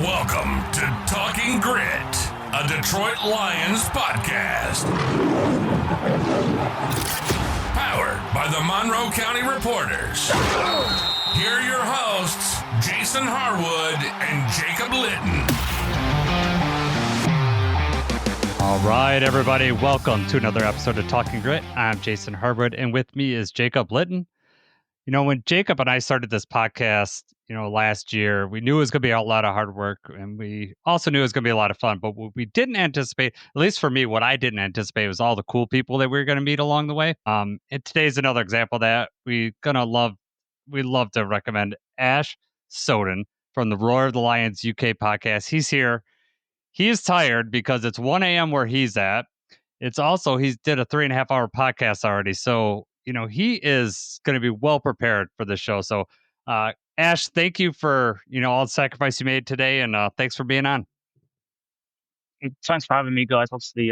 Welcome to Talking Grit, a Detroit Lions podcast. Powered by the Monroe County Reporters. Here are your hosts, Jason Harwood and Jacob Litton. All right, everybody, welcome to another episode of Talking Grit. I'm Jason Harwood, and with me is Jacob Litton. You know, when Jacob and I started this podcast, last year, we knew it was going to be a lot of hard work, and we also knew it was going to be a lot of fun. But what we didn't anticipate, at least for me, what I didn't anticipate was all the cool people that we were going to meet along the way. And today's another example of that. We love to recommend Ash Soden from the Roar of the Lions UK podcast. He's here. He is tired because it's 1 a.m. where he's at. It's also, he did a 3.5 hour podcast already. So, he is going to be well prepared for the show. So, Ash, thank you for, all the sacrifice you made today. And thanks for being on. Thanks for having me, guys. Obviously,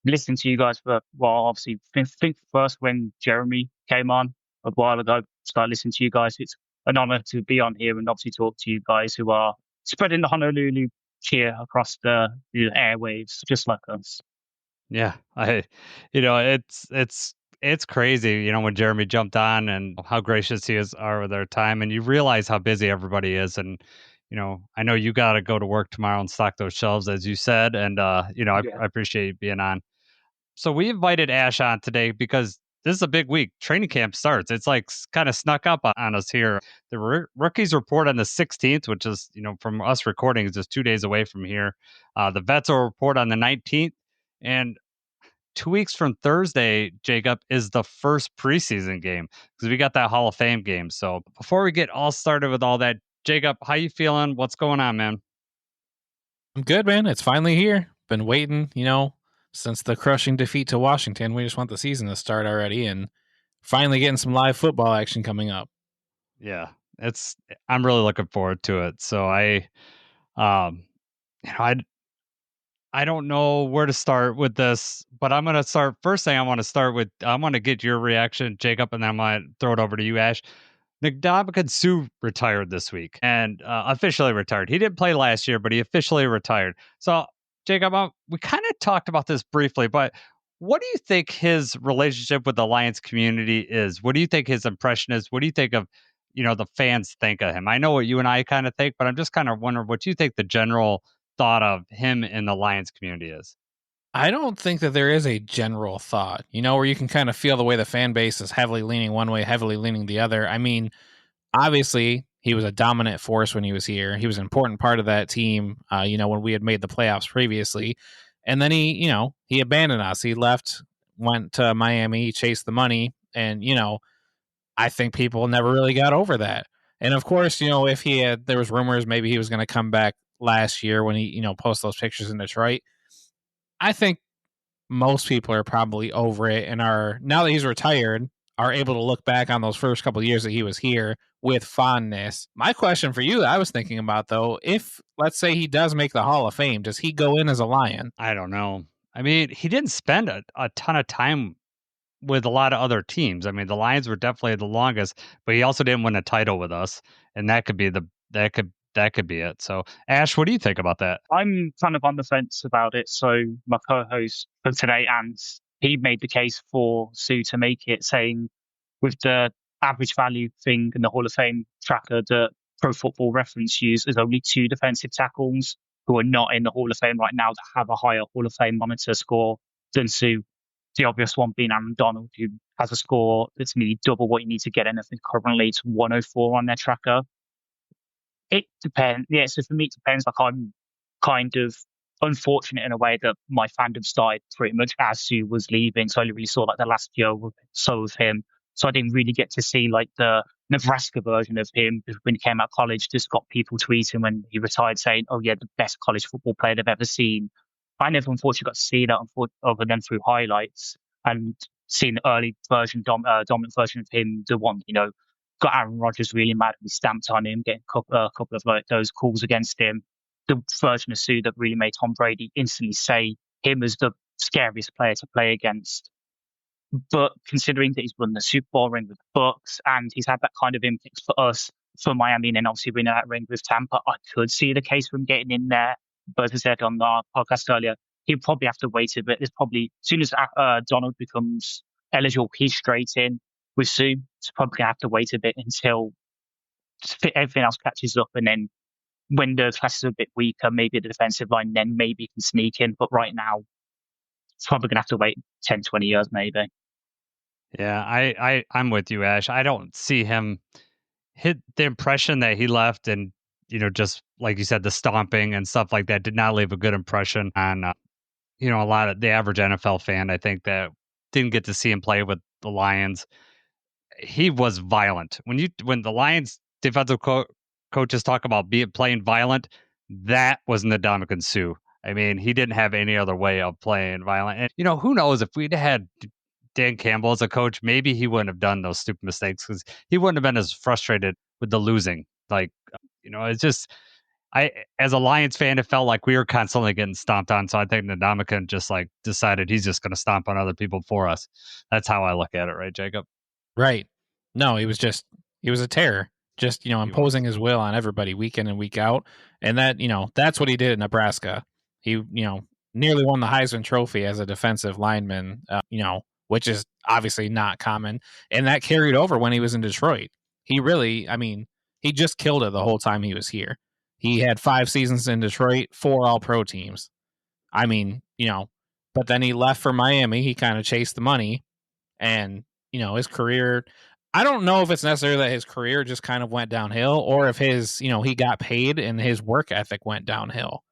listening to you guys for a while. Obviously, think first when Jeremy came on a while ago, started listening to you guys. It's an honor to be on here and obviously talk to you guys who are spreading the Honolulu cheer across the airwaves, just like us. Yeah, it's crazy, when Jeremy jumped on and how gracious he are with their time, and you realize how busy everybody is. And, I know you got to go to work tomorrow and stock those shelves, as you said. And, I appreciate you being on. So we invited Ash on today because this is a big week. Training camp starts. It's like kind of snuck up on us here. The rookies report on the 16th, which is, from us recording, is just 2 days away from here. The vets will report on the 19th. And 2 weeks from Thursday, Jacob, is the first preseason game because we got that Hall of Fame game. So before we get all started with all that, Jacob, how you feeling? What's going on, man? I'm good, man. It's finally here. Been waiting, since the crushing defeat to Washington. We just want the season to start already and finally getting some live football action coming up. Yeah, I'm really looking forward to it. So I don't know where to start with this, but I'm going to start. First thing I want to get your reaction, Jacob, and then I'm going to throw it over to you, Ash. Ndamukong Suh retired this week and officially retired. He didn't play last year, but he officially retired. So, Jacob, we kind of talked about this briefly, but what do you think his relationship with the Lions community is? What do you think his impression is? What do you think of, the fans think of him? I know what you and I kind of think, but I'm just kind of wondering what you think the general thought of him in the Lions community is. I don't think that there is a general thought, where you can kind of feel the way the fan base is heavily leaning one way, heavily leaning the other. I mean, obviously, he was a dominant force when he was here. He was an important part of that team, when we had made the playoffs previously. And then he abandoned us. He left, went to Miami, chased the money. And, I think people never really got over that. And of course, if there was rumors maybe he was going to come back last year when he, posted those pictures in Detroit. I think most people are probably over it and are, now that he's retired, are able to look back on those first couple of years that he was here with fondness. My question for you that I was thinking about, though, if, let's say, he does make the Hall of Fame, does he go in as a Lion? I don't know. I mean, he didn't spend a ton of time with a lot of other teams. I mean, the Lions were definitely the longest, but he also didn't win a title with us, and that could be it. So, Ash, what do you think about that? I'm kind of on the fence about it. So my co-host for today, Ants, he made the case for Suh to make it, saying with the average value thing and the Hall of Fame tracker that Pro Football Reference use, there's only 2 defensive tackles who are not in the Hall of Fame right now that have a higher Hall of Fame monitor score than Suh. The obvious one being Aaron Donald, who has a score that's nearly double what you need to get in. I think currently it's 104 on their tracker. It depends. Yeah, so for me, it depends. Like, I'm kind of unfortunate in a way that my fandom started pretty much as Suh was leaving. So I only really saw like the last year or so of him. So I didn't really get to see like the Nebraska version of him when he came out of college. Just got people tweeting when he retired saying, "Oh yeah, the best college football player they've ever seen." I never unfortunately got to see that other than through highlights and seeing the early version, dominant version of him, the one, got Aaron Rodgers really mad and stamped on him, getting a couple of like those calls against him. The version of Suh that really made Tom Brady instantly say him as the scariest player to play against. But considering that he's won the Super Bowl ring with the Bucks and he's had that kind of impact for us, for Miami and then obviously winning that ring with Tampa, I could see the case for him getting in there. But as I said on our podcast earlier, he'd probably have to wait a bit. There's probably, as soon as Donald becomes eligible, he's straight in with Sue. So probably going to have to wait a bit until everything else catches up. And then when the class is a bit weaker, maybe the defensive line, then maybe he can sneak in. But right now, it's probably going to have to wait 10, 20 years maybe. Yeah, I'm with you, Ash. I don't see him hit the impression that he left, and just like you said, the stomping and stuff like that did not leave a good impression on a lot of the average NFL fan. I think that didn't get to see him play with the Lions. He was violent when the Lions defensive coaches talk about playing violent. That was Ndamukong Suh. I mean, he didn't have any other way of playing violent. And who knows, if we'd had Dan Campbell as a coach, maybe he wouldn't have done those stupid mistakes, because he wouldn't have been as frustrated with the losing. Like, it's just, as a Lions fan, it felt like we were constantly getting stomped on. So I think Ndamukong just decided he's just going to stomp on other people for us. That's how I look at it, right, Jacob? Right. No, he was a terror, just, imposing his will on everybody week in and week out. And that's what he did at Nebraska. He, nearly won the Heisman Trophy as a defensive lineman, which is obviously not common. And that carried over when he was in Detroit. He really, he just killed it the whole time he was here. He had 5 seasons in Detroit, 4 all-pro teams. But then he left for Miami. He kind of chased the money, and, his career, I don't know if it's necessarily that his career just kind of went downhill, or if his, he got paid and his work ethic went downhill.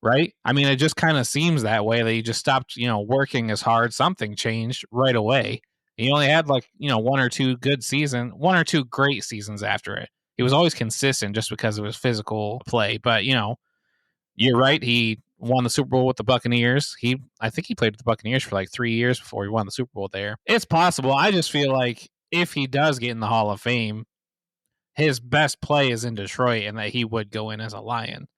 Right? It just kind of seems that way, that he just stopped, working as hard. Something changed right away. He only had 1 or 2 1 or 2 great seasons after it. He was always consistent just because of his physical play. But, you're right. He won the Super Bowl with the Buccaneers. I think he played with the Buccaneers for 3 years before he won the Super Bowl there. It's possible. I just feel like if he does get in the Hall of Fame, his best play is in Detroit, and that he would go in as a Lion.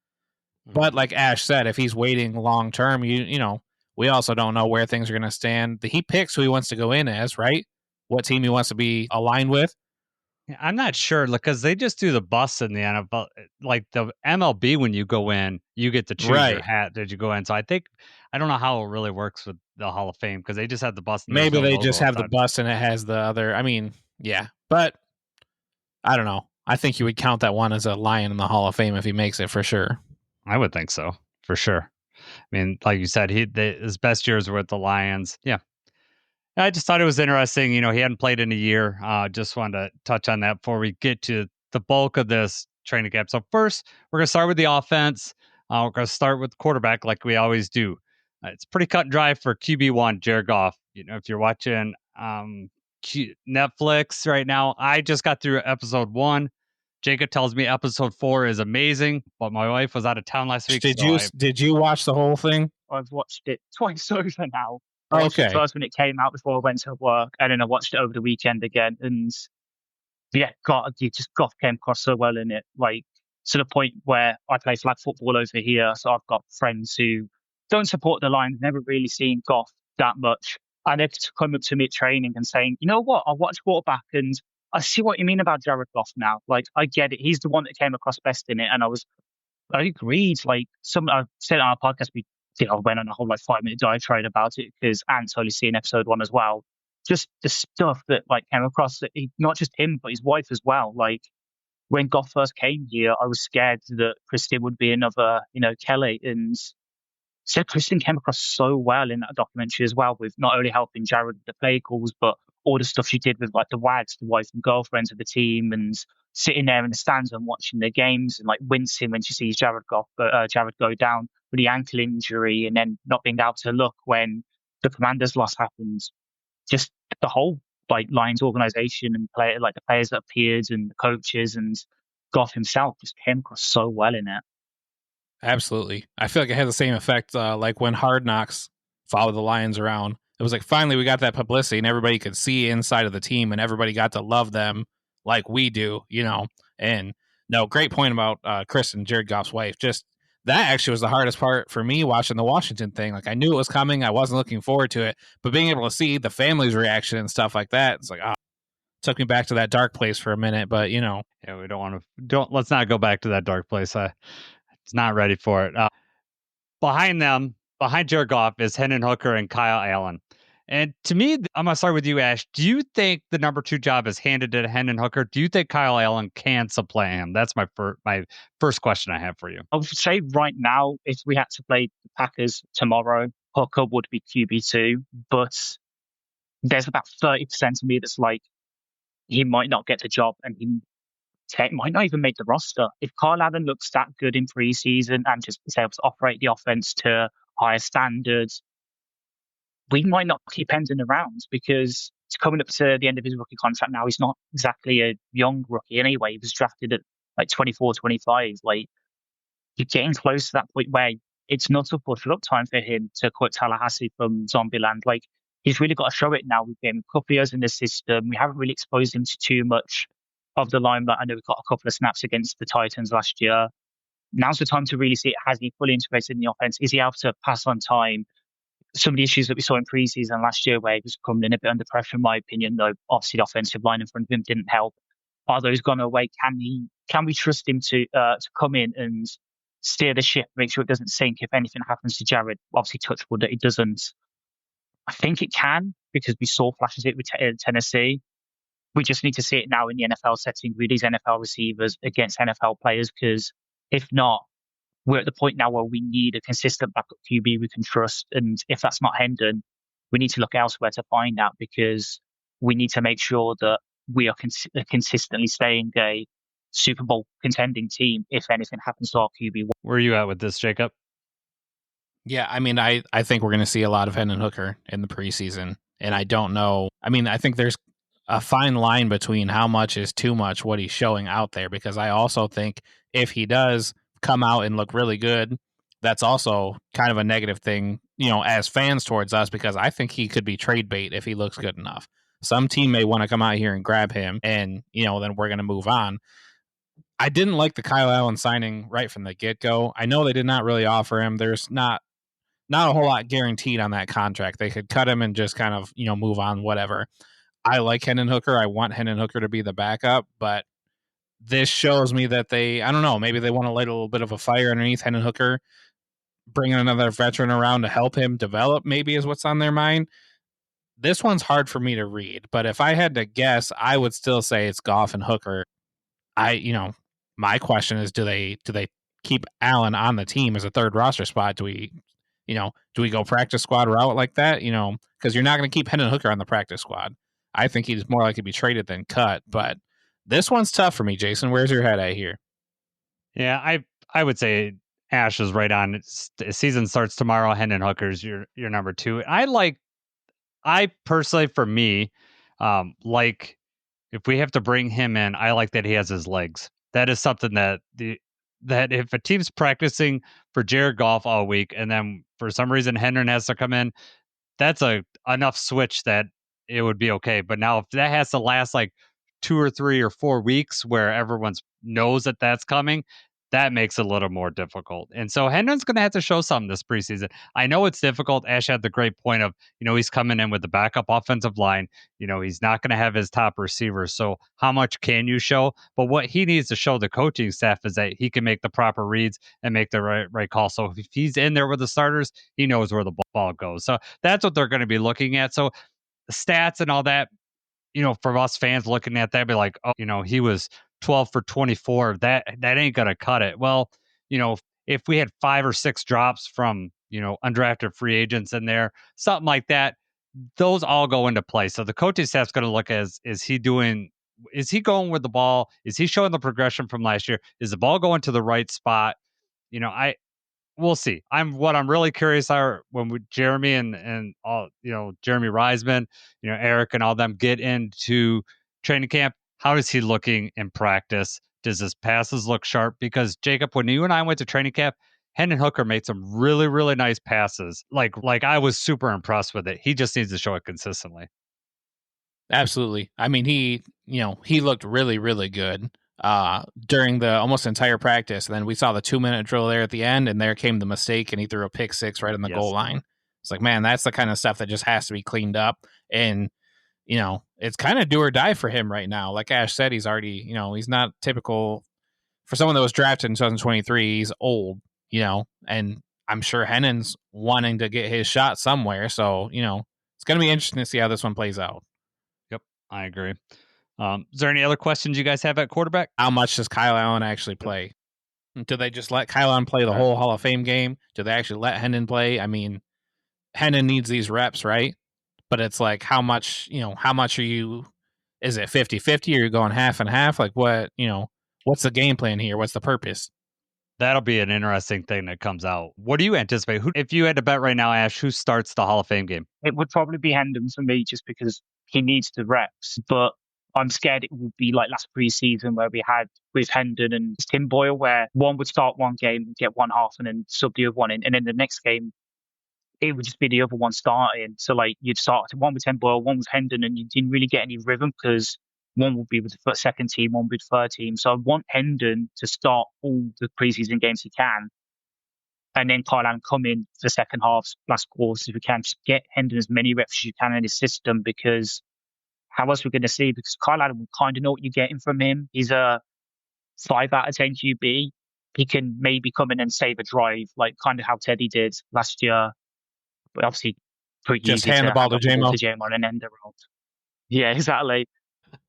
But like Ash said, if he's waiting long term, we also don't know where things are going to stand. He picks who he wants to go in as, right? What team he wants to be aligned with. I'm not sure, because they just do the bus in the NFL. Like the MLB, when you go in, you get to choose your hat that you go in. So I don't know how it really works with the Hall of Fame, because they just have the bus. Maybe they just have the bus and it has the other. Yeah, but I don't know. I think you would count that one as a Lion in the Hall of Fame if he makes it, for sure. I would think so, for sure. Like you said, his best years were with the Lions. Yeah. I just thought it was interesting. He hadn't played in a year. Just wanted to touch on that before we get to the bulk of this training camp. So first, we're going to start with the offense. We're going to start with quarterback like we always do. It's pretty cut and dry for QB1, Jared Goff. If you're watching Netflix right now, I just got through episode 1. Jacob tells me episode 4 is amazing, but my wife was out of town last week. Did you watch the whole thing? I've watched it twice over now. I watched it first when it came out before I went to work, and then I watched it over the weekend again. And yeah, Goff came across so well in it, to the point where I play flag football over here. So I've got friends who don't support the Lions, never really seen Goff that much. And they've come up to me at training and saying, you know what, I watched quarterback and I see what you mean about Jared Goff now. I get it. He's the one that came across best in it. And I agreed. I said on our podcast, I went on a whole 5-minute diatribe about it because Ant's only seen episode 1 as well. Just the stuff that came across, that not just him, but his wife as well. When Goff first came here, I was scared that Kristen would be another, Kelly. And so Kristen came across so well in that documentary as well, with not only helping Jared with the play calls, but all the stuff she did with the WAGs, the wife and girlfriends of the team, and sitting there in the stands and watching the games and wincing when she sees Jared go down with the ankle injury, and then not being able to look when the Commanders loss happens. Just the whole Lions organization and the players that appeared and the coaches and Goff himself just came across so well in it. Absolutely. I feel like it had the same effect when Hard Knocks followed the Lions around. It was finally we got that publicity and everybody could see inside of the team and everybody got to love them like we do, And no, great point about Kristen, Jared Goff's wife. Just that actually was the hardest part for me watching the Washington thing. I knew it was coming. I wasn't looking forward to it, but being able to see the family's reaction and stuff like that, it's took me back to that dark place for a minute, but Yeah, we let's not go back to that dark place. It's not ready for it. Behind them, behind Jared Goff, is Hendon Hooker and Kyle Allen. And to me, I'm going to start with you, Ash. Do you think the number 2 job is handed to Hendon Hooker? Do you think Kyle Allen can supplant him? That's my first question I have for you. I would say right now, if we had to play the Packers tomorrow, Hooker would be QB2, but there's about 30% of me that's like, he might not get the job and he might not even make the roster. If Kyle Allen looks that good in preseason and just is able to operate the offense to higher standards, we might not keep Hendon around because it's coming up to the end of his rookie contract now. He's not exactly a young rookie anyway. He was drafted at like 24, 25. Like, you're getting close to that point where it's not a push up time for him, to quote Tallahassee from Zombieland. Like, he's really got to show it now. We've been a couple of years in the system. We haven't really exposed him to too much of the limelight. I know we got a couple of snaps against the Titans last year. Now's the time to really see it. Has he fully integrated in the offense? Is he able to pass on time? Some of the issues that we saw in preseason last year, where he was coming in a bit under pressure, in my opinion, though obviously the offensive line in front of him didn't help. Are those gone away? Can we trust him to come in and steer the ship, make sure it doesn't sink if anything happens to Jared? Obviously, touch wood that it doesn't. I think it can, because we saw flashes of it with Tennessee. We just need to see it now in the NFL setting with these NFL receivers against NFL players, because if not, we're at the point now where we need a consistent backup QB we can trust. And if that's not Hendon, we need to look elsewhere to find out, because we need to make sure that we are consistently staying a Super Bowl contending team if anything happens to our QB. Where are you at with this, Jacob? Yeah, I mean, I think we're going to see a lot of Hendon Hooker in the preseason. And I don't know. I mean, I think there's a fine line between how much is too much, what he's showing out there, because I also think if he does come out and look really good, that's also kind of a negative thing, as fans towards us, because I think he could be trade bait if he looks good enough. Some team may want to come out here and grab him, and, then we're going to move on. I didn't like the Kyle Allen signing right from the get-go. I know they did not really offer him. There's not a whole lot guaranteed on that contract. They could cut him and just kind of, move on, whatever. I like Hendon Hooker. I want Hendon Hooker to be the backup, but this shows me that I don't know, maybe they want to light a little bit of a fire underneath Hendon Hooker, bringing another veteran around to help him develop, maybe, is what's on their mind. This one's hard for me to read, but if I had to guess, I would still say it's Goff and Hooker. My question is, do they keep Allen on the team as a third roster spot? Do we go practice squad route like that? Because you're not going to keep Hendon Hooker on the practice squad. I think he's more likely to be traded than cut, but this one's tough for me, Jason. Where's your head at here? Yeah, I would say Ash is right on. Season starts tomorrow. Hendon Hooker's your number 2. I personally, for me, like, if we have to bring him in, I like that he has his legs. That is something that if a team's practicing for Jared Goff all week, and then for some reason Hendon has to come in, that's enough switch that it would be okay. But now if that has to last like 2 or 3 or 4 weeks where everyone knows that that's coming, that makes it a little more difficult. And so Hendon's going to have to show something this preseason. I know it's difficult. Ash had the great point of, he's coming in with the backup offensive line. He's not going to have his top receivers. So how much can you show? But what he needs to show the coaching staff is that he can make the proper reads and make the right call. So if he's in there with the starters, he knows where the ball goes. So that's what they're going to be looking at. So the stats and all that, for us fans looking at that, be like, oh, he was 12 for 24. That ain't gonna cut it. Well, if we had 5 or 6 drops from undrafted free agents in there, something like that, those all go into play. So the coaching staff's going to look as, is he going with the ball? Is he showing the progression from last year? Is the ball going to the right spot? We'll see. What I'm really curious are when Jeremy and all, Jeremy Reisman, Eric and all them get into training camp. How is he looking in practice? Does his passes look sharp? Because Jacob, when you and I went to training camp, Hendon Hooker made some really, really nice passes. Like I was super impressed with it. He just needs to show it consistently. Absolutely. I mean, he looked really, really good during the almost entire practice. And then we saw the 2-minute drill there at the end, and there came the mistake, and he threw a pick 6 right on the goal line. It's like, man, that's the kind of stuff that just has to be cleaned up. And it's kind of do or die for him right now. Like Ash said, he's already, he's not typical for someone that was drafted in 2023. He's old, and I'm sure Hennon's wanting to get his shot somewhere. So, it's going to be interesting to see how this one plays out. Yep, I agree. Is there any other questions you guys have at quarterback? How much does Kyle Allen actually play? Do they just let Kyle Allen play the whole Hall of Fame game? Do they actually let Hendon play? I mean, Hendon needs these reps, right? But it's like, how much are you, is it 50-50 or you're going half and half? Like what, what's the game plan here? What's the purpose? That'll be an interesting thing that comes out. What do you anticipate? If you had to bet right now, Ash, who starts the Hall of Fame game? It would probably be Hendon for me just because he needs the reps. But I'm scared it would be like last preseason where we had with Hendon and Tim Boyle, where one would start one game and get one half and then sub the other one in. And then the next game, it would just be the other one starting. So like you'd start one with Tim Boyle, one with Hendon, and you didn't really get any rhythm because one would be with the second team, one with the third team. So I want Hendon to start all the preseason games he can. And then Kyle Allen come in for the second half, last quarters if we can. Just get Hendon as many reps as you can in his system, because how else we're going to see? Because Kyle Allen will kind of know what you're getting from him. He's a 5 out of 10 QB. He can maybe come in and save a drive, like kind of how Teddy did last year. But obviously, pretty just easy hand the ball to J-Mo J-Mo and end the road. Yeah, exactly.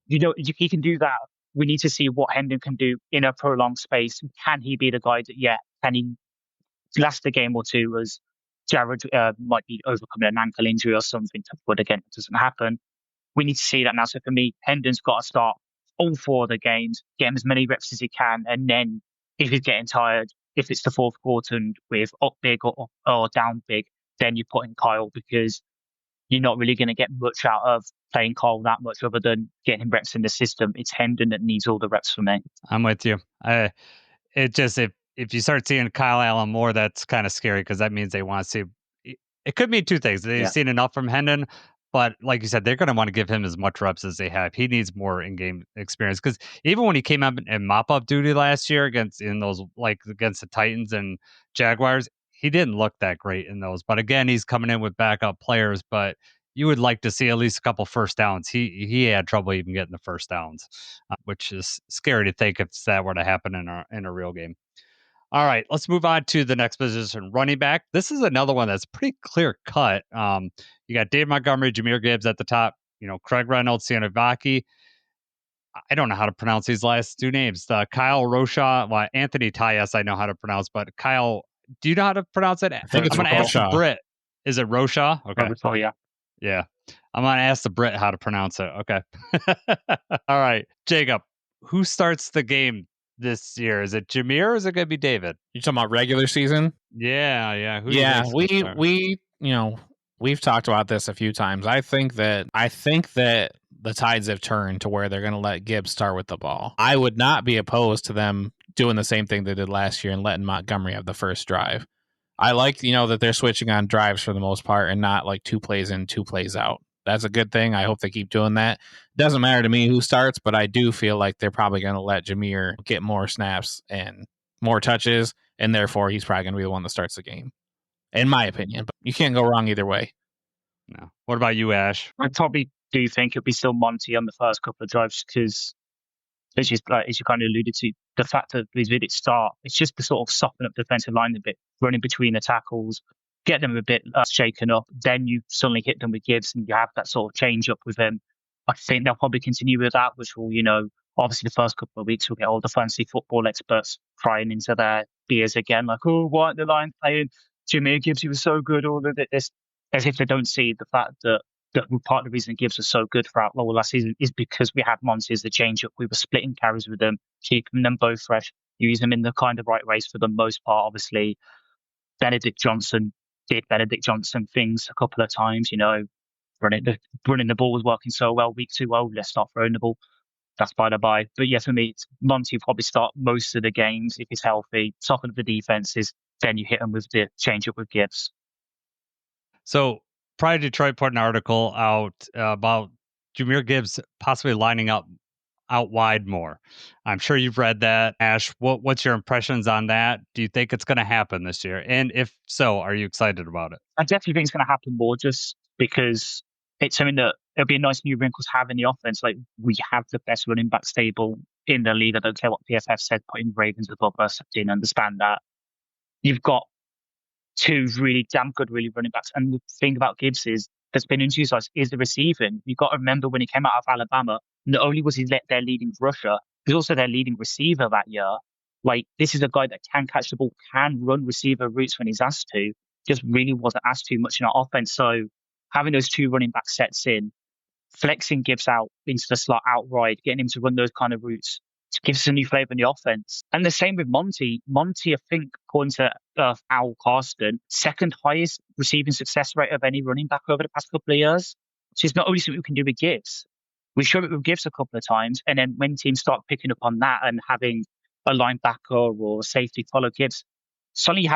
He can do that. We need to see what Hendon can do in a prolonged space. Can he be the guy that, can he last a game or two as Jared might be overcoming an ankle injury or something, but again, it doesn't happen. We need to see that now. So for me, Hendon's got to start all 4 of the games, get him as many reps as he can, and then if he's getting tired, if it's the fourth quarter and with up big or down big, then you put in Kyle, because you're not really going to get much out of playing Kyle that much other than getting him reps in the system. It's Hendon that needs all the reps for me. I'm with you. If you start seeing Kyle Allen more, that's kind of scary, because that means they want to see. It could mean 2 things. They've seen enough from Hendon, but like you said, they're going to want to give him as much reps as they have. He needs more in-game experience, because even when he came up in mop-up duty last year against the Titans and Jaguars, he didn't look that great in those. But again, he's coming in with backup players, but you would like to see at least a couple first downs. He had trouble even getting the first downs, which is scary to think if that were to happen in a real game. All right, let's move on to the next position, running back. This is another one that's pretty clear cut. You got Dave Montgomery, Jahmyr Gibbs at the top. Craig Reynolds, Sianovaki. I don't know how to pronounce these last 2 names. Kyle Roshaw, Anthony Tyus, I know how to pronounce, but Kyle, do you know how to pronounce it? I think it's I'm going to ask the Brit. Is it Roshaw? Okay. Oh, yeah. Yeah. I'm going to ask the Brit how to pronounce it. Okay. All right, Jacob, who starts the game this year? Is it Jahmyr or is it going to be David? You talking about regular season? Yeah. We've talked about this a few times. I think that the tides have turned to where they're going to let Gibbs start with the ball. I would not be opposed to them doing the same thing they did last year and letting Montgomery have the first drive. I like, that they're switching on drives for the most part and not like 2 plays in, 2 plays out. That's a good thing. I hope they keep doing that. Doesn't matter to me who starts, but I do feel like they're probably going to let Jahmyr get more snaps and more touches, and therefore he's probably going to be the one that starts the game, in my opinion. But you can't go wrong either way. No. What about you, Ash? I probably do think it'll be still Monty on the first couple of drives, because as you kind of alluded to, the fact that these minutes start, it's just to sort of soften up the defensive line a bit, running between the tackles, get them a bit shaken up. Then you suddenly hit them with Gibbs and you have that sort of change up with him. I think they'll probably continue with that, which will, obviously the first couple of weeks we'll get all the fancy football experts crying into their ears again, like, oh, why aren't the Lions playing Jahmyr Gibbs? He was so good, all of this, as if they don't see the fact that part of the reason Gibbs was so good throughout the last season is because we had Monty as the change-up. We were splitting carries with them, keeping them both fresh, use them in the kind of right ways for the most part. Obviously, Benedict Johnson did Benedict Johnson things a couple of times, running the ball was working so well. Week 2, let's start throwing the ball. That's by the by. But yeah, for me, Monty will probably start most of the games if he's healthy, soften the defenses, then you hit him with the change-up with Gibbs. So Pride Detroit put an article out about Jahmyr Gibbs possibly lining up out wide more. I'm sure you've read that. Ash, what's your impressions on that? Do you think it's going to happen this year? And if so, are you excited about it? I definitely think it's going to happen more, just because it's something that it'll be a nice new wrinkle to have in the offense. Like, we have the best running back stable in the league. I don't care what PFF said, putting Ravens above us. I didn't understand that. You've got two really damn good, really running backs. And the thing about Gibbs is that's been introduced us is the receiving. You've got to remember when he came out of Alabama, not only was he their leading rusher, he's also their leading receiver that year. Like, this is a guy that can catch the ball, can run receiver routes when he's asked to, just really wasn't asked too much in our offense. So having those two running back sets in, flexing Gibbs out into the slot outright, getting him to run those kind of routes, gives us a new flavor in the offense. And the same with Monty. Monty, I think, according to Al Carston, second highest receiving success rate of any running back over the past couple of years. So it's not only something we can do with Gibbs. We showed it with Gibbs a couple of times, and then when teams start picking up on that and having a linebacker or a safety follow Gibbs, suddenly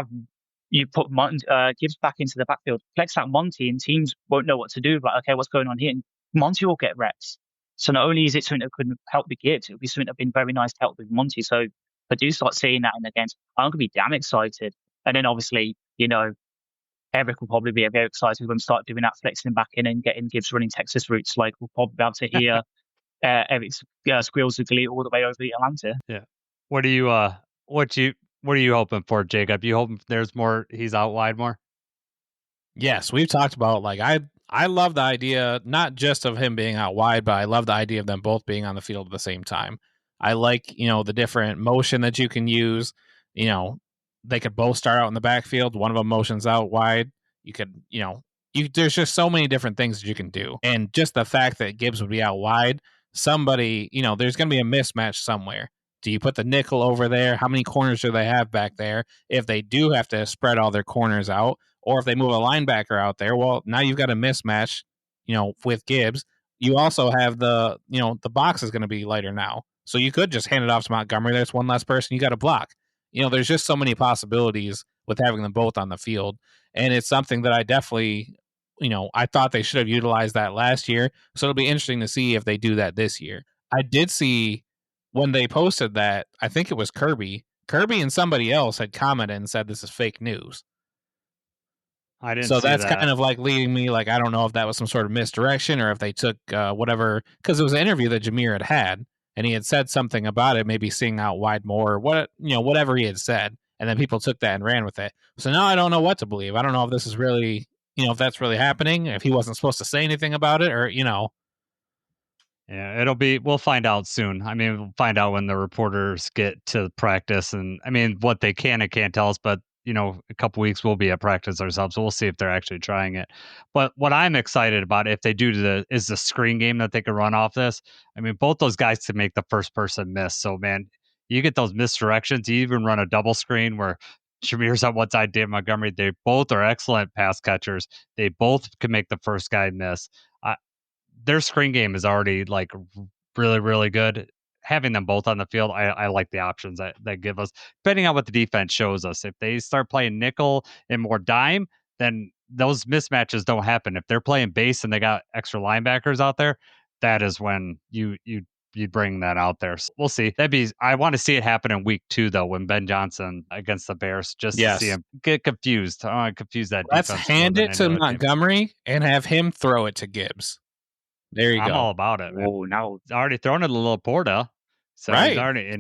you put Gibbs back into the backfield, flex out Monty, and teams won't know what to do. Like, okay, what's going on here? And Monty will get reps. So not only is it something that could help with Gibbs, it would be something that'd been very nice to help with Monty. So if I do start seeing that in the games, I'm gonna be damn excited. And then obviously, Eric will probably be very excited when we start doing that, flexing back in and getting Gibbs running Texas routes. Like, we'll probably be able to hear Eric's squeals of glee all the way over to Atlanta. Yeah. What are you hoping for, Jacob? You hoping there's more? He's out wide more? Yes, we've talked about, like, I love the idea, not just of him being out wide, but I love the idea of them both being on the field at the same time. I like, the different motion that you can use. They could both start out in the backfield. One of them motions out wide. You could, there's just so many different things that you can do. And just the fact that Gibbs would be out wide, somebody, there's going to be a mismatch somewhere. Do you put the nickel over there? How many corners do they have back there? If they do have to spread all their corners out, or if they move a linebacker out there, well, now you've got a mismatch, with Gibbs. You also have the box is going to be lighter now. So you could just hand it off to Montgomery. There's one less person you got to block. There's just so many possibilities with having them both on the field. And it's something that I definitely, I thought they should have utilized that last year. So it'll be interesting to see if they do that this year. I did see when they posted that, I think it was Kirby and somebody else had commented and said this is fake news. I didn't. So see that's that. kind of like leading me, like, I don't know if that was some sort of misdirection or if they took whatever, because it was an interview that Jameer had, and he had said something about it, maybe seeing out wide more, whatever he had said, and then people took that and ran with it. So now I don't know what to believe. I don't know if this is really, if that's really happening, if he wasn't supposed to say anything about it, or Yeah, we'll find out soon. I mean, we'll find out when the reporters get to practice, and I mean, what they can and can't tell us, but a couple weeks we'll be at practice ourselves, so we'll see if they're actually trying it. But what I'm excited about, if they do is the screen game that they can run off this. I mean, both those guys to make the first person miss. So man, you get those misdirections. You even run a double screen where Shamir's on one side, Dave Montgomery. They both are excellent pass catchers. They both can make the first guy miss. Their screen game is already like really, really good. Having them both on the field, I like the options that give us, depending on what the defense shows us. If they start playing nickel and more dime, then those mismatches don't happen. If they're playing base and they got extra linebackers out there, that is when you bring that out there. So we'll see. I want to see it happen in week 2 though, when Ben Johnson against the Bears, just to see him get confused. I want to confuse that. Let's hand it to Montgomery and have him throw it to Gibbs. There you go. I'm all about it. Man. Oh, now He's already thrown it a little Porta. So right.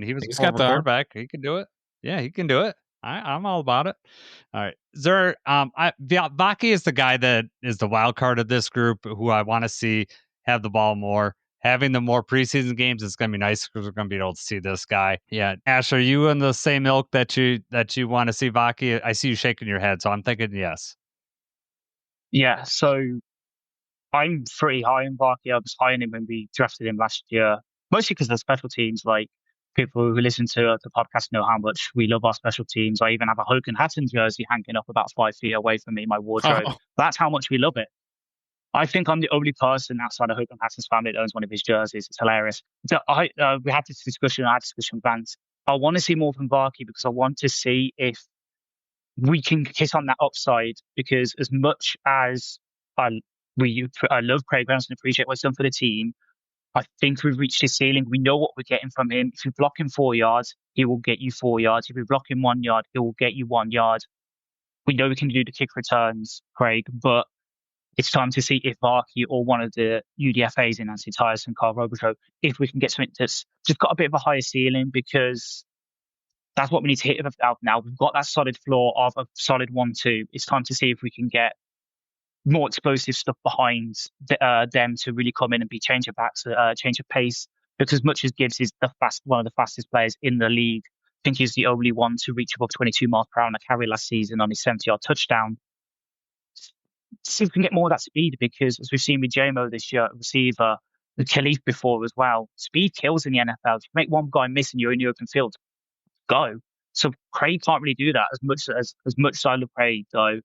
He was a former quarterback. He can do it. Yeah, he can do it. I'm all about it. All right. Vaki is the guy that is the wild card of this group, who I want to see have the ball more. Having the more preseason games is going to be nice because we're going to be able to see this guy. Yeah. Ash, are you in the same ilk that you want to see Vaki? I see you shaking your head, so I'm thinking yes. Yeah, so I'm pretty high on Barkley. I was high on him when we drafted him last year, mostly because of the special teams. Like, people who listen to the podcast know how much we love our special teams. I even have a Hogan Hatton jersey hanging up about 5 feet away from me in my wardrobe. Oh. That's how much we love it. I think I'm the only person outside of Hogan Hatton's family that owns one of his jerseys. It's hilarious. So we had this discussion. I had this discussion with Vance. I want to see more from Barkley because I want to see if we can hit on that upside. Because as much as I love Craig Vance and appreciate what he's done for the team, I think we've reached his ceiling. We know what we're getting from him. If you block him 4 yards, he will get you 4 yards. If you block him 1 yard, he will get you 1 yard. We know we can do the kick returns, Craig, but it's time to see if Varkey or one of the UDFAs in Nancy Tyus and Carl Robichaud, if we can get something that's just got a bit of a higher ceiling, because that's what we need to hit out now. We've got that solid floor of a solid 1-2. It's time to see if we can get more explosive stuff behind them to really come in and be change of backs, change of pace. Because as much as Gibbs is one of the fastest players in the league, I think he's the only one to reach above 22 miles per hour on a carry last season on his 70-yard touchdown. See if we can get more of that speed, because as we've seen with JMO this year, receiver, the Khalif before as well, speed kills in the NFL. If you make one guy miss and you're in the open field, go. So Craig can't really do that as much as I love Craig, though,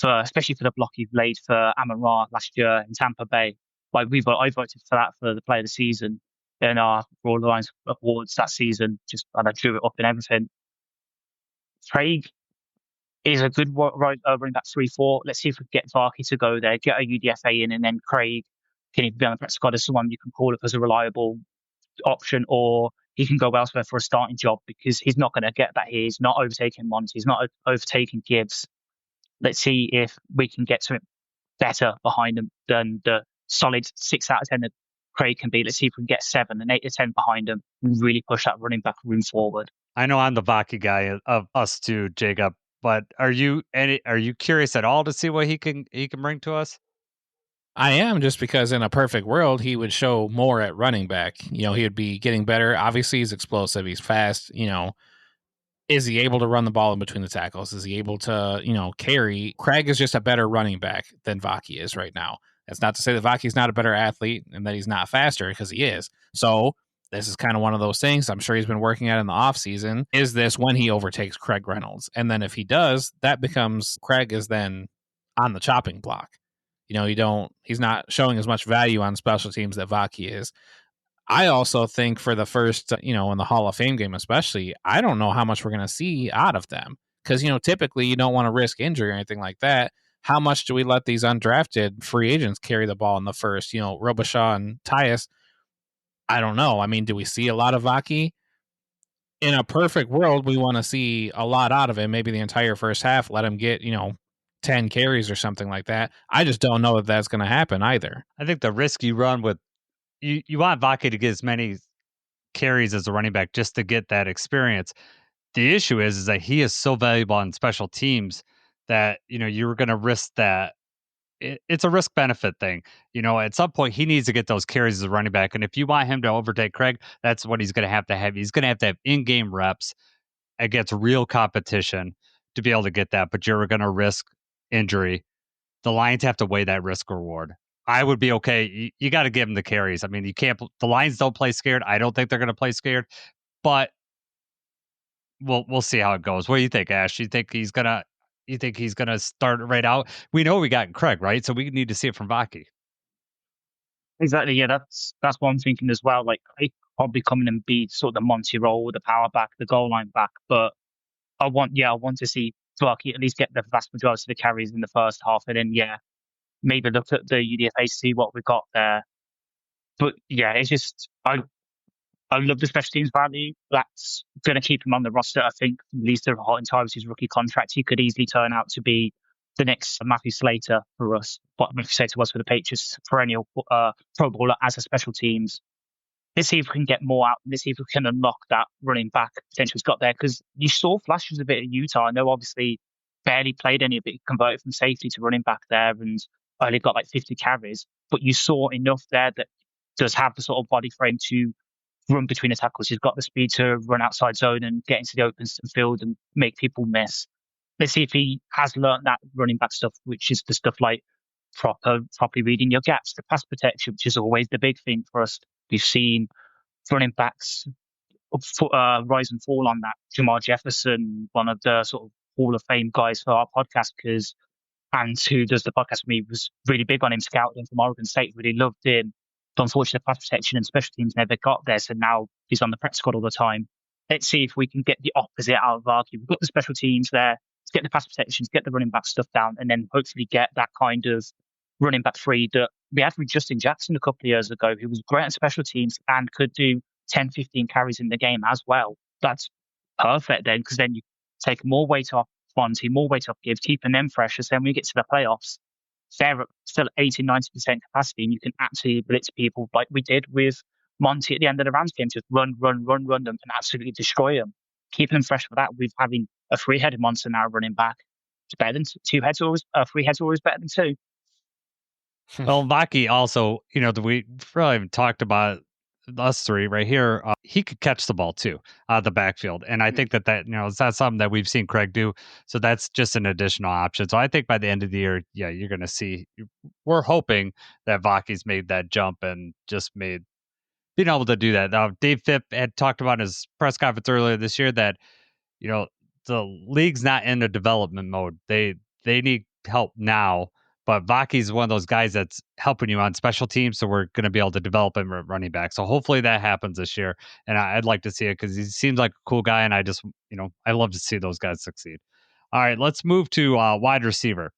especially for the block he laid for Amon-Ra last year in Tampa Bay. Like I voted for that for the player of the season in our Raw Lines awards that season. And I drew it up and everything. Craig is a good running back 3-4. Let's see if we can get Varkey to go there, get a UDFA in, and then Craig can either be on the practice squad as someone you can call up as a reliable option, or he can go elsewhere for a starting job, because he's not going to get that here. He's not overtaking Monty. He's not overtaking Gibbs. Let's see if we can get something better behind him than the solid 6 out of 10 that Craig can be. Let's see if we can get 7 and 8 to 10 behind him and really push that running back room forward. I know I'm the Vaki guy of us two, Jacob, but are you curious at all to see what he can bring to us? I am, just because in a perfect world, he would show more at running back. He would be getting better. Obviously, he's explosive. He's fast. Is he able to run the ball in between the tackles? Is he able to, carry? Craig is just a better running back than Vaki is right now. That's not to say that Vaki's not a better athlete and that he's not faster, because he is. So this is kind of one of those things I'm sure he's been working at in the offseason. Is this when he overtakes Craig Reynolds? And then if he does, that becomes Craig is then on the chopping block. He's not showing as much value on special teams that Vaki is. I also think for the first, in the Hall of Fame game especially, I don't know how much we're going to see out of them. Because, typically you don't want to risk injury or anything like that. How much do we let these undrafted free agents carry the ball in the first? Robichaud and Tyus, I don't know. I mean, do we see a lot of Vaki? In a perfect world, we want to see a lot out of him. Maybe the entire first half, let him get, 10 carries or something like that. I just don't know if that's going to happen either. I think the risk you run with you want Vaki to get as many carries as a running back just to get that experience. The issue is that he is so valuable on special teams that you're going to risk that. It's a risk benefit thing. At some point he needs to get those carries as a running back, and if you want him to overtake Craig, that's what he's going to have. He's going to have in-game reps against real competition to be able to get that. But you're going to risk injury. The Lions have to weigh that risk reward. I would be okay. You got to give him the carries. I mean, you can't. The Lions don't play scared. I don't think they're going to play scared, but we'll see how it goes. What do you think, Ash? You think he's gonna start right out? We know we got Craig, right? So we need to see it from Vaki. Exactly. Yeah, that's what I'm thinking as well. Like, Craig probably come in and be sort of the Monty role, the power back, the goal line back. But I want to see Vaki at least get the vast majority of the carries in the first half, and then maybe look at the UDFA to see what we got there. But yeah, it's just I love the special teams value. That's going to keep him on the roster. I think at least the whole entire of his rookie contract, he could easily turn out to be the next Matthew Slater for us. What Matthew Slater was for the Patriots, perennial Pro Bowler as a special teams. Let's see if we can get more out. Let's see if we can unlock that running back potential he's got there. Because you saw flashes of it at Utah. I know obviously barely played any of it, converted from safety to running back there, and only got like 50 carries. But you saw enough there that does have the sort of body frame to run between the tackles. He's got the speed to run outside zone and get into the open field and make people miss. Let's see if he has learned that running back stuff, which is the stuff like properly reading your gaps, the pass protection, which is always the big thing for us. We've seen running backs rise and fall on that. Jamar Jefferson, one of the sort of Hall of Fame guys for our podcast, and who does the podcast with me, was really big on him, scouting from Oregon State, really loved him. But unfortunately, pass protection and special teams never got there, so now he's on the practice squad all the time. Let's see if we can get the opposite out of Varkey. We've got the special teams there. Let's get the pass protections, get the running back stuff down, and then hopefully get that kind of running back free that we had with Justin Jackson a couple of years ago, who was great at special teams and could do 10, 15 carries in the game as well. That's perfect then, because then you take more weight off Fonzie, more weight off Gibbs, keeping them fresh. As then when we get to the playoffs, they're still 80-90% capacity, and you can absolutely blitz people like we did with Monty at the end of the Rams game. Just run them and absolutely destroy them. Keeping them fresh for that, with having a three-headed monster now running back. It's better than two heads always. Three heads always better than two. Well, Vaki also, we really haven't talked about us three right here. He could catch the ball too out of the backfield. And I think that, it's not something that we've seen Craig do. So that's just an additional option. So I think by the end of the year, you're going to see, we're hoping that Vaki's made that jump and just being able to do that. Now, Dave Phipp had talked about in his press conference earlier this year that, the league's not in a development mode. They need help now. But Vaki's one of those guys that's helping you on special teams, so we're going to be able to develop him at running back. So hopefully that happens this year, and I'd like to see it because he seems like a cool guy, and I just, I love to see those guys succeed. All right, let's move to wide receiver,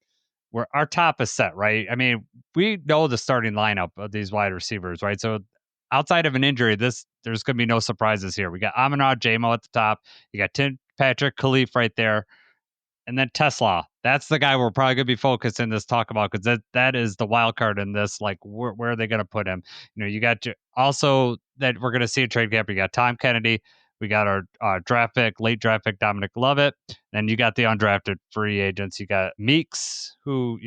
where our top is set, right? I mean, we know the starting lineup of these wide receivers, right? So outside of an injury, there's going to be no surprises here. We got Amon-Ra J-Mo at the top. You got Tim Patrick Khalif right there. And then Tesla, that's the guy we're probably going to be focused in this talk about because that is the wild card in this. Like, where are they going to put him? You got also that we're going to see a trade gap. You got Tom Kennedy. We got our draft pick, late draft pick, Dominic Lovett. And you got the undrafted free agents. You got Meeks, who,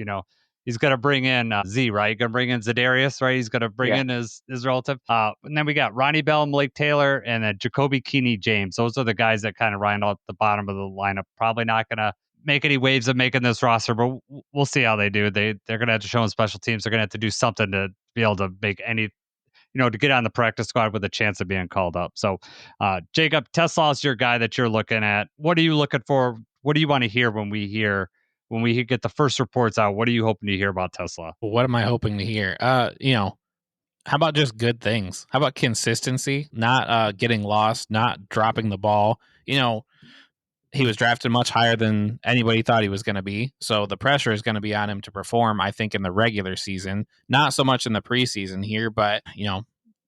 he's going to bring in Z, right? He's going to bring in Za'Darius, right? He's going to bring in his relative. And then we got Ronnie Bell, Malik Taylor, and then Jacoby Keeney James. Those are the guys that kind of round out the bottom of the lineup. Probably not going to make any waves of making this roster, but we'll see how they do. They're going to have to show them special teams. They're going to have to do something to be able to make any, to get on the practice squad with a chance of being called up. So, Jacob, Tesla is your guy that you're looking at. What are you looking for? What do you want to hear when we get the first reports out? What are you hoping to hear about Tesla? What am I hoping to hear? How about just good things? How about consistency? Not getting lost, not dropping the ball. He was drafted much higher than anybody thought he was going to be. So the pressure is going to be on him to perform, I think, in the regular season. Not so much in the preseason here, but,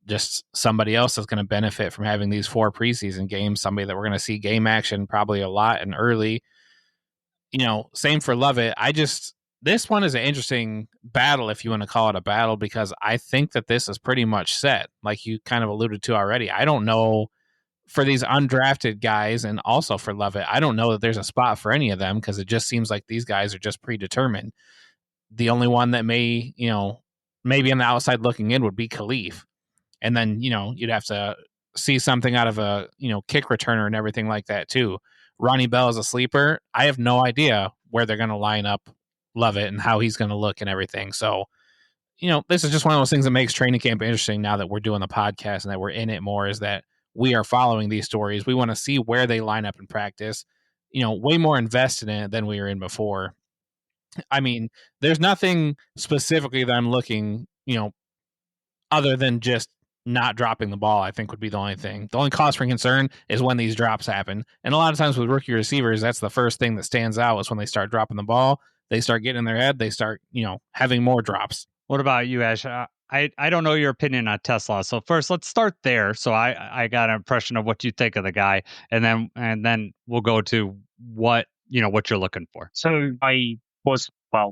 just somebody else is going to benefit from having these 4 preseason games. Somebody that we're going to see game action probably a lot and early. Same for Lovett. This one is an interesting battle, if you want to call it a battle, because I think that this is pretty much set, like you kind of alluded to already. I don't know. For these undrafted guys and also for Lovett, I don't know that there's a spot for any of them because it just seems like these guys are just predetermined. The only one that may, maybe on the outside looking in would be Khalif. And then, you'd have to see something out of a, kick returner and everything like that too. Ronnie Bell is a sleeper. I have no idea where they're going to line up Lovett and how he's going to look and everything. So, this is just one of those things that makes training camp interesting now that we're doing the podcast and that we're in it more, is that we are following these stories. We want to see where they line up in practice, way more invested in it than we were in before. I mean, there's nothing specifically that I'm looking, other than just not dropping the ball, I think would be the only thing. The only cause for concern is when these drops happen. And a lot of times with rookie receivers, that's the first thing that stands out is when they start dropping the ball, they start getting in their head, they start, having more drops. What about you, Ash? I don't know your opinion on Tesla. So first, let's start there. So I got an impression of what you think of the guy, and then we'll go to what you're looking for. So I was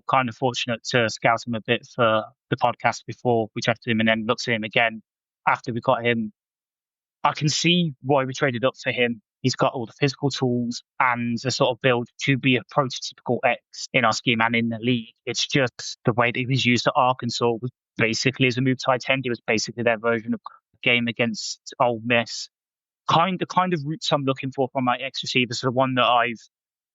kind of fortunate to scout him a bit for the podcast before we drafted him, and then looked at him again after we got him. I can see why we traded up for him. He's got all the physical tools and the sort of build to be a prototypical X in our scheme and in the league. It's just the way that he was used at Arkansas was basically as a move tight end. It was basically their version of game against Ole Miss. The kind of routes I'm looking for from my X receivers, so the one that I've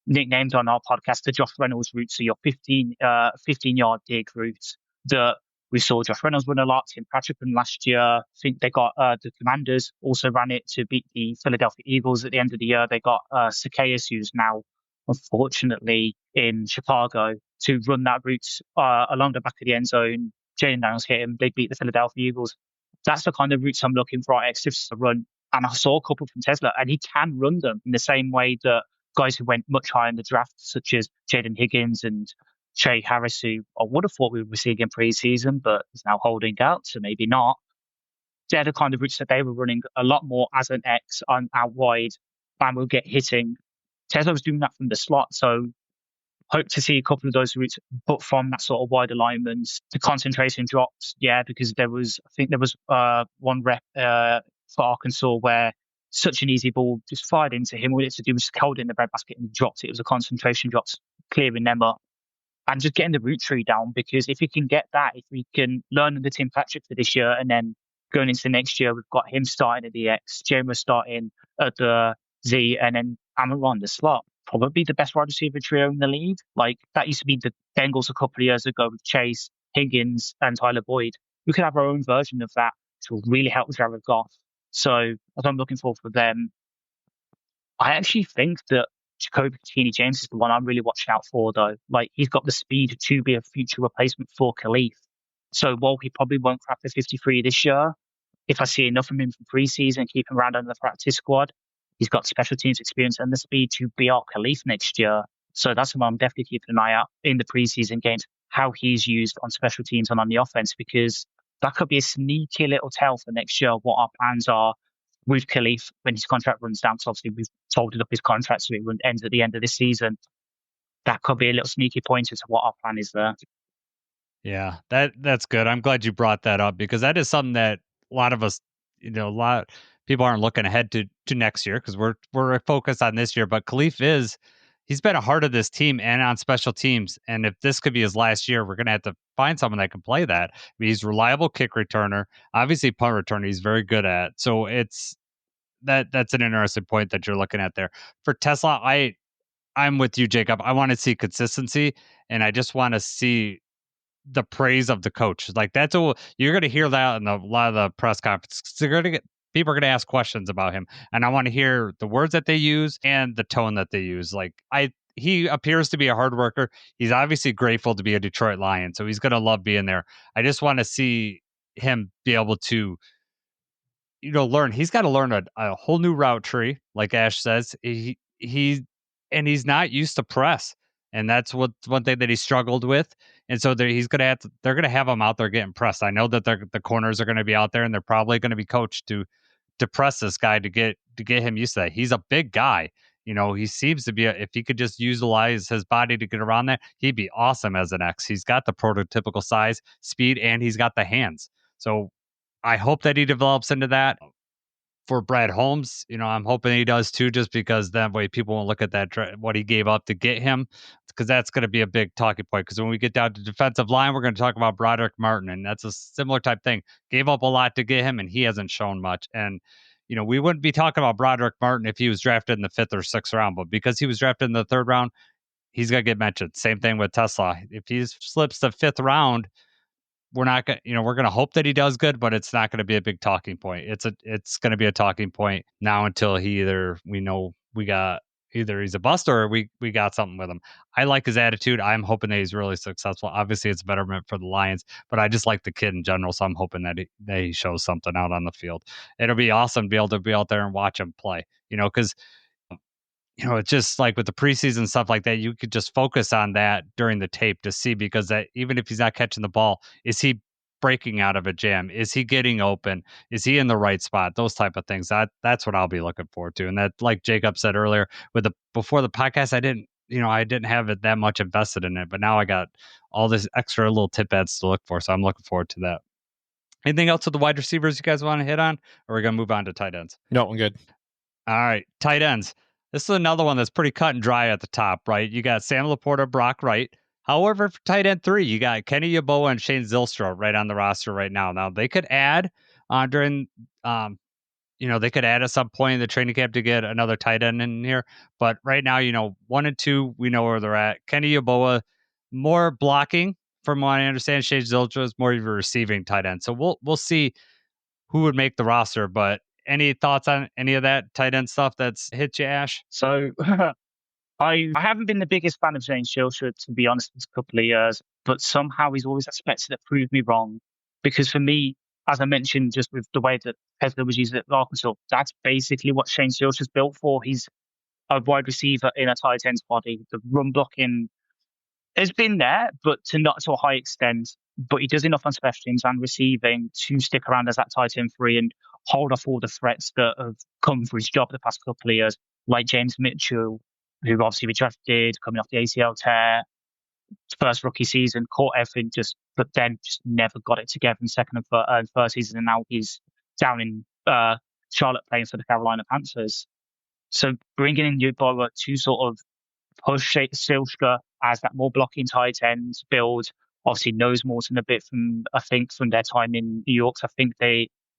nicknamed on our podcast, the Josh Reynolds route. So your 15-yard dig routes that we saw Josh Reynolds run a lot. Tim Patrick last year. I think they got the Commanders also ran it to beat the Philadelphia Eagles at the end of the year. They got Zacchaeus, who's now unfortunately in Chicago, to run that route along the back of the end zone. Jalen Daniels hit him. They beat the Philadelphia Eagles. That's the kind of routes I'm looking for our extras to run. And I saw a couple from Tesla, and he can run them in the same way that guys who went much higher in the draft, such as Jaden Higgins and Trey Harris, who I would have thought we would be seeing in preseason, but is now holding out, so maybe not. They're the kind of routes that they were running a lot more as an X out wide and will get hitting. Tesla was doing that from the slot, so hope to see a couple of those routes, but from that sort of wide alignments, the concentration drops. Yeah, because I think there was one rep for Arkansas where such an easy ball just fired into him. All it had to do was just hold it in the breadbasket and dropped it. It was a concentration drops, clearing them up and just getting the root tree down. Because if we can get that, if we can learn under Tim Patrick for this year, and then going into next year, we've got him starting at the X, Jamer starting at the Z, and then Amon on the slot. Probably the best wide receiver trio in the league. Like that used to be the Bengals a couple of years ago with Chase, Higgins, and Tyler Boyd. We could have our own version of that, which will really help with Jared Goff. So as I'm looking forward for them, I actually think that Jacoby James is the one I'm really watching out for, though. Like he's got the speed to be a future replacement for Khalif. So while he probably won't crack the 53 this year, if I see enough from him from preseason, keep him around under the practice squad, he's got special teams experience and the speed to be our Khalif next year. So that's what I'm definitely keeping an eye out in the preseason games, how he's used on special teams and on the offense, because that could be a sneaky little tell for next year what our plans are with Khalif when his contract runs down. So obviously we've folded up his contract so it ends at the end of this season. That could be a little sneaky pointer to what our plan is there. Yeah, that's good. I'm glad you brought that up because that is something that a lot of us, a lot of people aren't looking ahead to next year because we're focused on this year. But Khalif he's been a heart of this team and on special teams. And if this could be his last year, we're gonna have to find someone that can play that. I mean, he's a reliable kick returner, obviously punt returner. He's very good at. So that's an interesting point that you're looking at there for Tesla. I'm with you, Jacob. I want to see consistency, and I just want to see the praise of the coach. Like that's all you're going to hear that in a lot of the press conferences. People are going to ask questions about him, and I want to hear the words that they use and the tone that they use. He appears to be a hard worker. He's obviously grateful to be a Detroit Lion, so he's going to love being there. I just want to see him be able to, learn. He's got to learn a whole new route tree, like Ash says. He's not used to press, and that's one thing that he struggled with. And so they're going to have him out there getting pressed. I know that the corners are going to be out there, and they're probably going to be coached to press this guy to get him used to that. He's a big guy. He seems to be if he could just utilize his body to get around that, he'd be awesome as an X. He's got the prototypical size, speed, and he's got the hands. So I hope that he develops into that. For Brad Holmes, I'm hoping he does too, just because that way people won't look at that what he gave up to get him, because that's going to be a big talking point. Because when we get down to defensive line, we're going to talk about Broderick Martin, and that's a similar type thing. Gave up a lot to get him, and he hasn't shown much. And we wouldn't be talking about Broderick Martin if he was drafted in the 5th or 6th round, but because he was drafted in the 3rd round, he's going to get mentioned. Same thing with Tesla. If he slips the 5th round, we're not going we're going to hope that he does good, but it's not going to be a big talking point. It's going to be a talking point now until either he's a bust or we got something with him. I like his attitude. I'm hoping that he's really successful. Obviously it's betterment for the Lions, but I just like the kid in general. So I'm hoping that he shows something out on the field. It'll be awesome to be able to be out there and watch him play, because it's just like with the preseason stuff like that, you could just focus on that during the tape to see, because that even if he's not catching the ball, is he breaking out of a jam? Is he getting open? Is he in the right spot? Those type of things. That's what I'll be looking forward to. And that, like Jacob said earlier, before the podcast, I didn't have it that much invested in it, but now I got all this extra little tidbits to look for. So I'm looking forward to that. Anything else with the wide receivers you guys want to hit on? Or are we going to move on to tight ends? No, I'm good. All right, tight ends. This is another one that's pretty cut and dry at the top, right? You got Sam Laporta, Brock Wright. However, for tight end 3, you got Kenny Yeboah and Shane Zylstra right on the roster right now. Now, they could add they could add at some point in the training camp to get another tight end in here. But right now, 1 and 2, we know where they're at. Kenny Yeboah, more blocking, from what I understand. Shane Zylstra is more of a receiving tight end. So we'll see who would make the roster, but any thoughts on any of that tight end stuff that's hit you, Ash? So I haven't been the biggest fan of Shane Zylstra, to be honest, this couple of years, but somehow he's always expected to prove me wrong. Because for me, as I mentioned, just with the way that Tesla was used at Arkansas, that's basically what Shane Zylstra's built for. He's a wide receiver in a tight end's body. The run blocking has been there, but not to a high extent. But he does enough on special teams and receiving to stick around as that tight end 3 and hold off all the threats that have come for his job the past couple of years, like James Mitchell, who obviously we drafted coming off the ACL tear, first rookie season, caught everything but then just never got it together in second and first season, and now he's down in Charlotte playing for the Carolina Panthers. So bringing in Yeboah to sort of push Silstra as that more blocking tight end build. Obviously knows Morton a bit from their time in New York. So I think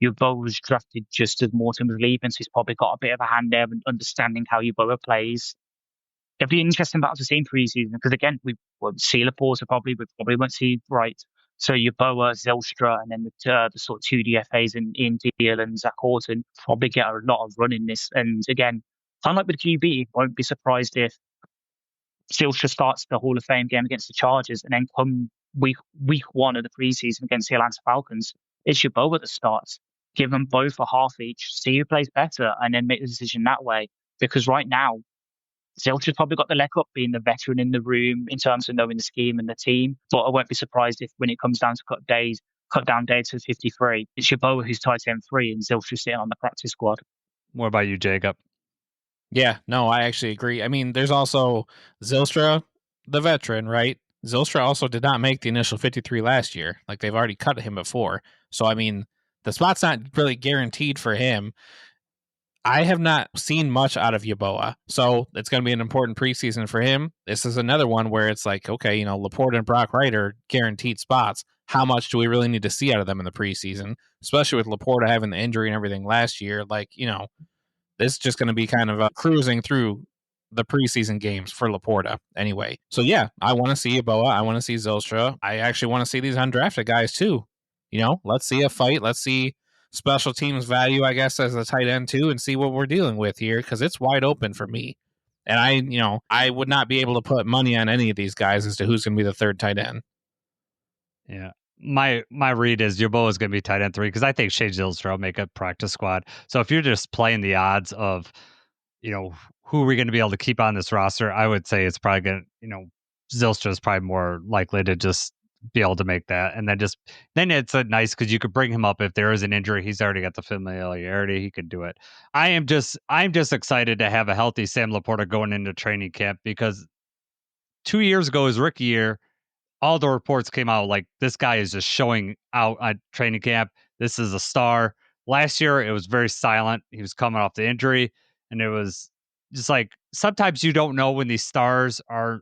Yeboah was drafted just as Morton was leaving, so he's probably got a bit of a hand there in understanding how Yeboah plays. It'll be interesting battle to see in preseason because again we won't see Laporta we probably won't see Wright. So Yeboah, Zylstra, and then the sort of two DFAs in Ian Deal and Zach Orton probably get a lot of run in this. And again, unlike with QB, won't be surprised if Zylstra starts the Hall of Fame game against the Chargers, and then come week one of the preseason against the Atlanta Falcons, it's Yeboah that starts. Give them both a half each, see who plays better, and then make the decision that way. Because right now, Zylstra's probably got the leg up being the veteran in the room in terms of knowing the scheme and the team. But I won't be surprised if when it comes down to cut down days to 53, it's Yeboah who's tight end 3 and Zylstra sitting on the practice squad. What about you, Jacob? Yeah, no, I actually agree. I mean, there's also Zylstra, the veteran, right? Zylstra also did not make the initial 53 last year. Like, they've already cut him before. So, I mean, the spot's not really guaranteed for him. I have not seen much out of Yeboah, so it's going to be an important preseason for him. This is another one where it's like, okay, Laporta and Brock Wright are guaranteed spots. How much do we really need to see out of them in the preseason, especially with Laporta having the injury and everything last year? Like, this is just going to be kind of cruising through the preseason games for Laporta anyway. So, yeah, I want to see Yeboah. I want to see Zylstra. I actually want to see these undrafted guys too. Let's see a fight. Let's see special teams value, I guess, as a tight end too, and see what we're dealing with here, because it's wide open for me. And I would not be able to put money on any of these guys as to who's going to be the third tight end. Yeah. My read is Yeboah is going to be tight end 3 because I think Shea Zylstra will make a practice squad. So if you're just playing the odds of, who are we going to be able to keep on this roster, I would say it's probably going to, Zylstra is probably more likely to just be able to make that. And then it's nice because you could bring him up if there is an injury. He's already got the familiarity. He could do it. I'm just excited to have a healthy Sam Laporta going into training camp because 2 years ago, his rookie year, all the reports came out like this guy is just showing out at training camp. This is a star. Last year, it was very silent. He was coming off the injury, and it was just like sometimes you don't know when these stars are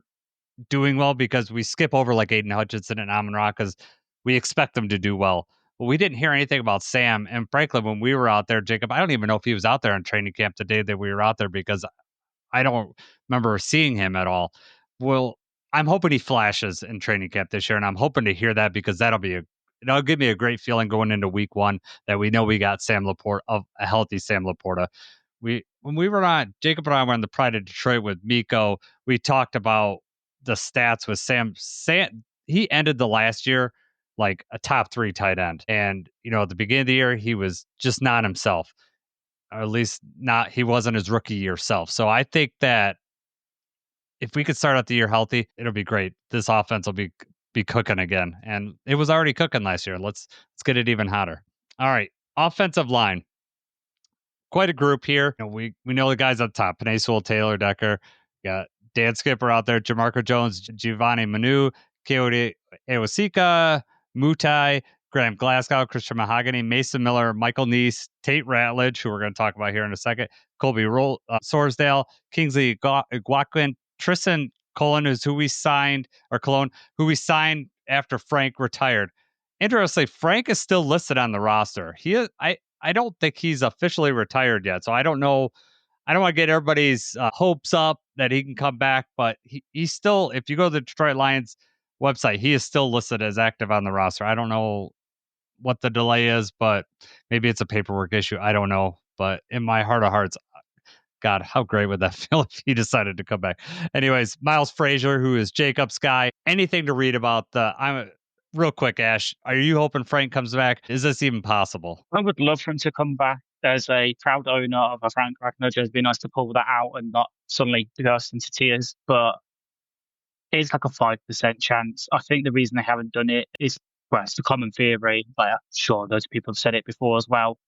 doing well because we skip over like Aiden Hutchinson and Amon-Ra because we expect them to do well. But we didn't hear anything about Sam. And frankly, when we were out there, Jacob, I don't even know if he was out there on training camp the day that we were out there because I don't remember seeing him at all. Well, I'm hoping he flashes in training camp this year, and I'm hoping to hear that because that'll give me a great feeling going into week 1 that we know we got Sam Laporta, a healthy Sam Laporta. When we were on, Jacob and I were on the Pride of Detroit with Miko, we talked about the stats with Sam. He ended the last year like a top 3 tight end. And, at the beginning of the year, he was just not himself, or at least he wasn't his rookie year self. So I think that if we could start out the year healthy, it'll be great. This offense will be cooking again. And it was already cooking last year. Let's get it even hotter. All right. Offensive line. Quite a group here. We know the guys up top. Penei Sewell, Taylor Decker. Got Dan Skipper out there, Jamarco Jones, Giovanni Manu, Keoti Awosika, Mutai, Graham Glasgow, Christian Mahogany, Mason Miller, Michael Neese, Tate Ratledge, who we're going to talk about here in a second, Colby Sorsdale, Kingsley Guaquin, Tristan Colon, who we signed after Frank retired. Interestingly, Frank is still listed on the roster. I don't think he's officially retired yet, so I don't know. I don't want to get everybody's hopes up that he can come back, but he's still, if you go to the Detroit Lions website, he is still listed as active on the roster. I don't know what the delay is, but maybe it's a paperwork issue. I don't know. But in my heart of hearts, God, how great would that feel if he decided to come back? Anyways, Miles Frazier, who is Jacob's guy. Anything to read about real quick, Ash, are you hoping Frank comes back? Is this even possible? I would love for him to come back. As a proud owner of a Frank Ragnoja, it'd be nice to pull that out and not suddenly burst into tears. But it's like a 5% chance. I think the reason they haven't done it is, well, it's the common theory. But I'm sure those people have said it before as well.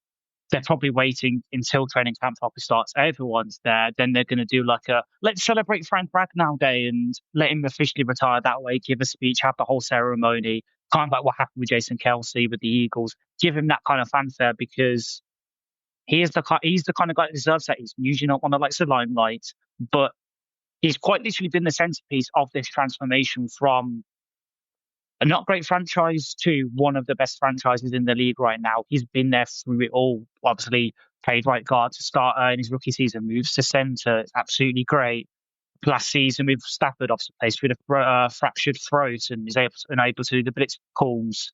they're probably waiting until training camp properly starts. Everyone's there. Then they're going to do like a let's celebrate Frank Ragnow Day and let him officially retire that way, give a speech, have the whole ceremony, kind of like what happened with Jason Kelsey with the Eagles. Give him that kind of fanfare because he's the kind of guy that deserves that. He's usually not one that likes the limelight, but he's quite literally been the centerpiece of this transformation from a not great franchise to one of the best franchises in the league right now. He's been there through it all. Obviously, played right guard to start in his rookie season, moves to center. It's absolutely great. Last season with Stafford, obviously plays with a fractured throat and is unable to do the blitz calls,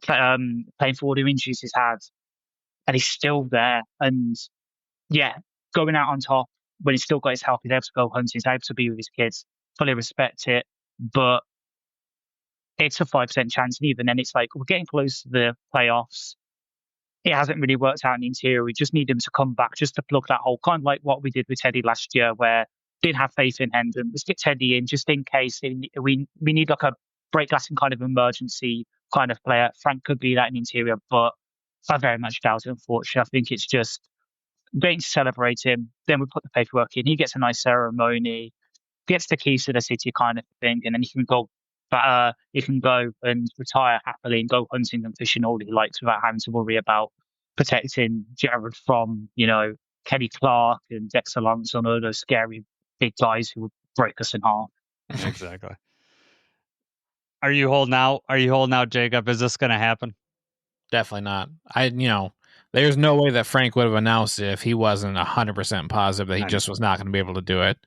playing for all the injuries he's had, and he's still there. And yeah, going out on top when he's still got his health, he's able to go hunting, he's able to be with his kids. Fully respect it, but it's a 5% chance, and even then, it's like we're getting close to the playoffs. It hasn't really worked out in the interior. We just need him to come back just to plug that hole, kind of like what we did with Teddy last year, where did have faith in Hendon. Let's get Teddy in just in case we need like a break glassing kind of emergency kind of player. Frank could be that in the interior, but I very much doubt it. Unfortunately, I think it's just going to celebrate him. Then we put the paperwork in. He gets a nice ceremony, gets the keys to the city kind of thing, and then he can go and retire happily and go hunting and fishing all he likes without having to worry about protecting Jared from, Kenny Clark and Dexter Lawrence and all those scary big guys who would break us in half. Exactly. Are you holding out? Are you holding out, Jacob? Is this going to happen? Definitely not. There's no way that Frank would have announced it if he wasn't 100% positive that he just was not going to be able to do it.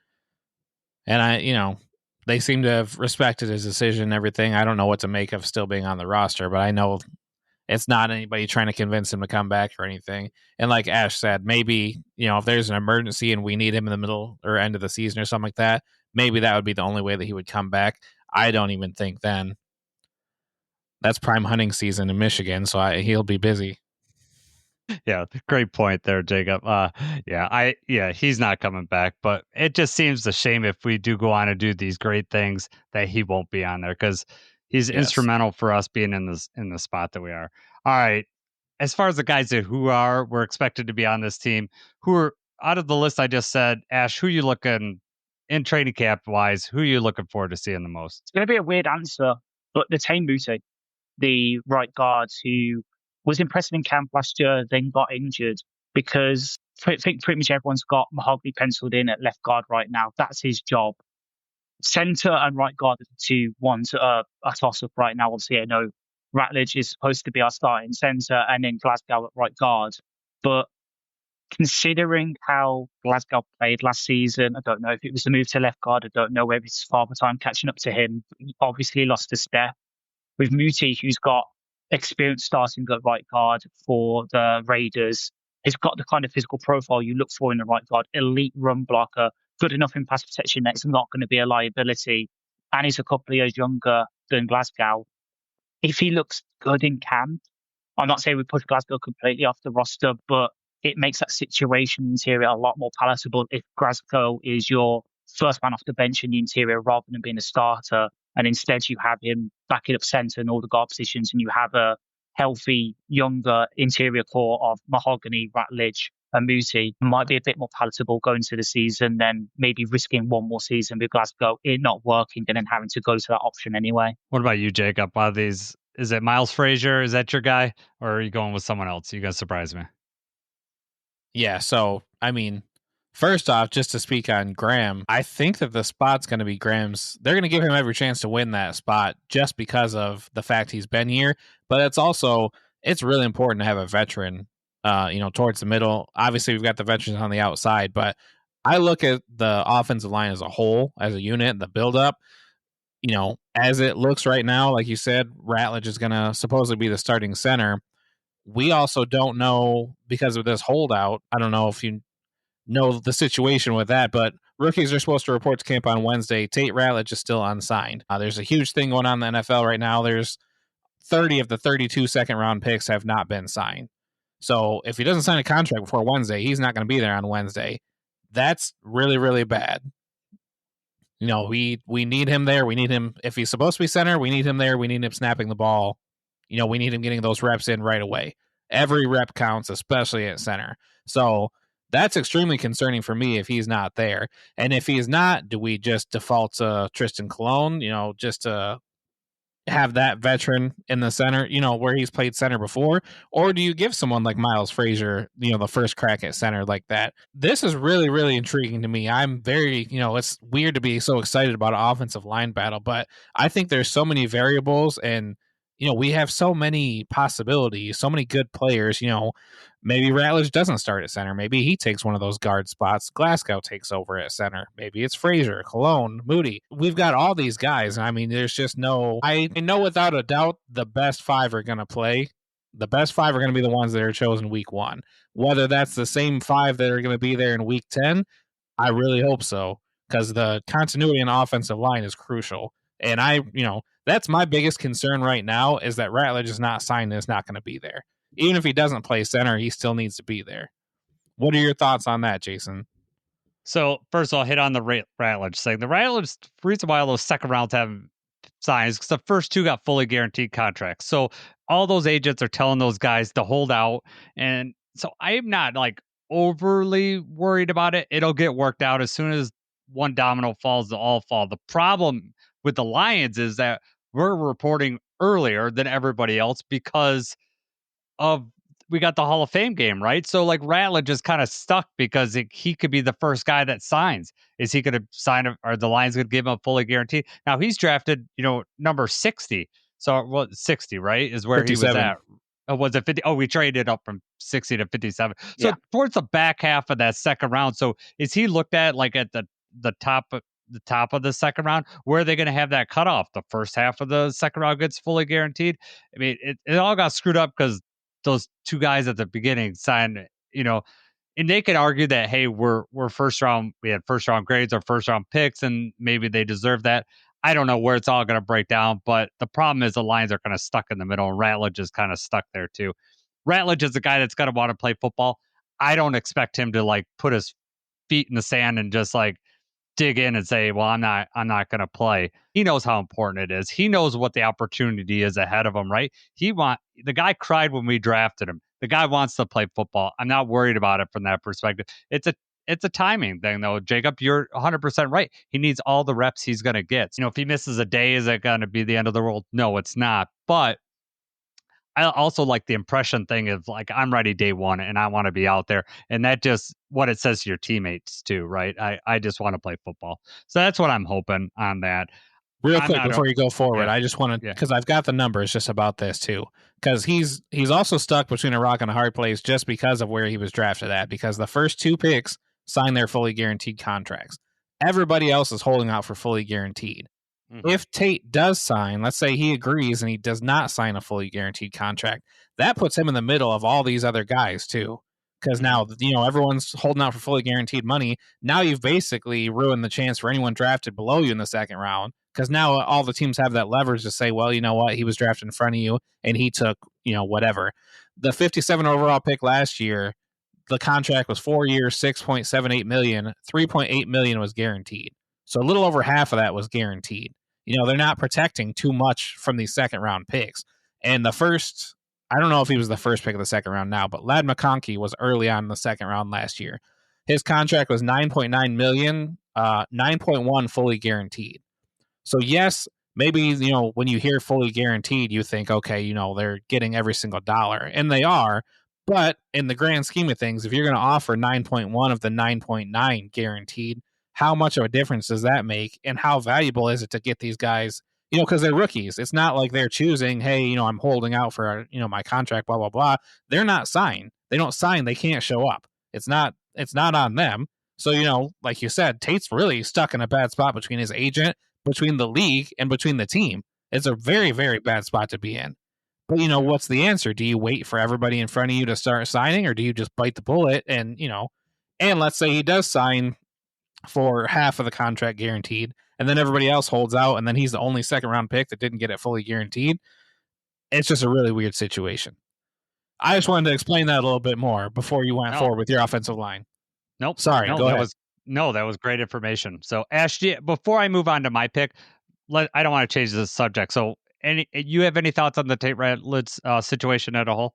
And they seem to have respected his decision and everything. I don't know what to make of still being on the roster, but I know it's not anybody trying to convince him to come back or anything. And like Ash said, maybe, if there's an emergency and we need him in the middle or end of the season or something like that, maybe that would be the only way that he would come back. I don't even think then. That's prime hunting season in Michigan, so he'll be busy. Yeah, great point there, Jacob. He's not coming back, but it just seems a shame if we do go on to do these great things that he won't be on there because he's instrumental for us being in the spot that we are. All right. As far as the guys we're expected to be on this team, who are out of the list I just said, Ash, who you looking in training camp wise? Who are you looking forward to seeing the most? It's going to be a weird answer, but the Tane Muti, the right guard who was impressive in camp last year, then got injured because I think pretty much everyone's got Mahogany penciled in at left guard right now. That's his job. Center and right guard are the two ones that are a toss up right now. Obviously, I know Ratledge is supposed to be our starting center and then Glasgow at right guard. But considering how Glasgow played last season, I don't know if it was the move to left guard. I don't know whether it's Father Time catching up to him. He obviously lost a step. With Muti, who's got experience starting at right guard for the Raiders, he's got the kind of physical profile you look for in the right guard. Elite run blocker, good enough in pass protection that it's not going to be a liability. And he's a couple of years younger than Glasgow. If he looks good in camp, I'm not saying we push Glasgow completely off the roster, but it makes that situation in the interior a lot more palatable if Glasgow is your first man off the bench in the interior rather than being a starter. And instead you have him backing up centre in all the guard positions and you have a healthy, younger interior core of Mahogany, Ratledge and Muti. Might be a bit more palatable going to the season than maybe risking one more season with Glasgow, it not working and then having to go to that option anyway. What about you, Jacob? Is it Miles Frazier? Is that your guy? Or are you going with someone else? You guys surprise me. Yeah, so, first off, just to speak on Graham, I think that the spot's going to be Graham's. They're going to give him every chance to win that spot just because of the fact he's been here. But it's really important to have a veteran, towards the middle. Obviously, we've got the veterans on the outside, but I look at the offensive line as a whole, as a unit, the buildup. As it looks right now, like you said, Ratledge is going to supposedly be the starting center. We also don't know because of this holdout. I don't know if you know the situation with that, but rookies are supposed to report to camp on Wednesday. Tate Ratledge is still unsigned. There's a huge thing going on in the NFL right now. There's 30 of the 32 second round picks have not been signed. So if he doesn't sign a contract before Wednesday, he's not going to be there on Wednesday. That's really, really bad. We need him there. We need him if he's supposed to be center. We need him there. We need him snapping the ball. We need him getting those reps in right away. Every rep counts, especially at center. So that's extremely concerning for me if he's not there. And if he's not, do we just default to Tristan Colon, just to have that veteran in the center, where he's played center before? Or do you give someone like Miles Frazier, the first crack at center like that? This is really, really intriguing to me. I'm very, it's weird to be so excited about an offensive line battle, but I think there's so many variables and, we have so many possibilities, so many good players, maybe Ratledge doesn't start at center. Maybe he takes one of those guard spots. Glasgow takes over at center. Maybe it's Frazier, Cologne, Moody. We've got all these guys. I mean, there's just I know without a doubt the best 5 are going to play. The best 5 are going to be the ones that are chosen week 1. Whether that's the same 5 that are going to be there in week 10, I really hope so, because the continuity in the offensive line is crucial. And that's my biggest concern right now is that Ratledge is not signed and is not going to be there. Even if he doesn't play center, he still needs to be there. What are your thoughts on that, Jason? So first I'll hit on the Ratledge thing. The Ratledge, the reason why all those second rounds haven't signed is because the first 2 got fully guaranteed contracts. So all those agents are telling those guys to hold out. And so I'm not like overly worried about it. It'll get worked out as soon as one domino falls, they'll all fall. The problem with the Lions is that we're reporting earlier than everybody else because of we got the Hall of Fame game, right? So like Ratledge is kind of stuck because he could be the first guy that signs. Is he going to sign or the Lions going to give him a fully guaranteed? Now he's drafted, number 60. So 60, right? Is where 57. He was at. Was it 50? Oh, we traded up from 60 to 57. So Yeah. towards the back half of that second round. So is he looked at like at the top of the second round? Where are they going to have that cutoff? The first half of the second round gets fully guaranteed. I mean, it all got screwed up because those 2 guys at the beginning signed, and they could argue that, hey, we're first round, we had first round grades or first round picks, and maybe they deserve that. I don't know where it's all going to break down, but the problem is the Lions are kind of stuck in the middle, and Ratledge is kind of stuck there too. Ratledge is a guy that's going to want to play football. I don't expect him to like put his feet in the sand and just like dig in and say, well, I'm not going to play. He knows how important it is. He knows what the opportunity is ahead of him, right? The guy cried when we drafted him. The guy wants to play football. I'm not worried about it from that perspective. It's a timing thing though. Jacob, you're 100% right. He needs all the reps he's going to get. If he misses a day, is it going to be the end of the world? No, it's not. But I also like the impression thing of like, I'm ready day 1 and I want to be out there. And that just what it says to your teammates too, right? I just want to play football. So that's what I'm hoping on that. Real quick before you go forward, yeah. I just want to, because I've got the numbers just about this too, because he's also stuck between a rock and a hard place just because of where he was drafted at, because the first 2 picks signed their fully guaranteed contracts. Everybody else is holding out for fully guaranteed. Mm-hmm. If Tate does sign, let's say he agrees and he does not sign a fully guaranteed contract, that puts him in the middle of all these other guys too. Because now, everyone's holding out for fully guaranteed money. Now you've basically ruined the chance for anyone drafted below you in the second round. Because now all the teams have that leverage to say, well, you know what? He was drafted in front of you and he took, whatever. The 57 overall pick last year, the contract was 4 years, $6.78 million. $3.8 million was guaranteed. So a little over half of that was guaranteed. They're not protecting too much from these second round picks. And the first, I don't know if he was the first pick of the second round now, but Ladd McConkey was early on in the second round last year. His contract was $9.9 million, 9.1 fully guaranteed. So yes, maybe, when you hear fully guaranteed, you think, okay, they're getting every single dollar, and they are. But in the grand scheme of things, if you're going to offer 9.1 of the 9.9 guaranteed, how much of a difference does that make? And how valuable is it to get these guys, because they're rookies. It's not like they're choosing, hey, I'm holding out for, my contract, blah, blah, blah. They're not signed. They don't sign. They can't show up. It's not on them. So, like you said, Tate's really stuck in a bad spot between his agent, between the league, and between the team. It's a very, very bad spot to be in. But, what's the answer? Do you wait for everybody in front of you to start signing, or do you just bite the bullet and, and let's say he does sign for half of the contract guaranteed, and then everybody else holds out, and then he's the only second round pick that didn't get it fully guaranteed. It's just a really weird situation. I just wanted to explain that a little bit more before you went forward with your offensive line. Nope. Sorry, go ahead. That was great information. So Ash, before I move on to my pick, I don't want to change the subject. So you have any thoughts on the Tate Ratledge situation at a whole?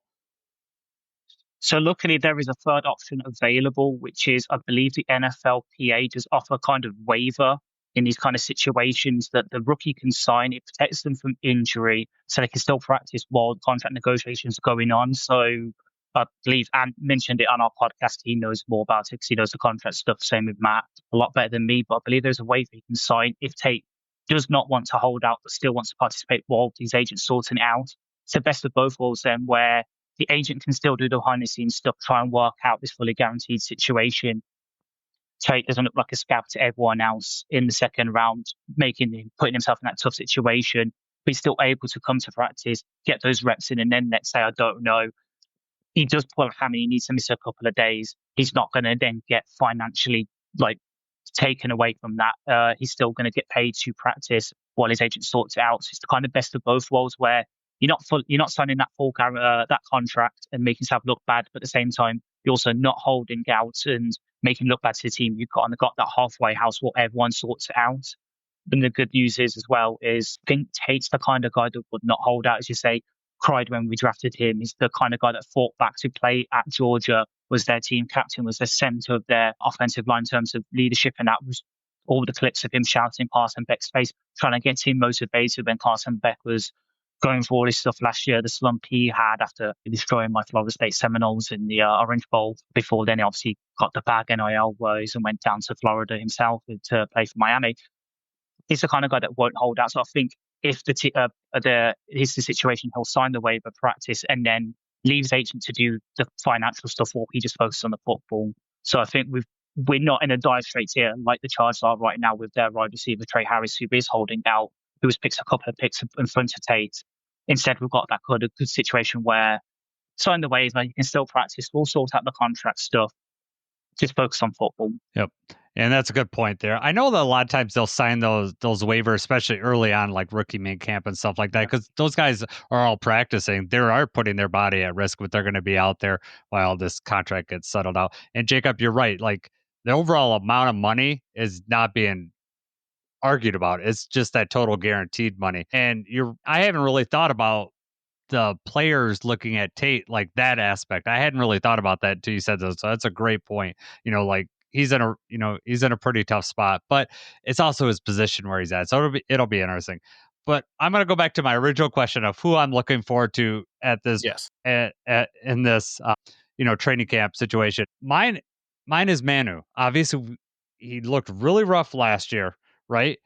So luckily there is a third option available, which is I believe the NFLPA does offer kind of waiver in these kind of situations that the rookie can sign. It protects them from injury, so they can still practice while contract negotiations are going on. So I believe Ant mentioned it on our podcast. He knows more about it because he knows the contract stuff. Same with Matt, a lot better than me. But I believe there's a waiver he can sign if Tate does not want to hold out but still wants to participate while these agents sorting it out. It's the best of both worlds then, where the agent can still do the behind the scenes stuff, try and work out this fully guaranteed situation. Tate doesn't look like a scab to everyone else in the second round, putting himself in that tough situation. But he's still able to come to practice, get those reps in, and then let's say, I don't know, he does pull a hammy, he needs to miss a couple of days. He's not going to then get financially like taken away from that. He's still going to get paid to practice while his agent sorts it out. So it's the kind of best of both worlds where you're not signing that that contract and making yourself look bad, but at the same time you're also not holding out and making look bad to the team you've got, and got that halfway house where everyone sorts it out. And the good news is as well is I think Tate's the kind of guy that would not hold out, as you say, cried when we drafted him. He's the kind of guy that fought back to play at Georgia, was their team captain, was the center of their offensive line in terms of leadership, and that was all the clips of him shouting Carson Beck's face, trying to get him motivated when Carson Beck was going for all this stuff last year, the slump he had after destroying my Florida State Seminoles in the Orange Bowl. Before then, he obviously got the bag NIL woes and went down to Florida himself to play for Miami. He's the kind of guy that won't hold out. So I think if is the situation, he'll sign the waiver, practice, and then leaves agent to do the financial stuff while he just focuses on the football. So I think we're not in a dire straits here like the Chargers are right now with their wide receiver Trey Harris, who is holding out, who has picked a couple of picks in front of Tate. Instead, we've got that kind of good situation where sign the waiver, you can still practice, we'll sort out the contract stuff, just focus on football. Yep. And that's a good point there. I know that a lot of times they'll sign those waivers, especially early on, like rookie min camp and stuff like that, because those guys are all practicing. They are putting their body at risk, but they're going to be out there while this contract gets settled out. And Jacob, you're right. Like the overall amount of money is not being argued about. It's just that total guaranteed money. And I haven't really thought about the players looking at Tate like that aspect. I hadn't really thought about that until you said that. So that's a great point. Like he's in a pretty tough spot, but it's also his position where he's at. So it'll be interesting. But I'm going to go back to my original question of who I'm looking forward to at this in this training camp situation. Mine is Manu. Obviously, he looked really rough last year, right?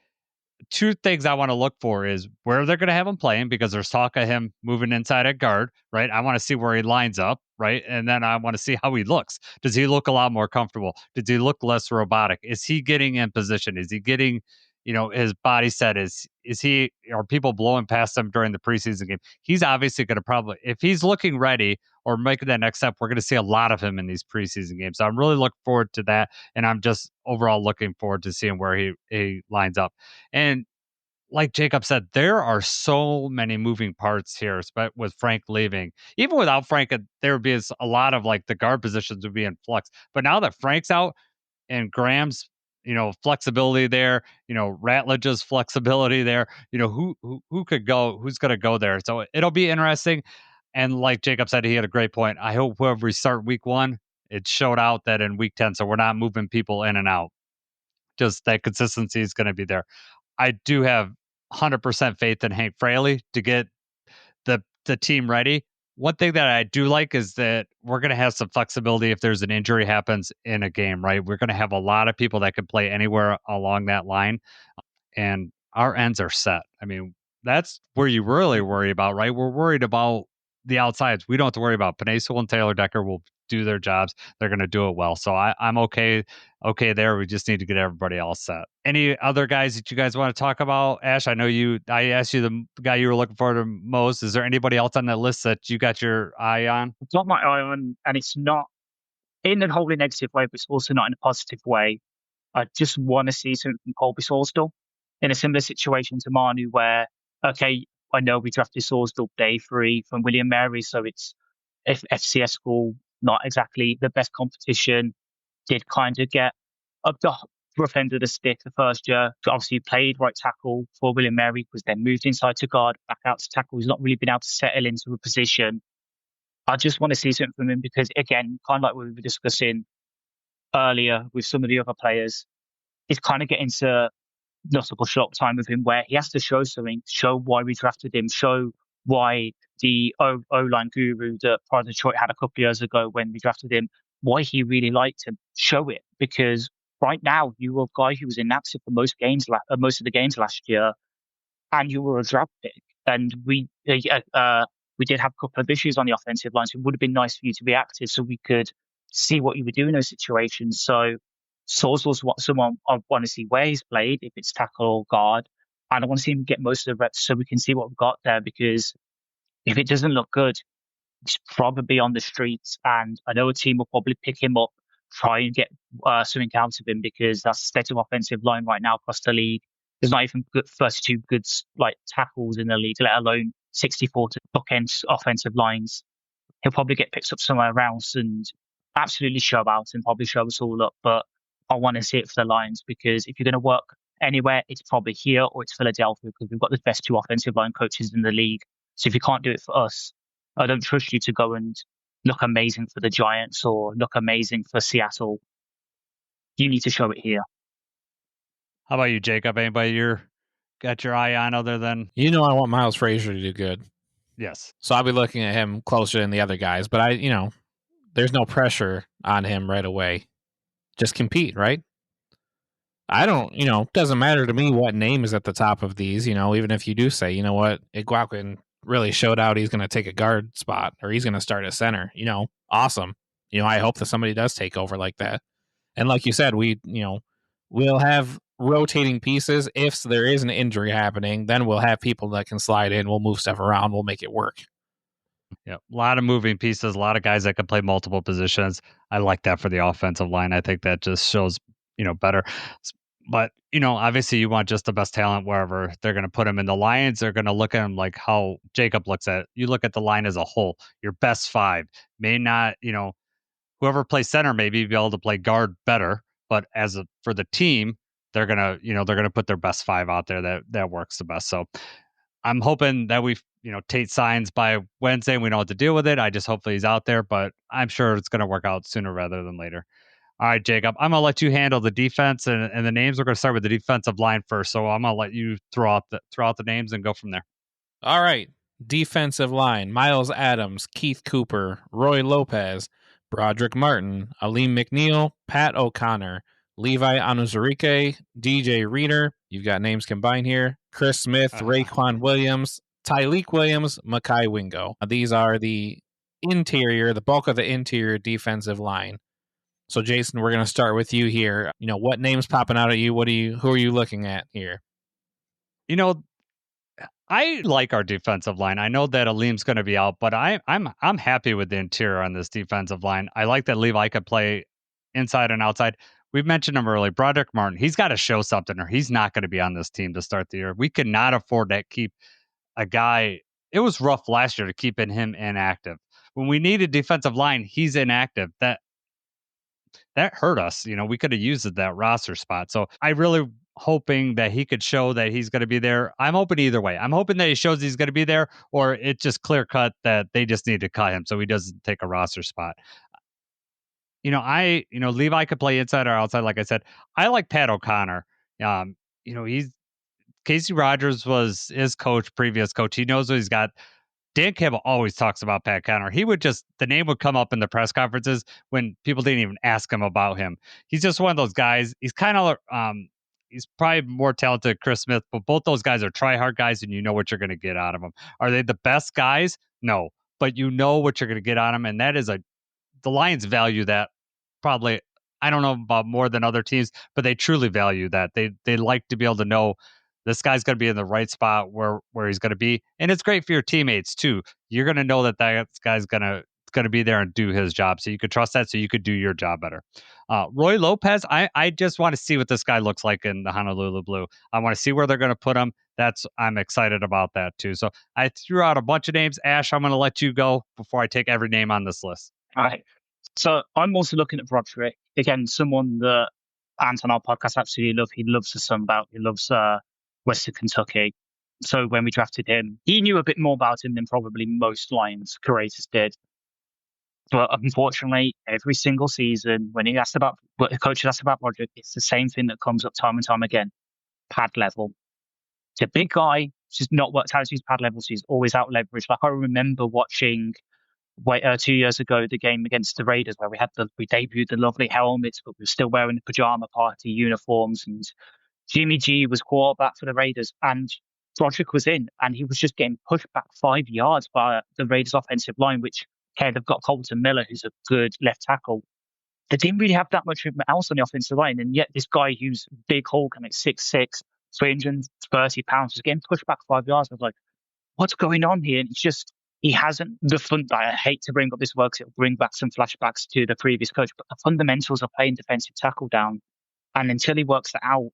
Two things I want to look for is where they're going to have him playing, because there's talk of him moving inside at guard, right? I want to see where he lines up, right? And then I want to see how he looks. Does he look a lot more comfortable? Does he look less robotic? Is he getting in position? Is he getting, his body set? Are people blowing past him during the preseason game? He's obviously going to probably, if he's looking ready or making that next step, we're going to see a lot of him in these preseason games. So I'm really looking forward to that. And I'm just overall looking forward to seeing where he lines up. And like Jacob said, there are so many moving parts here, but with Frank leaving. Even without Frank, there would be a lot of like the guard positions would be in flux. But now that Frank's out and Graham's, flexibility there, Ratledge's flexibility there, who could go, who's going to go there. So it'll be interesting. And like Jacob said, he had a great point. I hope whoever we start week 1, it showed out that in week 10, so we're not moving people in and out. Just that consistency is going to be there. I do have 100% faith in Hank Fraley to get the team ready. One thing that I do like is that we're going to have some flexibility if there's an injury happens in a game, right? We're going to have a lot of people that can play anywhere along that line, and our ends are set. I mean, that's where you really worry about, right? We're worried about the outsides. We don't have to worry about Paneso and Taylor Decker will do their jobs. They're going to do it well. So I'm okay there. We just need to get everybody all set. Any other guys that you guys want to talk about? Ash, I asked you the guy you were looking for the most. Is there anybody else on that list that you got your eye on? It's not my eye on, and it's not in a wholly negative way, but it's also not in a positive way. I just want to see something from Colby Sorsdal in a similar situation to Manu, where, okay, I know we drafted Sorsdal day 3 from William Mary, so it's FCS school, not exactly the best competition. Did kind of get up the rough end of the stick the first year. Obviously played right tackle for William Mary, was then moved inside to guard, back out to tackle. He's not really been able to settle into a position. I just want to see something from him because, again, kind of like we were discussing earlier with some of the other players, it's kind of getting to notable shop time with him where he has to show something, show why we drafted him, show why the O-line guru that Pride Detroit had a couple of years ago when we drafted him, why he really liked him. Show it, because right now you were a guy who was inactive for most of the games last year, and you were a draft pick. And we did have a couple of issues on the offensive line, so it would have been nice for you to be active so we could see what you would do in those situations. So Sauls was someone I want to see where he's played, if it's tackle or guard. And I want to see him get most of the reps so we can see what we've got there, because if it doesn't look good, he's probably on the streets. And I know a team will probably pick him up, try and get something out of him, because that's the state of offensive line right now across the league. There's not even 32 good like tackles in the league, let alone 64 to bookend offensive lines. He'll probably get picked up somewhere else and absolutely show out and probably show us all up. But I want to see it for the Lions, because if you're going to work anywhere, it's probably here or it's Philadelphia, because we've got the best two offensive line coaches in the league. So if you can't do it for us, I don't trust you to go and look amazing for the Giants or look amazing for Seattle. You need to show it here. How about you, Jacob? Anybody you're got your eye on other than? I want Miles Frazier to do good. Yes. So I'll be looking at him closer than the other guys, but there's no pressure on him right away. Just compete, right? I don't, doesn't matter to me what name is at the top of these, even if you do say, you know what, Iguaquin really showed out he's going to take a guard spot or he's going to start at center, awesome. I hope that somebody does take over like that. And like you said, we'll have rotating pieces. If there is an injury happening, then we'll have people that can slide in. We'll move stuff around. We'll make it work. Yeah, a lot of moving pieces, a lot of guys that can play multiple positions. I like that for the offensive line. I think that just shows, better. But, obviously you want just the best talent wherever they're going to put him. In the Lions, they're going to look at him like how Jacob looks at it. You look at the line as a whole. Your best five may not, whoever plays center may be able to play guard better. But for the team, they're gonna put their best five out there that works the best. So I'm hoping that Tate signs by Wednesday and we know what to deal with it. I just hopefully he's out there, but I'm sure it's going to work out sooner rather than later. All right, Jacob, I'm going to let you handle the defense and the names. We're going to start with the defensive line first. So I'm going to let you throw out the names and go from there. All right. Defensive line: Miles Adams, Keith Cooper, Roy Lopez, Broderick Martin, Aleem McNeil, Pat O'Connor, Levi Onwuzurike, DJ Reader. You've got names combined here. Chris Smith, Raequan Williams, Tyleek Williams, Mekhi Wingo. These are the bulk of the interior defensive line. So, Jason, we're going to start with you here. What names popping out at you? Who are you looking at here? I like our defensive line. I know that Aleem's going to be out, but I'm happy with the interior on this defensive line. I like that Levi could play inside and outside. We've mentioned him early. Broderick Martin, he's got to show something or he's not going to be on this team to start the year. We cannot afford to keep a guy. It was rough last year to keep him inactive. When we needed defensive line, he's inactive. That hurt us. We could have used that roster spot. So I really hoping that he could show that he's going to be there. I'm hoping either way. I'm hoping that he shows he's going to be there, or it's just clear cut that they just need to cut him so he doesn't take a roster spot. Levi could play inside or outside. Like I said, I like Pat O'Connor. He's Casey Rogers was his previous coach. He knows what he's got. Dan Campbell always talks about Pat O'Connor. The name would come up in the press conferences when people didn't even ask him about him. He's just one of those guys. He's kind of, he's probably more talented than Chris Smith, but both those guys are try-hard guys, and you know what you're going to get out of them. Are they the best guys? No, but you know what you're going to get out of them, and that is the Lions value that probably, I don't know about more than other teams, but they truly value that. They like to be able to know this guy's going to be in the right spot where he's going to be. And it's great for your teammates too. You're going to know that guy's going to be there and do his job. So you could trust that so you could do your job better. Roy Lopez, I just want to see what this guy looks like in the Honolulu Blue. I want to see where they're going to put him. I'm excited about that too. So I threw out a bunch of names. Ash, I'm going to let you go before I take every name on this list. All right. So I'm also looking at Broderick. Again, someone that Ant on our podcast absolutely love. He loves the Sun Belt. He loves Western Kentucky. So when we drafted him, he knew a bit more about him than probably most Lions curators did. But unfortunately, every single season, when the coach asked about Broderick, it's the same thing that comes up time and time again: pad level. It's a big guy, just not worked out his pad levels. He's always out leveraged. Like I remember watching 2 years ago the game against the Raiders where we debuted the lovely helmets, but we were still wearing the pajama party uniforms, and Jimmy G was quarterback for the Raiders, and Broderick was in, and he was just getting pushed back 5 yards by the Raiders' offensive line, which, okay, they've got Colton Miller, who's a good left tackle. They didn't really have that much else on the offensive line, and yet this guy who's big Hulk and like 6'6", 330 pounds, is getting pushed back 5 yards. I was like, what's going on here? And it's just, he hasn't the fund. I hate to bring up this work, 'cause it'll bring back some flashbacks to the previous coach, but the fundamentals of playing defensive tackle down, and until he works that out,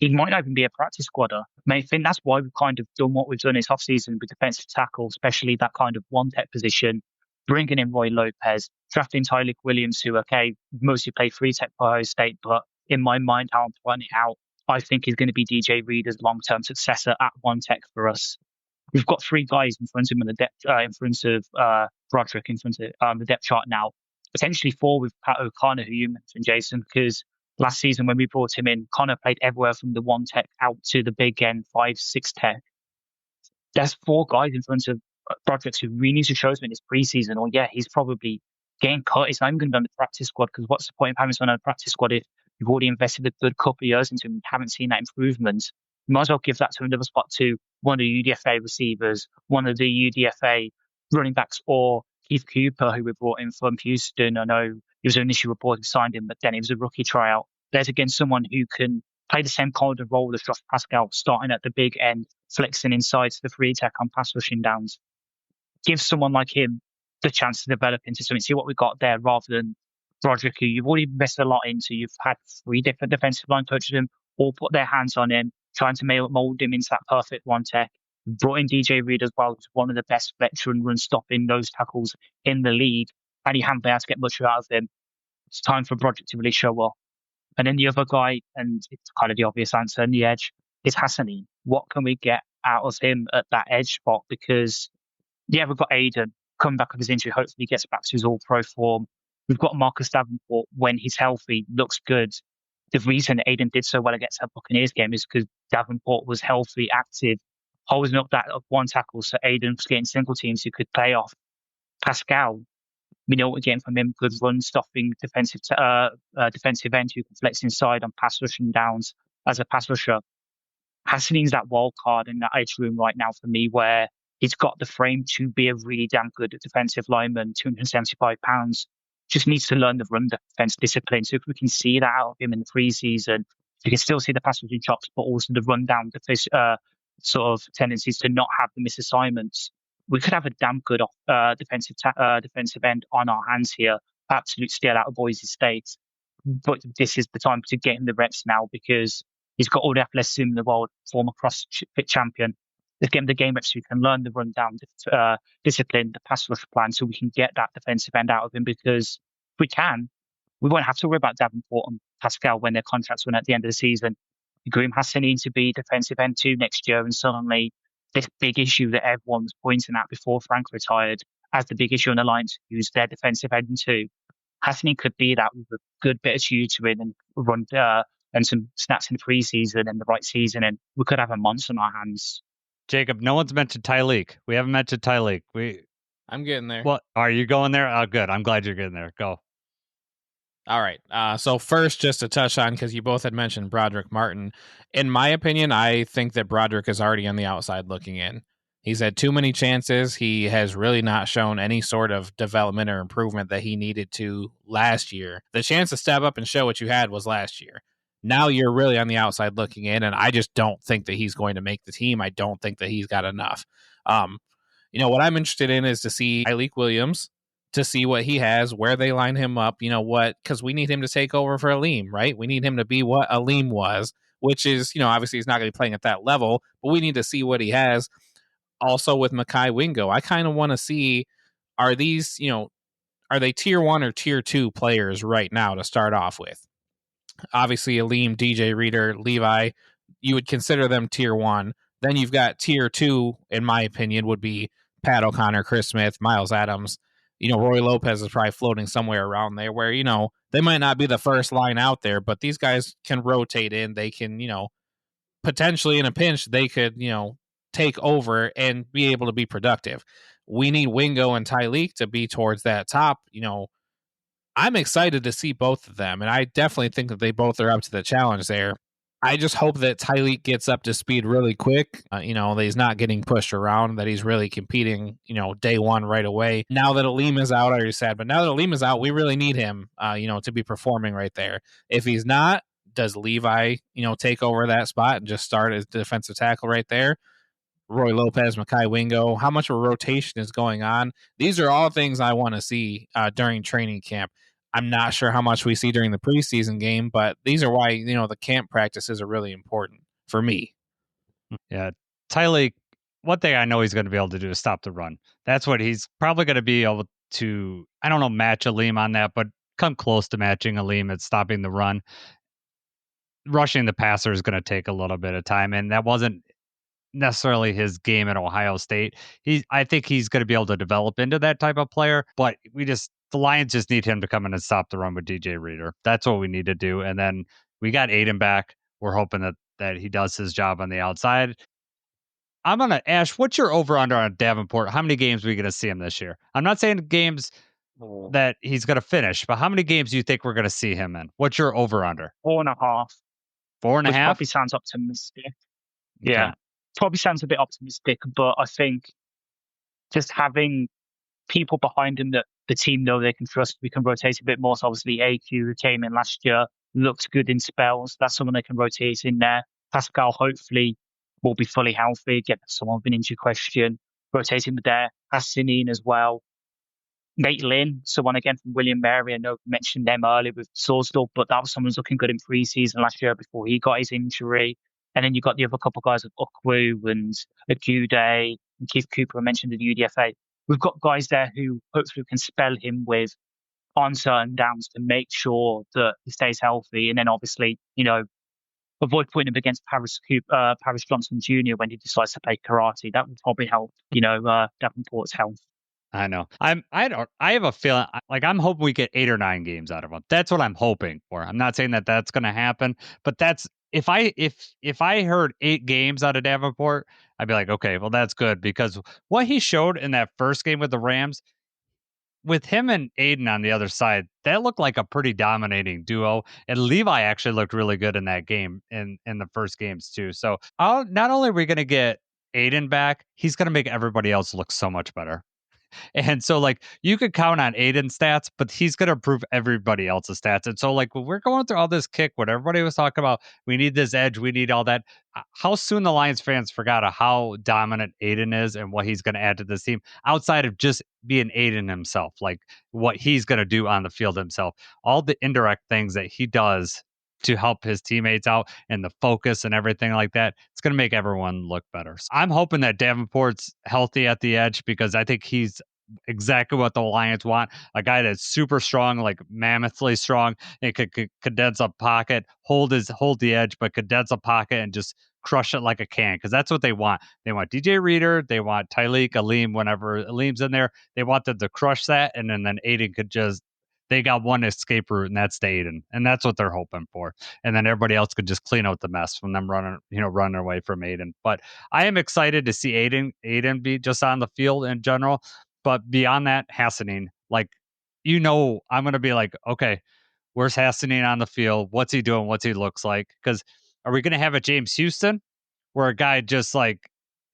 he might not even be a practice squadder. I think that's why we've kind of done what we've done this offseason with defensive tackle, especially that kind of one-tech position, bringing in Roy Lopez, drafting Tyleik Williams, who, okay, mostly played three-tech for Ohio State, but in my mind, how I'm putting it out, I think he's going to be DJ Reader's long-term successor at one-tech for us. We've got three guys in front of him in the depth, in front of Broderick, in front of the depth chart now. Potentially four with Pat O'Connor, who you mentioned, Jason, because last season when we brought him in, Connor played everywhere from the one tech out to the big end 5-6 tech. There's four guys in front of Broderick who really needs to show us in his preseason, or yeah, he's probably getting cut. He's not even going to be on the practice squad, because what's the point of having someone on the practice squad if you've already invested a good couple of years into him and haven't seen that improvement? You might as well give that to another spot to one of the UDFA receivers, one of the UDFA running backs, or Keith Cooper, who we brought in from Houston. I know he was initially reported signed him, but then he was a rookie tryout. There's again someone who can play the same kind of role as Josh Pascal, starting at the big end, flexing inside to the free tech on pass rushing downs. Give someone like him the chance to develop into something, see what we got there, rather than Broderick, who you've already invested a lot into. You've had three different defensive line coaches him, all put their hands on him, trying to mold him into that perfect one tech. Brought in DJ Reed as well, who's one of the best veteran run stopping nose tackles in the league, and you haven't been able to get much out of him. It's time for Broderick to really show up. And then the other guy, and it's kind of the obvious answer on the edge, is Hassanin. What can we get out of him at that edge spot? Because, yeah, we've got Aiden coming back with his injury. Hopefully he gets back to his all-pro form. We've got Marcus Davenport, when he's healthy, looks good. The reason Aiden did so well against that Buccaneers game is because Davenport was healthy, active, holding up that one tackle, so Aiden was getting single teams who could play off Pascal. We know what we're getting from him: good run stopping defensive end who can flex inside on pass rushing downs as a pass rusher. Hassanin's that wild card in that edge room right now for me, where he's got the frame to be a really damn good defensive lineman, 275 pounds. Just needs to learn the run defense discipline. So if we can see that out of him in the preseason, you can still see the pass rushing chops, but also the run down sort of tendencies to not have the misassignments. We could have a damn good defensive end on our hands here. Absolute steal out of Boise State. But this is the time to get him the reps now, because he's got all the athleticism in the world, former CrossFit champion. Let's get him the game reps so we can learn the run down discipline, the pass rush plan, so we can get that defensive end out of him, because if we can, we won't have to worry about Davenport and Pascal when their contracts run at the end of the season. Groom Hassanin to be defensive end 2 next year, and suddenly this big issue that everyone was pointing at before Frank retired as the big issue on the Lions, who's their defensive end 2. Hassanin could be that with a good bit of tutoring and run and some snaps in the preseason and the right season, and we could have a monster on our hands. Jacob, no one's mentioned Tyleik. We haven't mentioned Tyleik. I'm getting there. What are you going there? Oh, good. I'm glad you're getting there. Go. All right. So first, just to touch on, because you both had mentioned Broderick Martin. In my opinion, I think that Broderick is already on the outside looking in. He's had too many chances. He has really not shown any sort of development or improvement that he needed to last year. The chance to step up and show what you had was last year. Now you're really on the outside looking in, and I just don't think that he's going to make the team. I don't think that he's got enough. What I'm interested in is to see Tyleik Williams, to see what he has, where they line him up, because we need him to take over for Aleem, right? We need him to be what Aleem was, which is, obviously he's not going to be playing at that level, but we need to see what he has. Also with Mekhi Wingo, I kind of want to see, are these, are they tier 1 or tier 2 players right now to start off with? Obviously, Aleem, DJ Reader, Levi, you would consider them tier 1. Then you've got tier 2, in my opinion, would be Pat O'Connor, Chris Smith, Miles Adams. Roy Lopez is probably floating somewhere around there where, they might not be the first line out there, but these guys can rotate in. They can, potentially in a pinch, they could, take over and be able to be productive. We need Wingo and Tyleek to be towards that top. I'm excited to see both of them, and I definitely think that they both are up to the challenge there. I just hope that Tyleek gets up to speed really quick. That he's not getting pushed around, that he's really competing, day one right away. Now that Aleem is out, I already said, but now that Aleem is out, we really need him, to be performing right there. If he's not, does Levi, take over that spot and just start as defensive tackle right there? Roy Lopez, Mekhi Wingo, how much of a rotation is going on? These are all things I want to see during training camp. I'm not sure how much we see during the preseason game, but these are why, the camp practices are really important for me. Yeah. Tyleek, one thing I know he's going to be able to do is stop the run. That's what he's probably going to be able to, I don't know, match Aleem on that, but come close to matching Aleem at stopping the run. Rushing the passer is going to take a little bit of time, and that wasn't necessarily his game at Ohio State. I think he's going to be able to develop into that type of player, but the Lions just need him to come in and stop the run with DJ Reader. That's what we need to do. And then we got Aiden back. We're hoping that he does his job on the outside. I'm going to Ash, what's your over under on Davenport? How many games are we going to see him this year? I'm not saying games that he's going to finish, but how many games do you think we're going to see him in? What's your over under? 4.5. 4.5? Which probably sounds optimistic. Yeah. Okay. Probably sounds a bit optimistic, but I think just having people behind him that the team know they can trust, we can rotate a bit more. So obviously AQ, who came in last year, looked good in spells. That's someone they can rotate in there. Pascal hopefully will be fully healthy. Get someone with an injury question. Rotating with there. Hassanin as well. Nate Lynn, someone again from William Mary. I know we mentioned them earlier with Sorsdal, but that was someone who's looking good in preseason last year before he got his injury. And then you got the other couple of guys like Ukwu and Agude and Keith Cooper, I mentioned in the UDFA. We've got guys there who hopefully can spell him with on certain downs to make sure that he stays healthy. And then obviously, avoid putting him against Paris Johnson Jr. when he decides to play karate. That would probably help, Davenport's health. I know. I have a feeling I'm hoping we get 8 or 9 games out of him. That's what I'm hoping for. I'm not saying that that's going to happen, but that's if I heard 8 games out of Davenport, I'd be like, okay, well that's good, because what he showed in that first game with the Rams, with him and Aiden on the other side, that looked like a pretty dominating duo. And Levi actually looked really good in that game in the first games too. So not only are we going to get Aiden back, he's going to make everybody else look so much better. And so, you could count on Aiden's stats, but he's going to improve everybody else's stats. And so, when we're going through all this kick, what everybody was talking about, we need this edge, we need all that. How soon the Lions fans forgot how dominant Aiden is and what he's going to add to this team outside of just being Aiden himself, what he's going to do on the field himself, all the indirect things that he does to help his teammates out and the focus and everything like that. It's going to make everyone look better. So I'm hoping that Davenport's healthy at the edge, because I think he's exactly what the Lions want. A guy that's super strong, mammothly strong, and could condense a pocket, hold the edge, but condense a pocket and just crush it like a can, because that's what they want. They want DJ Reader, they want Tyleek, Aleem, whenever Aleem's in there, they want them to crush that, and then Aiden could just, they got one escape route, and that's the Aiden, and that's what they're hoping for. And then everybody else could just clean out the mess from them running away from Aiden. But I am excited to see Aiden be just on the field in general. But beyond that, Hassanin, I'm going to be like, okay, where's Hassanin on the field? What's he doing? What's he looks like? Because are we going to have a James Houston where a guy just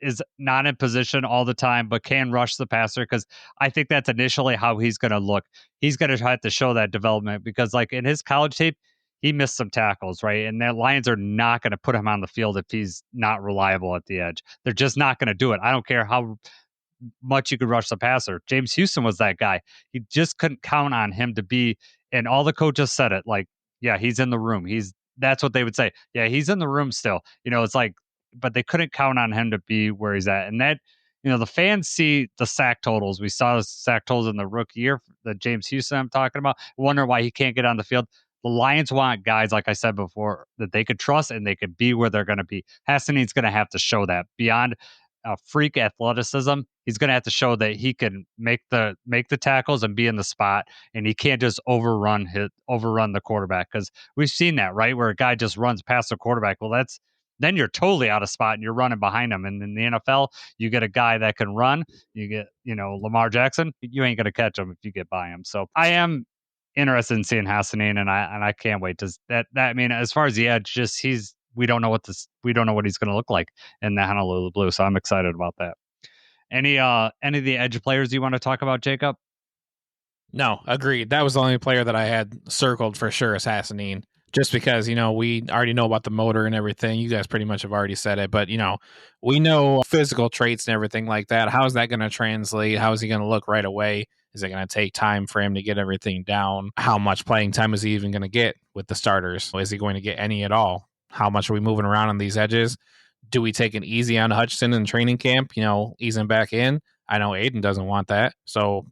is not in position all the time, but can rush the passer? Because I think that's initially how he's going to look. He's going to have to show that development, because in his college tape, he missed some tackles, right? And the Lions are not going to put him on the field if he's not reliable at the edge. They're just not going to do it. I don't care how much you could rush the passer. James Houston was that guy. You just couldn't count on him to be, and all the coaches said it, yeah, he's in the room. That's what they would say. Yeah, he's in the room still. It's but they couldn't count on him to be where he's at. And that, the fans see the sack totals. We saw the sack totals in the rookie year, the James Houston I'm talking about, wonder why he can't get on the field. The Lions want guys, like I said before, that they could trust and they could be where they're going to be. Hassanin's going to have to show that beyond freak athleticism. He's going to have to show that he can make the tackles and be in the spot, and he can't just overrun the quarterback, because we've seen that, right, where a guy just runs past the quarterback. Well, then you're totally out of spot and you're running behind him. And in the NFL, you get a guy that can run. You get, Lamar Jackson. You ain't going to catch him if you get by him. So I am interested in seeing Hassanin, and I can't wait to that. I mean, as far as the edge, just we don't know what he's going to look like in the Honolulu Blue. So I'm excited about that. Any of the edge players you want to talk about, Jacob? No, agreed. That was the only player that I had circled for sure as Hassanin. Just because, we already know about the motor and everything. You guys pretty much have already said it. But, we know physical traits and everything like that. How is that going to translate? How is he going to look right away? Is it going to take time for him to get everything down? How much playing time is he even going to get with the starters? Is he going to get any at all? How much are we moving around on these edges? Do we take it easy on Hutchinson in training camp, ease him back in? I know Aiden doesn't want that. So,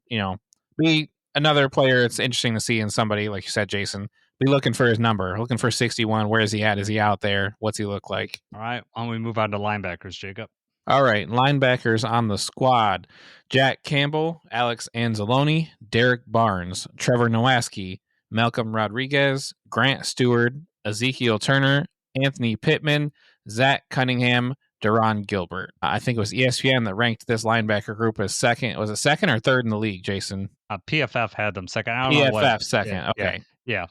another player it's interesting to see in somebody, like you said, Jason, be looking for his number, looking for 61. Where is he at? Is he out there? What's he look like? All right. Why don't we move on to linebackers, Jacob? All right. Linebackers on the squad: Jack Campbell, Alex Anzalone, Derek Barnes, Trevor Nowaski, Malcolm Rodriguez, Grant Stewart, Ezekiel Turner, Anthony Pittman, Zach Cunningham, Deron Gilbert. I think it was ESPN that ranked this linebacker group as second. Was it second or third in the league, Jason? PFF had them second. I don't know PFF second. Yeah, okay. Yeah.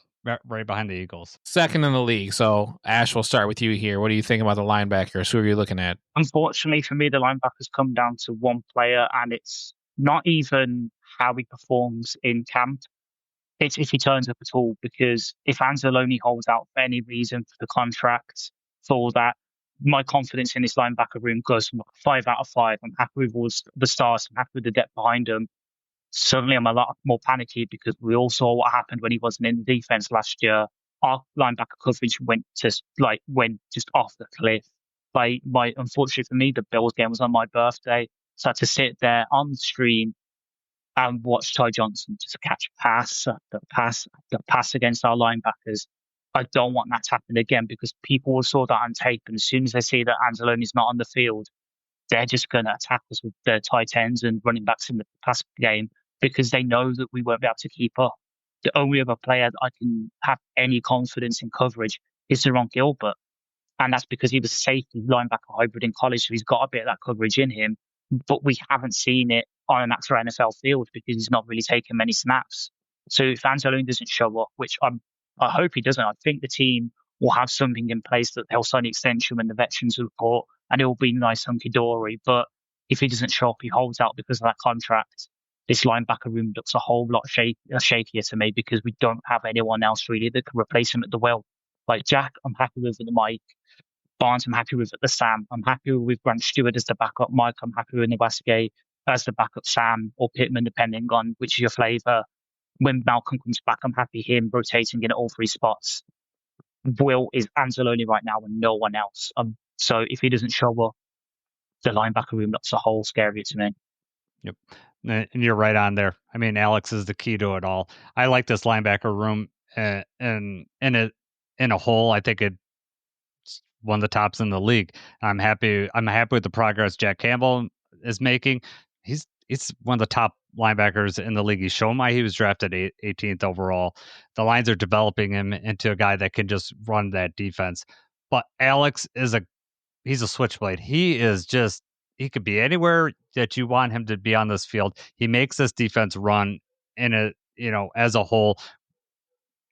Right behind the Eagles. Second in the league. So, Ash, we'll start with you here. What do you think about the linebackers? Who are you looking at? Unfortunately for me, the linebackers come down to one player, and it's not even how he performs in camp. It's if he turns up at all, because if Anzalone holds out for any reason for the contract, for all that, my confidence in this linebacker room goes from 5 out of 5. I'm happy with all the stars. I'm happy with the depth behind them. Suddenly I'm a lot more panicky because we all saw what happened when he wasn't in the defense last year. Our linebacker coverage went just off the cliff. Unfortunately for me, the Bills game was on my birthday, so I had to sit there on the stream and watch Ty Johnson just catch pass after pass after pass against our linebackers. I don't want that to happen again, because people will saw that on tape, and as soon as they see that Anzalone's not on the field, they're just going to attack us with their tight ends and running backs in the pass game, because they know that we won't be able to keep up. The only other player that I can have any confidence in coverage is Deron Gilbert. And that's because he was a safety linebacker hybrid in college, so he's got a bit of that coverage in him. But we haven't seen it on an actual NFL field because he's not really taken many snaps. So if Anzalone doesn't show up, which I hope he doesn't, I think the team will have something in place that they'll sign the extension when the veterans report, and it will be nice hunky-dory. But if he doesn't show up, he holds out because of that contract, this linebacker room looks a whole lot shakier to me, because we don't have anyone else really that can replace him at the well. Like Jack, I'm happy with at the Mike. Barnes, I'm happy with at the Sam. I'm happy with Grant Stewart as the backup Mike. I'm happy with Nebraska as the backup Sam, or Pittman, depending on which is your flavor. When Malcolm comes back, I'm happy him rotating in at all 3 spots. Will is Anzalone right now and no one else. So if he doesn't show up, the linebacker room looks a whole scary to me. Yep. And you're right on there. I mean, Alex is the key to it all. I like this linebacker room, and in a whole, I think it's one of the tops in the league. I'm happy with the progress Jack Campbell is making. He's one of the top linebackers in the league. He's shown why he was drafted 18th overall. The Lions are developing him into a guy that can just run that defense. But Alex he's a switchblade. He could be anywhere that you want him to be on this field. He makes this defense run as a whole.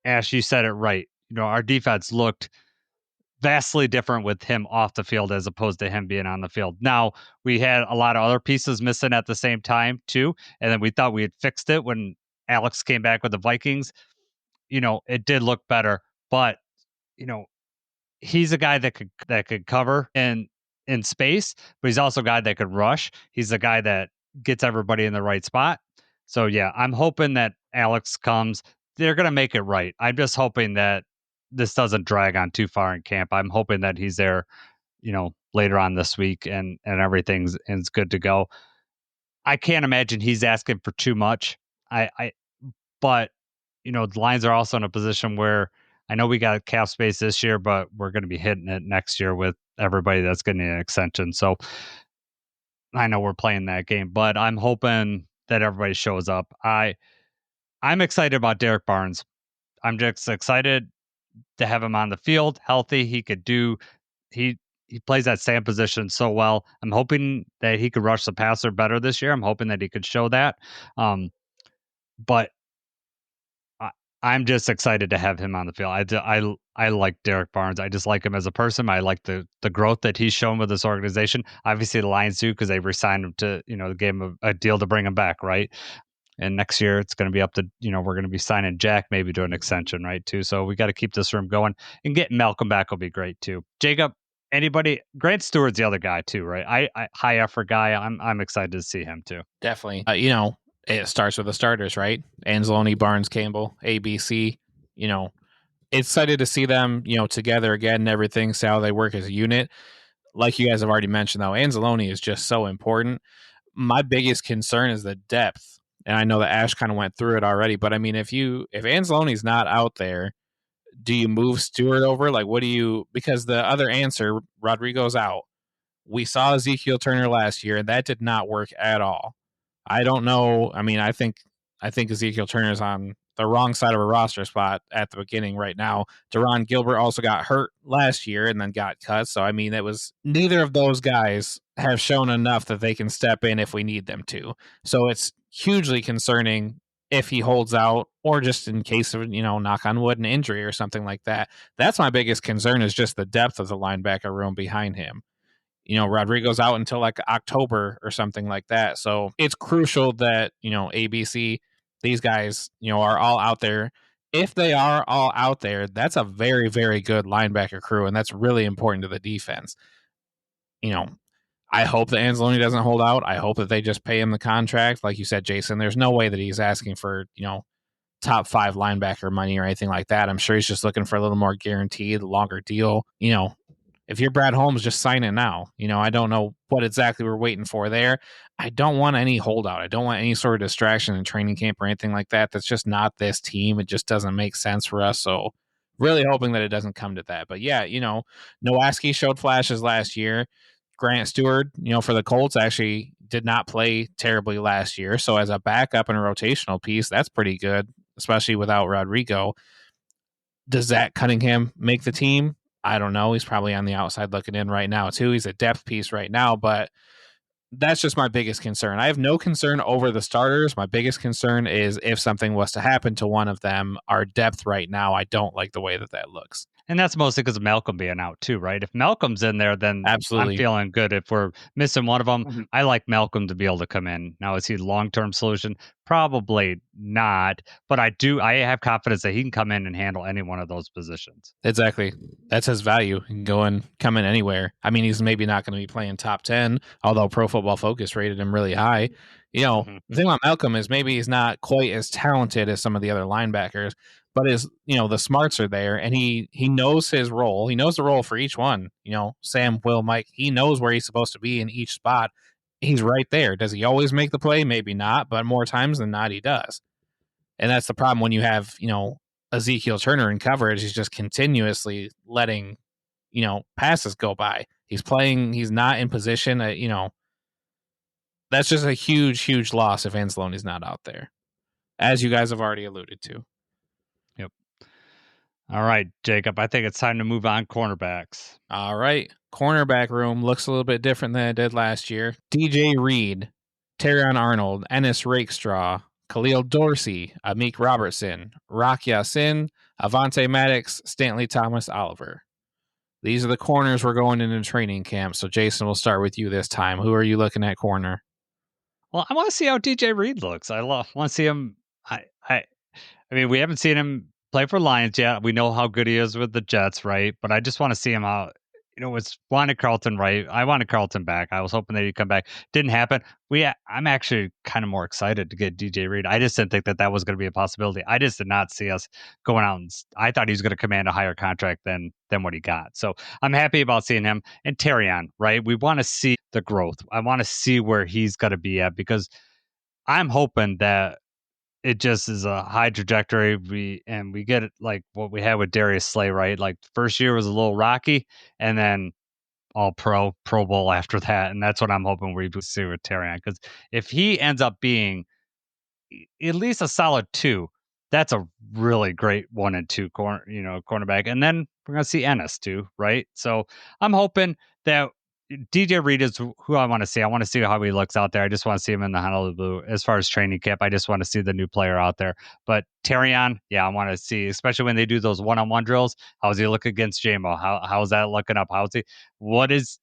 Ash, you said it right. Our defense looked vastly different with him off the field as opposed to him being on the field. Now, we had a lot of other pieces missing at the same time too, and then we thought we had fixed it when Alex came back with the Vikings. It did look better, but he's a guy that could cover in space, but he's also a guy that could rush. He's a guy that gets everybody in the right spot. So yeah, I'm hoping that Alex comes. They're going to make it right. I'm just hoping that this doesn't drag on too far in camp. I'm hoping that he's there, later on this week and everything's good to go. I can't imagine he's asking for too much. But the Lions are also in a position where I know we got cap space this year, but we're going to be hitting it next year with everybody that's getting an extension. So I know we're playing that game, but I'm hoping that everybody shows up. I'm excited about Derek Barnes. I'm just excited to have him on the field, healthy. He he plays that same position so well. I'm hoping that he could rush the passer better this year. I'm hoping that he could show that. But I, I'm just excited to have him on the field. I like Derek Barnes. I just like him as a person. I like the growth that he's shown with this organization. Obviously, the Lions do because they re-signed him to gave him a deal to bring him back, right? And next year it's going to be up to we're going to be signing Jack maybe to an extension, right? Too. So we got to keep this room going, and getting Malcolm back will be great too. Jacob, anybody? Grant Stewart's the other guy too, right? I high effort guy. I'm excited to see him too. Definitely. It starts with the starters, right? Anzalone, Barnes, Campbell, ABC. Excited to see them, together again and everything, see how they work as a unit. Like you guys have already mentioned, though, Anzalone is just so important. My biggest concern is the depth. And I know that Ash kind of went through it already, but I mean, if Anzalone's not out there, do you move Stewart over? Like, what do you, because the other answer, Rodrigo's out. We saw Ezekiel Turner last year, and that did not work at all. I don't know. I mean, I think Ezekiel Turner's on the wrong side of a roster spot at the beginning right now. Deron Gilbert also got hurt last year and then got cut. So I mean, it was neither of those guys have shown enough that they can step in if we need them to. So it's hugely concerning if he holds out or just in case of, knock on wood, an injury or something like that. That's my biggest concern is just the depth of the linebacker room behind him. Rodrigo's out until like October or something like that. So it's crucial that, ABC, these guys, are all out there. If they are all out there, that's a very, very good linebacker crew, and that's really important to the defense. I hope that Anzalone doesn't hold out. I hope that they just pay him the contract. Like you said, Jason, there's no way that he's asking for, top 5 linebacker money or anything like that. I'm sure he's just looking for a little more guaranteed, longer deal. If you're Brad Holmes, just sign it now. I don't know what exactly we're waiting for there. I don't want any holdout. I don't want any sort of distraction in training camp or anything like that. That's just not this team. It just doesn't make sense for us. So really hoping that it doesn't come to that. But yeah, Nowaski showed flashes last year. Grant Stewart, for the Colts actually did not play terribly last year. So as a backup and a rotational piece, that's pretty good, especially without Rodrigo. Does Zach Cunningham make the team? I don't know. He's probably on the outside looking in right now, too. He's a depth piece right now, but that's just my biggest concern. I have no concern over the starters. My biggest concern is if something was to happen to one of them, our depth right now, I don't like the way that looks. And that's mostly because of Malcolm being out too, right? If Malcolm's in there, then absolutely, I'm feeling good. If we're missing one of them, I like Malcolm to be able to come in. Now, is he a long-term solution? Probably not, but I have confidence that he can come in and handle any one of those positions. Exactly. That's his value. He can come in anywhere. I mean, he's maybe not going to be playing top 10, although Pro Football Focus rated him really high. The thing about Malcolm is maybe he's not quite as talented as some of the other linebackers, but the smarts are there, and he knows his role. He knows the role for each one. Sam, Will, Mike, he knows where he's supposed to be in each spot. He's right there. Does he always make the play? Maybe not, but more times than not, he does. And that's the problem when you have, Ezekiel Turner in coverage. He's just continuously letting, passes go by. He's not in position. That's just a huge, huge loss if Anzalone is not out there, as you guys have already alluded to. Yep. All right, Jacob, I think it's time to move on cornerbacks. All right. Cornerback room looks a little bit different than it did last year. DJ Reed, Terrion Arnold, Ennis Rakestraw, Khalil Dorsey, Amik Robertson, Rock Yassin, Avante Maddox, Stanley Thomas Oliver. These are the corners we're going into training camp. So, Jason, we'll start with you this time. Who are you looking at corner? Well, I want to see how DJ Reed looks. I want to see him. I mean, we haven't seen him play for Lions yet. We know how good he is with the Jets, right? But I just want to see him out. It's wanted Carlton, right? I wanted Carlton back. I was hoping that he'd come back. Didn't happen. I'm actually kind of more excited to get DJ Reed. I just didn't think that was going to be a possibility. I just did not see us going out, and I thought he was going to command a higher contract than what he got. So I'm happy about seeing him. And Terrion, right? We want to see the growth. I want to see where he's going to be at, because I'm hoping that it just is a high trajectory. We get it like what we had with Darius Slay, right? Like first year was a little rocky, and then all Pro Bowl after that, and that's what I'm hoping we see with Terrion. Because if he ends up being at least a solid 2, that's a really great 1 and 2 cornerback. And then we're gonna see Ennis too, right? So I'm hoping that DJ Reed is who I want to see. I want to see how he looks out there. I just want to see him in the Honolulu. As far as training camp, I just want to see the new player out there. But Terrion, yeah, I want to see, especially when they do those one-on-one drills. How does he look against JMO? How's that looking up? How's he? What is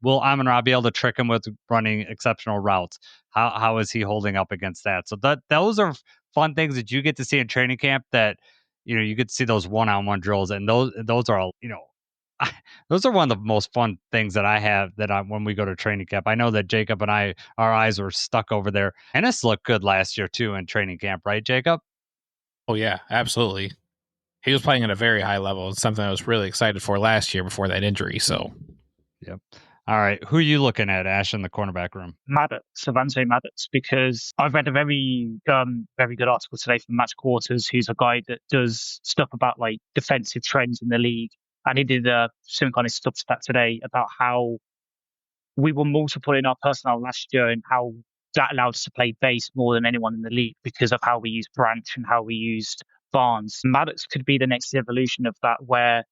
will Amon-Ra be able to trick him with running exceptional routes? How is he holding up against that? So those are fun things that you get to see in training camp. That you get to see those one-on-one drills, and those are those are one of the most fun things that I have when we go to training camp. I know that Jacob and our eyes were stuck over there. Ennis looked good last year too in training camp, right, Jacob? Oh yeah, absolutely. He was playing at a very high level. It's something I was really excited for last year before that injury. So, yep. All right, who are you looking at, Ash, in the cornerback room? Savante Maddox, because I've read a very good article today from Match Quarters, who's a guy that does stuff about like defensive trends in the league. And he did some kind of Substack today about how we were multiple in our personnel last year and how that allowed us to play base more than anyone in the league because of how we used Branch and how we used Barnes. Maddox could be the next evolution of that, where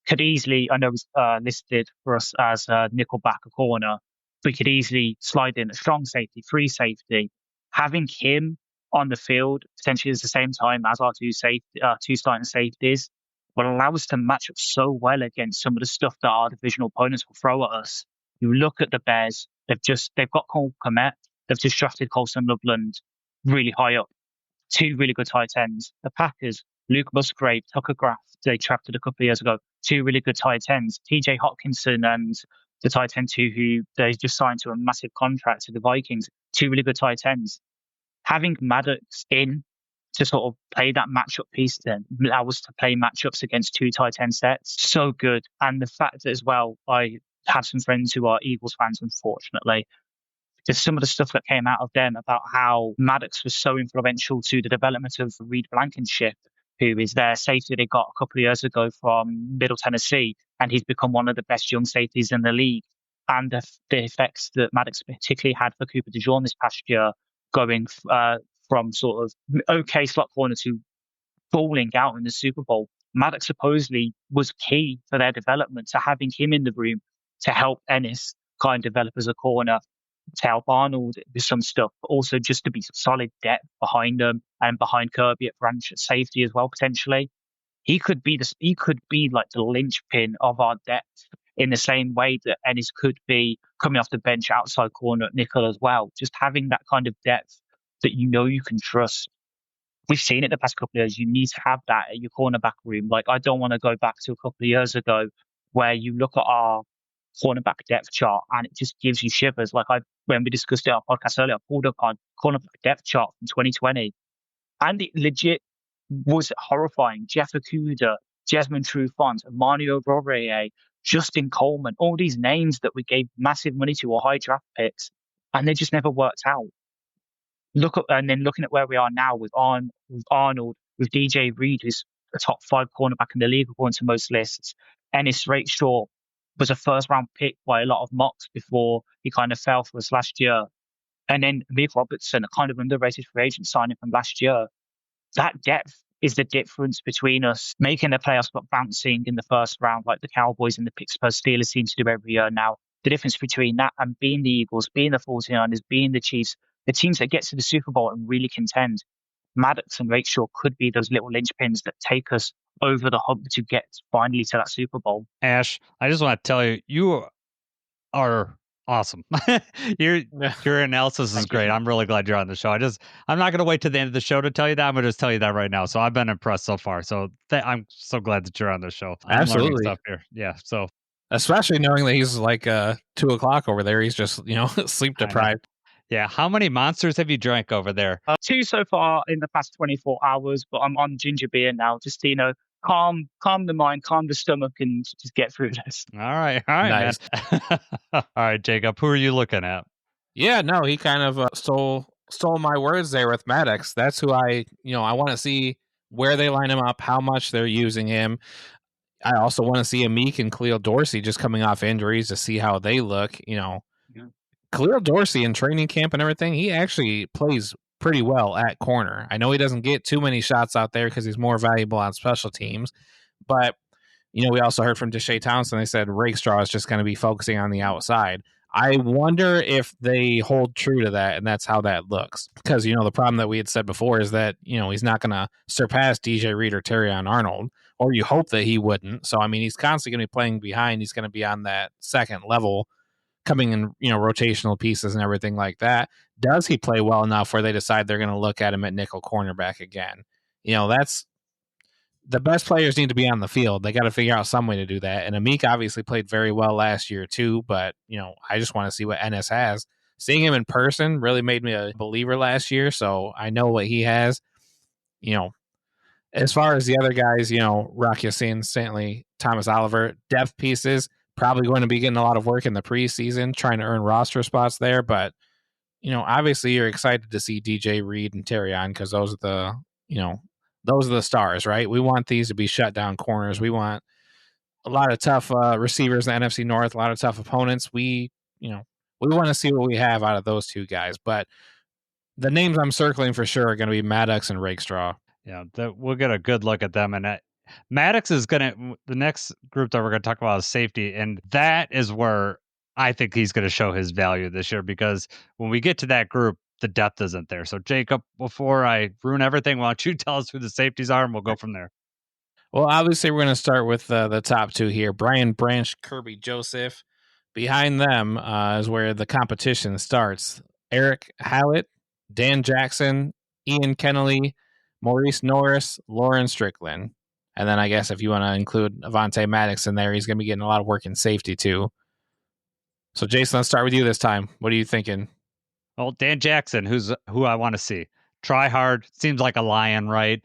could easily, I know it's listed for us as a nickel back a corner, we could easily slide in a strong safety, free safety. Having him on the field potentially at the same time as our two starting safeties will allow us to match up so well against some of the stuff that our divisional opponents will throw at us. You look at the Bears, they've got Cole Kmet, they've just drafted Colson Loveland really high up, 2 really good tight ends. The Packers, Luke Musgrave, Tucker Graff, they drafted a couple of years ago, 2 really good tight ends. TJ Hawkinson and the tight end who they just signed to a massive contract to the Vikings, 2 really good tight ends. Having Maddox in to sort of play that matchup piece, then allow us to play matchups against 2 tight end sets, so good. And the fact that as well, I have some friends who are Eagles fans, unfortunately. There's some of the stuff that came out of them about how Maddox was so influential to the development of Reed Blankenship, who is their safety they got a couple of years ago from Middle Tennessee, and he's become one of the best young safeties in the league. And the effects that Maddox particularly had for Cooper DeJean this past year, going from sort of okay slot corner to falling out in the Super Bowl. Maddox supposedly was key for their development, to having him in the room to help Ennis kind of develop as a corner, to help Arnold with some stuff, but also just to be solid depth behind them and behind Kirby at Branch at safety as well, potentially. He could be like the linchpin of our depth in the same way that Ennis could be coming off the bench outside corner at nickel as well. Just having that kind of depth that you can trust. We've seen it the past couple of years. You need to have that at your cornerback room. Like, I don't want to go back to a couple of years ago where you look at our cornerback depth chart and it just gives you shivers. Like, when we discussed it on our podcast earlier, I pulled up our cornerback depth chart from 2020 and it legit was horrifying. Jeff Okuda, Jasmine Trufant, Mario Robreya, Justin Coleman, all these names that we gave massive money to or high draft picks, and they just never worked out. And then looking at where we are now with Arnold, with DJ Reed, who's a top 5 cornerback in the league according to most lists. Ennis Rakestraw was a first round pick by a lot of mocks before he kind of fell for us last year. And then Vic Robertson, a kind of underrated free agent signing from last year. That depth is the difference between us making the playoffs but bouncing in the first round like the Cowboys and the Pittsburgh Steelers seem to do every year now. The difference between that and being the Eagles, being the 49ers, being the Chiefs, the teams that get to the Super Bowl and really contend, Maddox and Rakeshaw could be those little linchpins that take us over the hump to get finally to that Super Bowl. Ash, I just want to tell you, you are awesome. Your analysis is great. I'm really glad you're on the show. I'm not going to wait to the end of the show to tell you that. I'm going to just tell you that right now. So I've been impressed so far. So I'm so glad that you're on the show. I'm absolutely. Learning stuff here. Yeah. So especially knowing that he's like 2:00 over there. He's just sleep deprived. Yeah. How many monsters have you drank over there? 2 so far in the past 24 hours, but I'm on ginger beer now, just to calm the mind, calm the stomach, and just get through this. All right, nice. Man. All right, Jacob, who are you looking at? Yeah, no, he kind of stole my words there with Maddox. That's who I want to see where they line him up, how much they're using him. I also want to see Amik and Khalil Dorsey just coming off injuries to see how they look. Yeah. Khalil Dorsey in training camp and everything, he actually plays pretty well at corner. I know he doesn't get too many shots out there because he's more valuable on special teams, but we also heard from Deshae Townsend. They said Rakestraw is just going to be focusing on the outside. I wonder if they hold true to that, and that's how that looks. Because, the problem that we had said before is that, he's not going to surpass DJ Reed or Terrion Arnold, or you hope that he wouldn't. So, he's constantly going to be playing behind. He's going to be on that second level, coming in, rotational pieces and everything like that. Does he play well enough where they decide they're going to look at him at nickel cornerback again? That's the best players need to be on the field. They got to figure out some way to do that. And Amik obviously played very well last year too, but I just want to see what Ennis has. Seeing him in person really made me a believer last year, so I know what he has. As far as the other guys, Rock Ya-Sin, Stanley, Thomas Oliver, depth pieces, probably going to be getting a lot of work in the preseason, trying to earn roster spots there. But, obviously you're excited to see DJ Reed and Terrion because those are the stars, right? We want these to be shut down corners. We want a lot of tough receivers in the NFC North, a lot of tough opponents. We want to see what we have out of those two guys. But the names I'm circling for sure are going to be Maddox and Rakestraw. Yeah, we'll get a good look at them. And Maddox is the next group that we're going to talk about is safety. And that is where I think he's going to show his value this year, because when we get to that group, the depth isn't there. So, Jacob, before I ruin everything, why don't you tell us who the safeties are, and we'll go from there. Well, obviously, we're going to start with the top two here, Brian Branch, Kirby Joseph. Behind them is where the competition starts. Eric Hallett, Dan Jackson, Ian Kennelly, Maurice Norris, Lauren Strickland. And then I guess if you want to include Avonte Maddox in there, he's going to be getting a lot of work in safety too. So, Jason, let's start with you this time. What are you thinking? Well, Dan Jackson, who I want to see. Try hard, seems like a lion, right?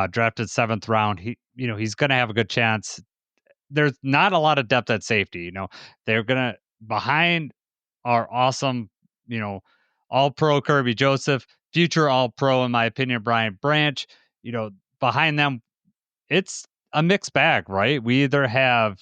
Drafted 7th round. He's going to have a good chance. There's not a lot of depth at safety. They're going to, behind our awesome, all-pro Kirby Joseph, future all-pro, in my opinion, Brian Branch. Behind them, it's a mixed bag, right? We either have,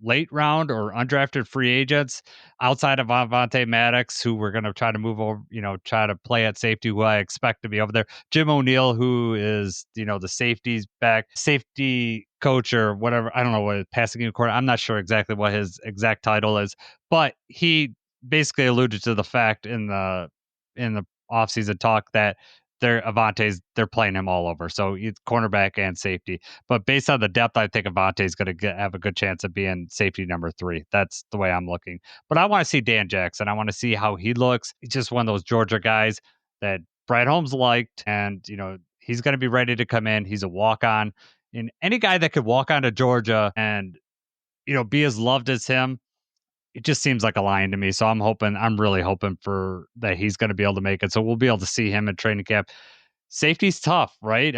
late round or undrafted free agents outside of Avonte Maddox, who we're going to try to move over, try to play at safety, who I expect to be over there. Jim O'Neill, who is, the safety coach or whatever. I don't know what passing game coordinator. I'm not sure exactly what his exact title is, but he basically alluded to the fact in the offseason talk that they're playing him all over. So he's cornerback and safety. But based on the depth, I think Avonte's going to have a good chance of being safety number 3. That's the way I'm looking. But I want to see Dan Jackson. I want to see how he looks. He's just one of those Georgia guys that Brad Holmes liked. And, he's going to be ready to come in. He's a walk-on. And any guy that could walk on to Georgia and, be as loved as him, it just seems like a lion to me. So I'm really hoping for that he's going to be able to make it. So we'll be able to see him in training camp. Safety's tough, right?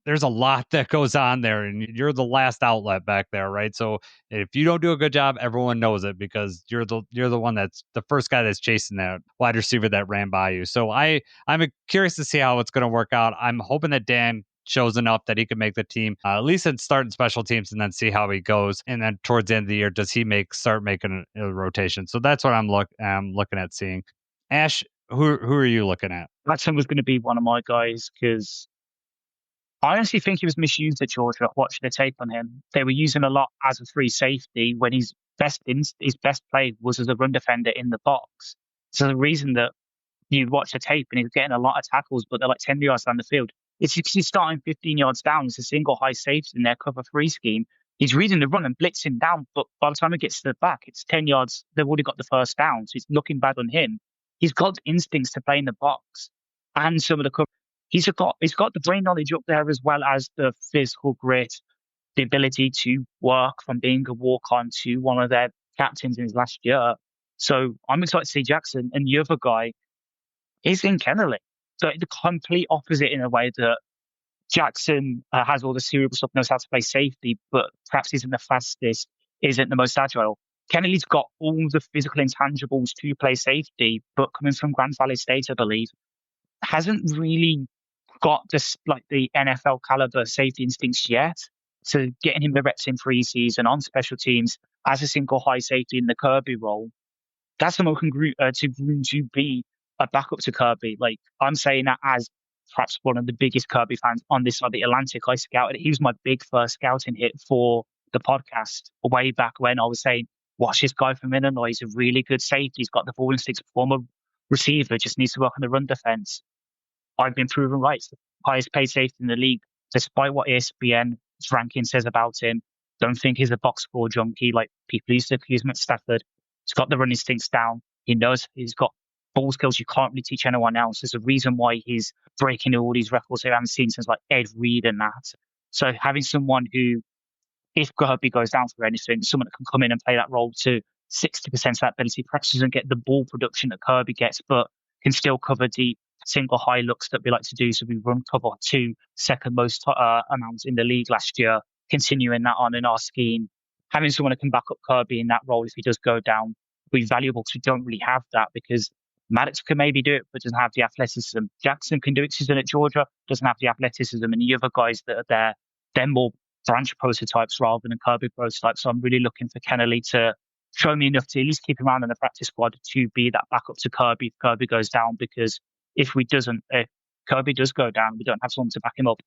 There's a lot that goes on there, and you're the last outlet back there, right? So if you don't do a good job, everyone knows it, because you're the one that's the first guy that's chasing that wide receiver that ran by you. So I'm curious to see how it's going to work out. I'm hoping that Dan shows enough that he can make the team, at least in starting special teams, and then see how he goes. And then towards the end of the year, does he start making a rotation? So that's what I'm looking at seeing. Ash, who are you looking at? Jackson was going to be one of my guys because I honestly think he was misused at Georgia. Watching the tape on him, they were using a lot as a free safety when his best play was as a run defender in the box. So the reason that you watch the tape and he's getting a lot of tackles, but they're like 10 yards down the field, it's because he's starting 15 yards down. It's a single high safety in their cover 3 scheme. He's reading the run and blitzing down, but by the time he gets to the back, it's 10 yards. They've already got the first down, so it's looking bad on him. He's got instincts to play in the box and some of the cover. He's got the brain knowledge up there, as well as the physical grit, the ability to work from being a walk-on to one of their captains in his last year. So I'm excited to see Jackson. And the other guy is in Kennelly. So the complete opposite in a way that Jackson has all the cerebral stuff, knows how to play safety, but perhaps isn't the fastest, isn't the most agile. Kennelly's got all the physical intangibles to play safety, but coming from Grand Valley State, I believe, hasn't really got the NFL caliber safety instincts yet. So getting him the reps in preseason on special teams as a single high safety in the Kirby role, that's someone who can groom to be a backup to Kirby. Like, I'm saying that as perhaps one of the biggest Kirby fans on this side of the Atlantic. I scouted, he was my big first scouting hit for the podcast way back when I was saying, watch this guy from Illinois. He's a really good safety. He's got the ball instincts, former receiver, just needs to work on the run defense. I've been proven right. It's the highest paid safety in the league, despite what ESPN's ranking says about him. Don't think he's a box score junkie like people used to accuse him at Stafford. He's got the run instincts down. He knows he's got ball skills you can't really teach anyone else. There's a reason why he's breaking all these records we haven't seen since like Ed Reed and that. So having someone who, if Kirby goes down for anything, someone that can come in and play that role to 60% of that ability, perhaps doesn't get the ball production that Kirby gets, but can still cover deep single high looks that we like to do. So we run cover 2, second most amounts in the league last year, continuing that on in our scheme. Having someone that can back up Kirby in that role if he does go down will be valuable because we don't really have that, because Maddox can maybe do it, but doesn't have the athleticism. Jackson can do it because he's done it at Georgia, doesn't have the athleticism. And the other guys that are there, they're more branch prototypes rather than Kirby prototypes. So I'm really looking for Kennelly to show me enough to at least keep him around in the practice squad to be that backup to Kirby if Kirby goes down. Because if Kirby does go down, we don't have someone to back him up.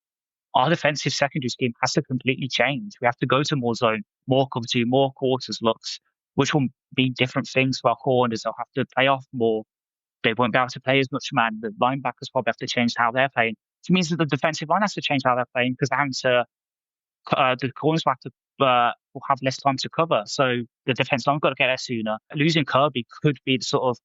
Our defensive secondary scheme has to completely change. We have to go to more zone, more cover 2, more quarters looks, which will be different things for our corners. They'll have to play off more. They won't be able to play as much man. The linebackers probably have to change how they're playing. It means that the defensive line has to change how they're playing because they're having to, the corners will have less time to cover. So the defense line got to get there sooner. Losing Kirby could be the sort of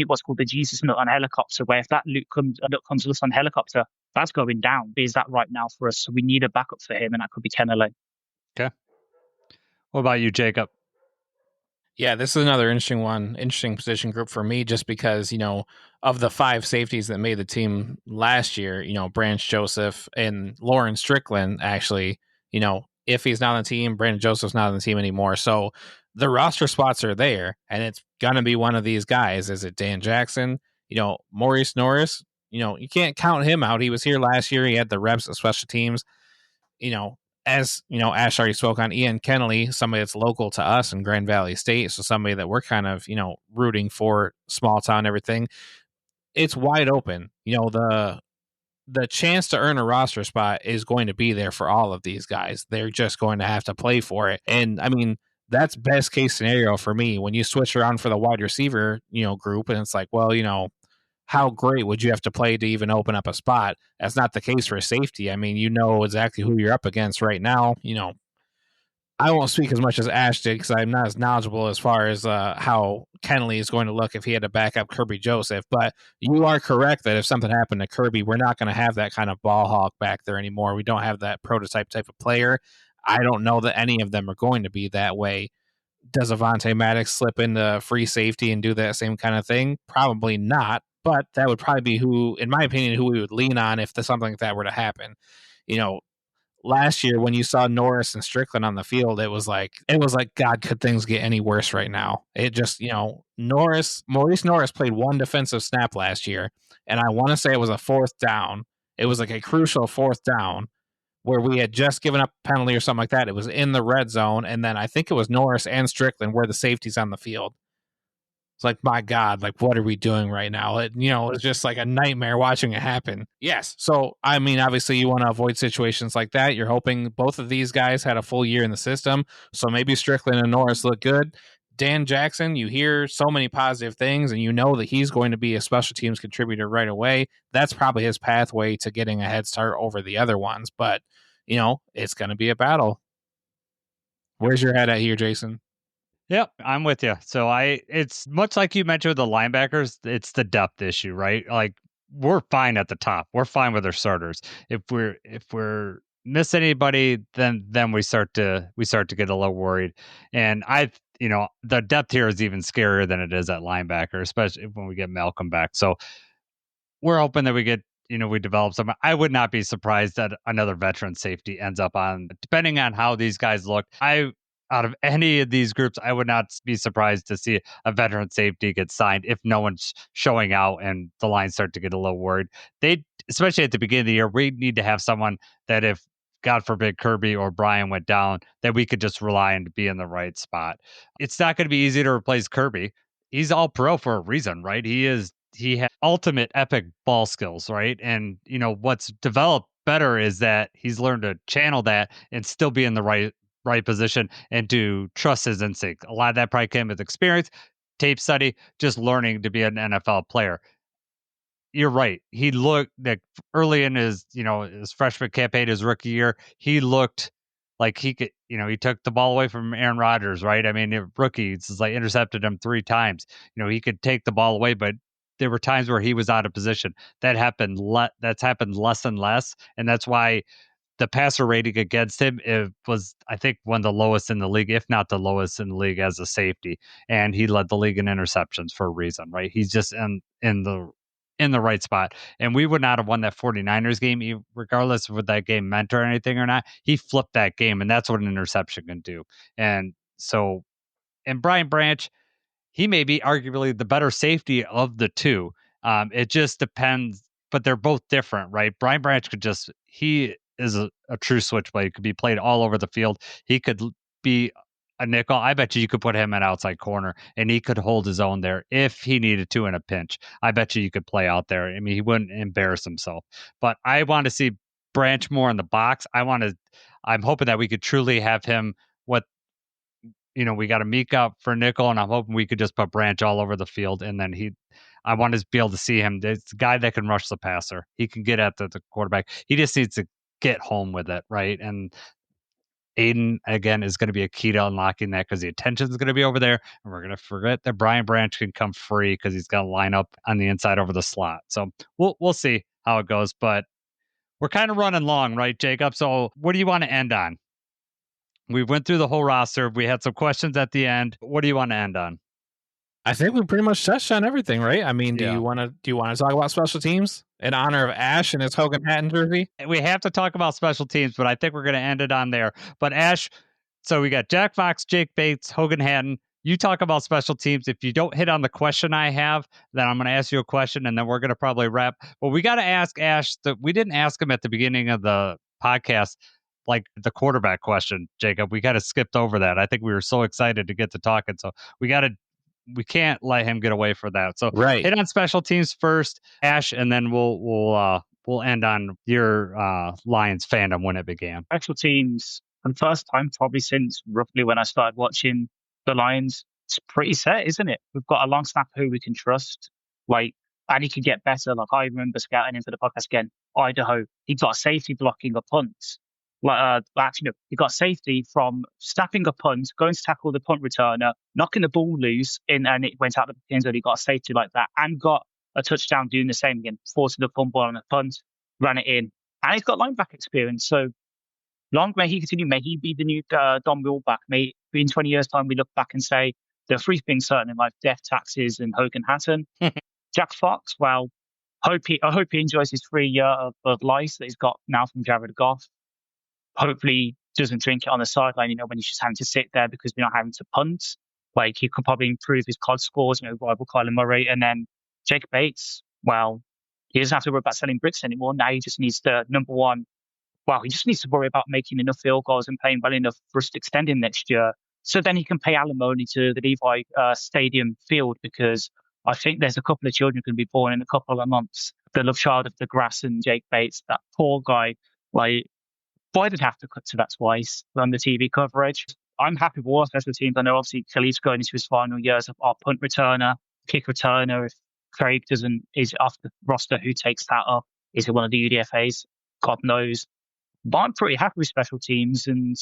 what's called the Jesus nut on a helicopter, where if that nut comes loose on helicopter, that's going down. Is that right now for us? So we need a backup for him, and that could be Kennelly. Okay. What about you, Jacob? Yeah, this is another interesting position group for me, just because, of the 5 safeties that made the team last year, Branch Joseph and Lauren Strickland, actually, if he's not on the team, Brandon Joseph's not on the team anymore. So the roster spots are there, and it's going to be one of these guys. Is it Dan Jackson? Maurice Norris, you can't count him out. He was here last year. He had the reps of special teams. As Ash already spoke on, Ian Kennelly, somebody that's local to us in Grand Valley State, so somebody that we're kind of rooting for, small town, everything. It's wide open. The chance to earn a roster spot is going to be there for all of these guys. They're just going to have to play for it. And I mean, that's best case scenario for me. When you switch around for the wide receiver group, and it's like, well, how great would you have to play to even open up a spot? That's not the case for safety. I mean, exactly who you're up against right now. I won't speak as much as Ash did because I'm not as knowledgeable as far as how Kennelly is going to look if he had to back up Kirby Joseph. But you are correct that if something happened to Kirby, we're not going to have that kind of ball hawk back there anymore. We don't have that prototype type of player. I don't know that any of them are going to be that way. Does Avonte Maddox slip into free safety and do that same kind of thing? Probably not. But that would probably be in my opinion, who we would lean on if something like that were to happen. Last year when you saw Norris and Strickland on the field, it was like, God, could things get any worse right now? It just, Maurice Norris played one defensive snap last year, and I want to say it was a 4th down. It was like a crucial 4th down where we had just given up a penalty or something like that. It was in the red zone, and then I think it was Norris and Strickland were the safeties on the field. It's like, my God, like, what are we doing right now? It's just like a nightmare watching it happen. Yes. So, I mean, obviously you want to avoid situations like that. You're hoping both of these guys had a full year in the system. So maybe Strickland and Norris look good. Dan Jackson, you hear so many positive things, and that he's going to be a special teams contributor right away. That's probably his pathway to getting a head start over the other ones. But, it's going to be a battle. Where's your head at here, Jason? Yep, I'm with you. So it's much like you mentioned with the linebackers, it's the depth issue, right? Like, we're fine at the top. We're fine with our starters. If we're miss anybody, then we start to get a little worried. And the depth here is even scarier than it is at linebacker, especially when we get Malcolm back. So we're hoping that we get we develop some. I would not be surprised that another veteran safety ends up on, depending on how these guys look. Out of any of these groups, I would not be surprised to see a veteran safety get signed if no one's showing out and the lines start to get a little worried. Especially at the beginning of the year, we need to have someone that if God forbid Kirby or Brian went down, that we could just rely on to be in the right spot. It's not going to be easy to replace Kirby. He's all pro for a reason, right? He has ultimate epic ball skills, right? And what's developed better is that he's learned to channel that and still be in the right position and to trust his instinct. A lot of that probably came with experience, tape study, just learning to be an NFL player. You're right. He looked like early in his freshman campaign, his rookie year, he looked like he could, he took the ball away from Aaron Rodgers, right? I mean, rookies is like intercepted him 3 times. He could take the ball away, but there were times where he was out of position. That's happened less and less, and that's why the passer rating against him, it was, I think, one of the lowest in the league, if not the lowest in the league as a safety. And he led the league in interceptions for a reason, right? He's just in the right spot. And we would not have won that 49ers game, regardless of what that game meant or anything or not. He flipped that game, and that's what an interception can do. And so, and Brian Branch, he may be arguably the better safety of the two. It just depends, but they're both different, right? Brian Branch he is a true switchblade. He could be played all over the field. He could be a nickel. I bet you could put him at outside corner and he could hold his own there if he needed to in a pinch. I bet you could play out there. I mean, he wouldn't embarrass himself. But I want to see Branch more in the box. I'm hoping that we could truly have him what we got a Meek up for nickel, and I'm hoping we could just put Branch all over the field. And then I want to be able to see him. It's a guy that can rush the passer. He can get at the quarterback. He just needs to get home with it, right? And Aiden, again, is going to be a key to unlocking that because the attention is going to be over there. And we're going to forget that Brian Branch can come free because he's got to line up on the inside over the slot. So we'll see how it goes. But we're kind of running long, right, Jacob? So what do you want to end on? We went through the whole roster. We had some questions at the end. What do you want to end on? I think we pretty much touched on everything, right? I mean, do Yeah. you want to talk about special teams in honor of Ash and his Hogan Hatton jersey? We have to talk about special teams, but I think we're going to end it on there. But Ash, so we got Jack Fox, Jake Bates, Hogan Hatton. You talk about special teams. If you don't hit on the question I have, then I'm going to ask you a question, and then we're going to probably wrap. But we got to ask Ash that we didn't ask him at the beginning of the podcast, like the quarterback question, Jacob. We kind of skipped over that. I think we were so excited to get to talking, so we can't let him get away for that. So Right. hit on special teams first, Ash, and then we'll end on your Lions fandom when it began. Special teams, for the first time probably since roughly when I started watching the Lions, it's pretty set, isn't it? We've got a long snapper who we can trust, and he can get better. Like I remember scouting him for the podcast again, Idaho, he got safety blocking a punt. He got safety from snapping a punt, going to tackle the punt returner, knocking the ball loose, and it went out the end zone. He got a safety like that, and got a touchdown doing the same again, forcing the fumble on a punt, ran it in, and he's got linebacker experience. So long may he continue. May he be the new Don Wilbach. May in 20 years' time we look back and say there are 3 things certain in life: death, taxes, and Hogan Hatton. Jack Fox, well, I hope he enjoys his 3 year of life that he's got now from Jared Goff. Hopefully doesn't drink it on the sideline, when he's just having to sit there because we're not having to punt. Like he could probably improve his COD scores, rival Kyler Murray. And then Jake Bates, well, he doesn't have to worry about selling bricks anymore. Now he just needs to, number one, he just needs to worry about making enough field goals and playing well enough for us to extend him next year. So then he can pay alimony to the Levi Stadium field, because I think there's a couple of children going to be born in a couple of months. The love child of the grass and Jake Bates, that poor guy, why did have to cut to that twice on the TV coverage? I'm happy with all special teams. I know obviously Khalid's going into his final years of our punt returner, kick returner. If Craig is off the roster, who takes that up? Is it one of the UDFAs? God knows. But I'm pretty happy with special teams, and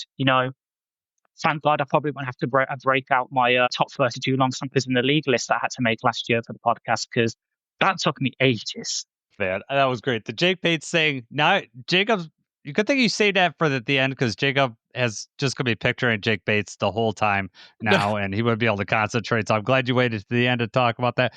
thank God I probably won't have to break out my top 32 long snappers in the league list that I had to make last year for the podcast, because that took me ages. Man, that was great. The Jake Bates thing. Now, Jacob's. You could think you say that for the end, because Jacob has just going to be picturing Jake Bates the whole time now, and he wouldn't be able to concentrate. So I'm glad you waited to the end to talk about that.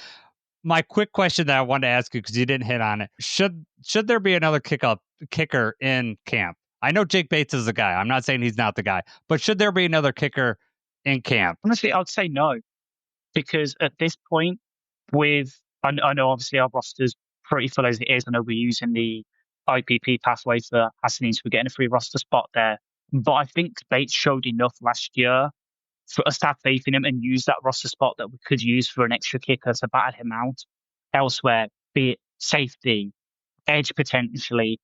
My quick question that I wanted to ask you, because you didn't hit on it: should there be another kicker in camp? I know Jake Bates is the guy. I'm not saying he's not the guy, but should there be another kicker in camp? Honestly, I would say no, because at this point, I know obviously our roster's pretty full as it is. I know we're using the IPP pathway for Hassanine, so we're getting a free roster spot there. But I think Bates showed enough last year for us to have faith in him and use that roster spot that we could use for an extra kicker to battle him out elsewhere, be it safety, edge potentially,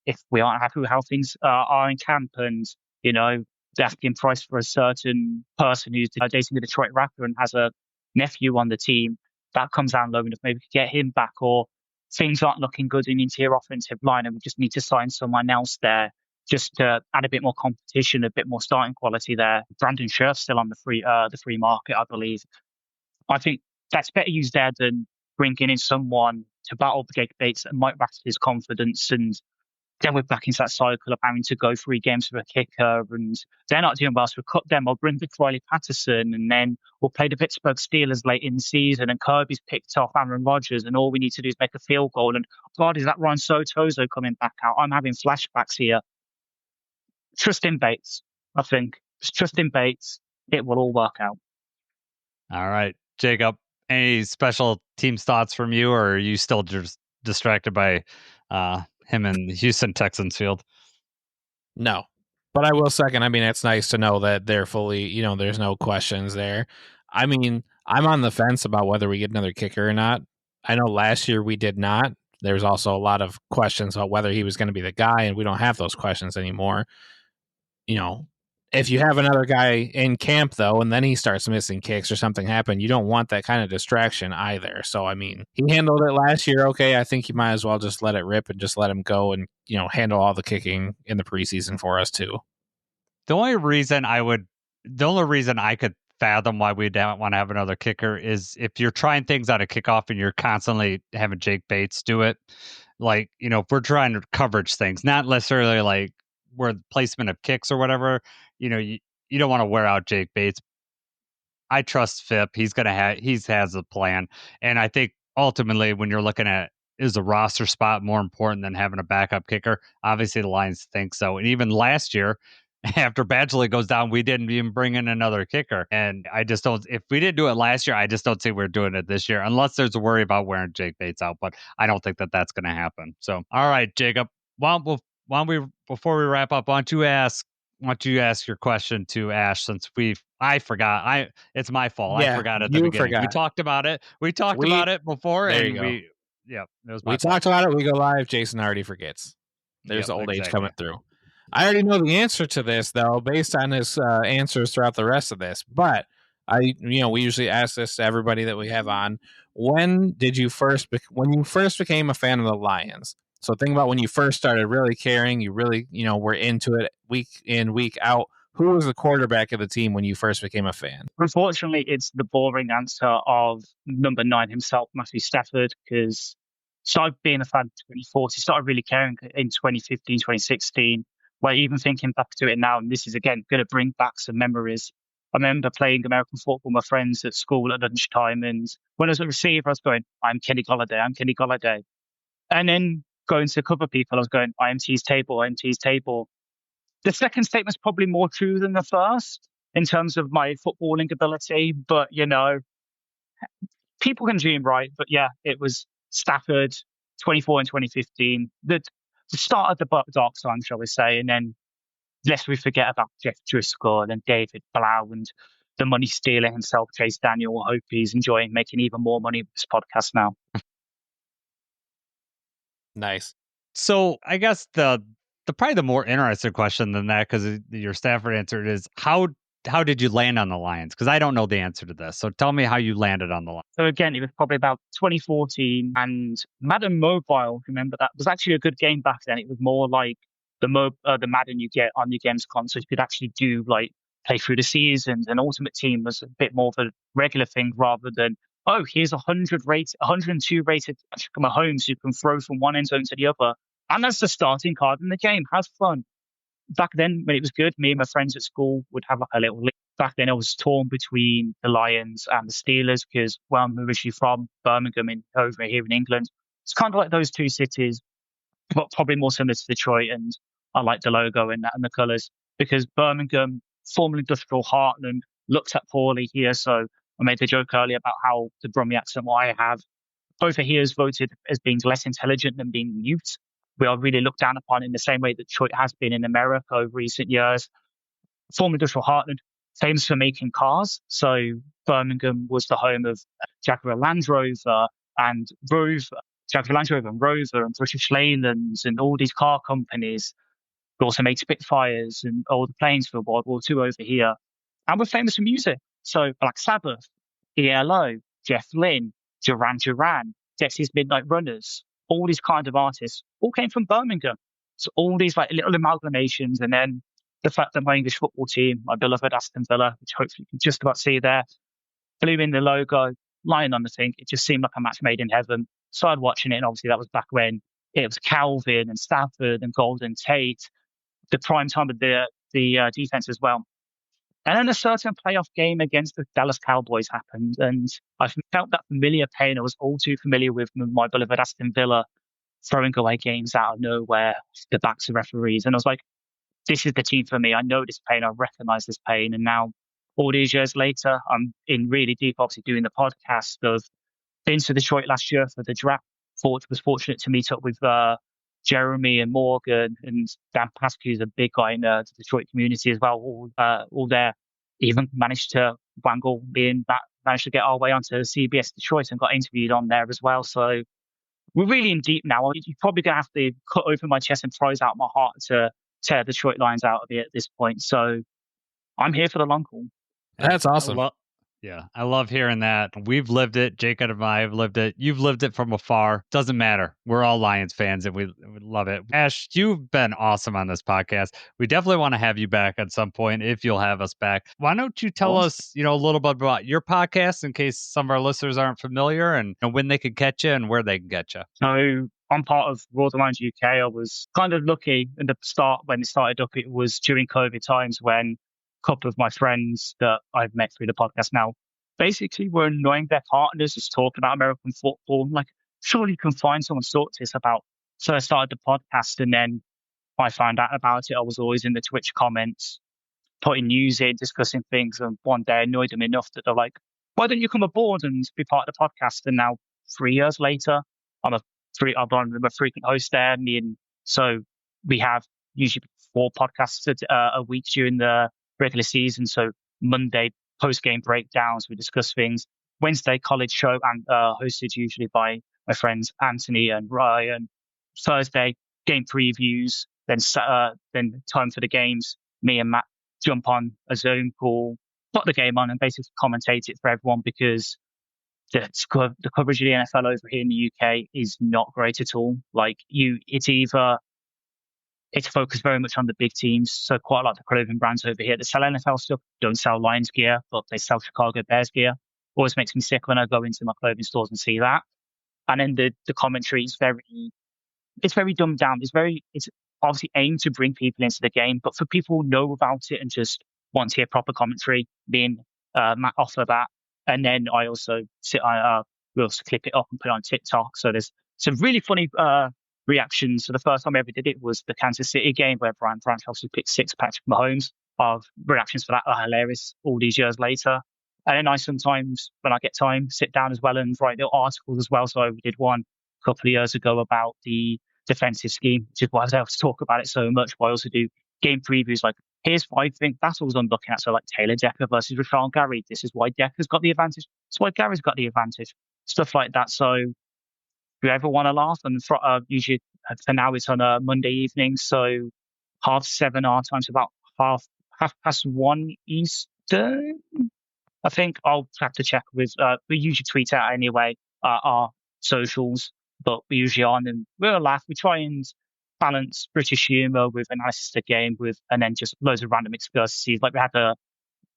if we aren't happy with how things are in camp, and the asking price for a certain person who's dating a Detroit rapper and has a nephew on the team, that comes down low enough, maybe we could get him back, or things aren't looking good in the interior offensive line and we just need to sign someone else there just to add a bit more competition, a bit more starting quality there. Brandon Scherf's still on the free market, I believe. I think that's better used there than bringing in someone to battle Jake Bates that might rattle his confidence, and then we're back into that cycle of having to go 3 games for a kicker, and they're not doing well, so we'll cut them. I'll bring Vic Riley Patterson, and then we'll play the Pittsburgh Steelers late in the season, and Kirby's picked off Aaron Rodgers, and all we need to do is make a field goal. And God, is that Ryan Sotozo coming back out? I'm having flashbacks here. Trust in Bates, I think. Just trust in Bates. It will all work out. All right, Jacob, any special team thoughts from you, or are you still just distracted by him in Houston Texans field? No, but I will second. I mean, it's nice to know that they're fully, there's no questions there. I mean, I'm on the fence about whether we get another kicker or not. I know last year we did not. There's also a lot of questions about whether he was going to be the guy, and we don't have those questions anymore. If you have another guy in camp, though, and then he starts missing kicks or something happened, you don't want that kind of distraction either. So, I mean, he handled it last year okay. I think you might as well just let it rip and just let him go and, handle all the kicking in the preseason for us, too. The only reason I could fathom why we don't want to have another kicker is if you're trying things out of kickoff and you're constantly having Jake Bates do it. Like, if we're trying to coverage things, not necessarily like where the placement of kicks or whatever, you don't want to wear out Jake Bates. I trust Phip. He has a plan. And I think ultimately when you're looking at, is a roster spot more important than having a backup kicker? Obviously the Lions think so. And even last year, after Badgley goes down, we didn't even bring in another kicker. And I just don't, if we didn't do it last year, I just don't see we're doing it this year, unless there's a worry about wearing Jake Bates out. But I don't think that that's going to happen. So, all right, Jacob, before we wrap up, why don't you ask your question to Ash, since I forgot. It's my fault. Yeah, I forgot at the beginning. forgot. We talked about it. About it before, there and you go. it was my fault. Talked about it. We go live. Jason already forgets. There's the old age coming through. I already know the answer to this, though, based on his answers throughout the rest of this. But we usually ask this to everybody that we have on. When you first became a fan of the Lions? So think about when you first started really caring. You really, were into it week in, week out. Who was the quarterback of the team when you first became a fan? Unfortunately, it's the boring answer of number 9 himself, Matthew Stafford, because started being a fan in 2014, started really caring in 2015, 2016. Well, even thinking back to it now, and this is again going to bring back some memories. I remember playing American football with my friends at school at lunchtime, and when I was a receiver, I was going, "I'm Kenny Golladay, I'm Kenny Golladay," and then going to cover people, I was going, "I am T's table, I am T's table." The second statement's probably more true than the first in terms of my footballing ability, but people can dream, right? But yeah, it was Stafford, 24 and 2015. The start of the dark time, shall we say, and then lest we forget about Jeff Driscoll and David Blau and the money stealer himself, Chase Daniel. I hope he's enjoying making even more money with this podcast now. Nice. So I guess the probably the more interesting question than that, because your Stafford answer, is how did you land on the Lions? Because I don't know the answer to this. So tell me how you landed on the Lions. So again, it was probably about 2014, and Madden Mobile, remember that, was actually a good game back then. It was more like the Madden you get on your games console. You could actually do like play through the seasons, and Ultimate Team was a bit more of a regular thing rather than, oh, here's 102 rated Mahomes you can throw from one end zone to the other. And that's the starting card in the game. Have fun. Back then, when it was good, me and my friends at school would have like a little league. Back then, I was torn between the Lions and the Steelers because, well, I'm originally from Birmingham over here in England. It's kind of like those two cities, but probably more similar to Detroit. And I like the logo and the colours because Birmingham, former industrial heartland, looked at poorly here. So I made the joke earlier about how the Brummie accent what I have. Both of here is voted as being less intelligent than being mute. we are really looked down upon in the same way that Detroit has been in America over recent years. Former industrial heartland, famous for making cars. So Birmingham was the home of Jaguar Land Rover and Rover, Jaguar Land Rover and Rover and British Leylands and all these car companies. We also made Spitfires and all the planes for World War II over here. And we're famous for music. So Black Sabbath, ELO, Jeff Lynne, Duran Duran, Dexys Midnight Runners, all these kind of artists all came from Birmingham. So all these like little amalgamations, and then the fact that my English football team, my beloved Aston Villa, which hopefully you can just about see there, blew in the logo, lying on the thing. It just seemed like a match made in heaven. Started watching it, and obviously that was back when it was Calvin and Stafford and Golden Tate, the prime time of the defense as well. And then a certain playoff game against the Dallas Cowboys happened, and I felt that familiar pain. I was all too familiar with my beloved Aston Villa throwing away games out of nowhere, the backs of referees. And I was like, this is the team for me. I know this pain. I recognize this pain. And now, all these years later, I'm in really deep, obviously, doing the podcast of been to Detroit last year for the draft. Was fortunate to meet up with Jeremy and Morgan and Dan Pascu, who's a big guy in the Detroit community as well. All there, even managed to managed to get our way onto CBS Detroit and got interviewed on there as well. So we're really in deep now. You're probably gonna have to cut open my chest and prise out my heart to tear the Detroit Lions out of it at this point. So I'm here for the long haul. That's awesome. I love hearing that. We've lived it. Jacob and I have lived it. You've lived it from afar. Doesn't matter. We're all Lions fans and we love it. Ash, you've been awesome on this podcast. We definitely want to have you back at some point if you'll have us back. Why don't you tell us, a little bit about your podcast in case some of our listeners aren't familiar and when they could catch you and where they can get you. So I'm part of Royal Lions UK. I was kind of lucky in the start when it started up. It was during COVID times when couple of my friends that I've met through the podcast now basically were annoying their partners just talking about American football. Like, surely you can find someone to talk to this about. So I started the podcast, and then I found out about it. I was always in the Twitch comments, putting news in, discussing things. And one day I annoyed them enough that they're like, why don't you come aboard and be part of the podcast? And now 3 years later, I'm a frequent host there. So we have usually 4 podcasts a week during the regular season. So Monday, post-game breakdowns, we discuss things. Wednesday, college show, and hosted usually by my friends Anthony and Ryan. Thursday, game previews. Then time for the games. Me and Matt jump on a Zoom call, put the game on, and basically commentate it for everyone because the coverage of the NFL over here in the UK is not great at all. Like, it's focused very much on the big teams. So quite a lot of the clothing brands over here that sell NFL stuff don't sell Lions gear, but they sell Chicago Bears gear. Always makes me sick when I go into my clothing stores and see that. And then the commentary is very dumbed down. It's obviously aimed to bring people into the game, but for people who know about it and just want to hear proper commentary, Matt offer that. And then I also we also clip it up and put it on TikTok. So there's some really funny reactions. So the first time I ever did it was the Kansas City game where Brian Branch obviously picked 6 Patrick Mahomes. Of reactions for that are hilarious all these years later. And then I sometimes, when I get time, sit down as well and write little articles as well. So I did one a couple of years ago about the defensive scheme, which is why I was able to talk about it so much. But I also do game previews like, here's 5 battles I'm looking at. So like Taylor Decker versus Rashawn Gary. This is why Decker's got the advantage. This is why Gary's got the advantage. Stuff like that. So if you ever want to laugh, and usually for now it's on a Monday evening, so 7:30 our time, so about half past 1 Eastern. I think I'll have to check with. We usually tweet out anyway our socials, but we usually on and we'll laugh. We try and balance British humour with analysis of the game, and then just loads of random excursions. Like we had a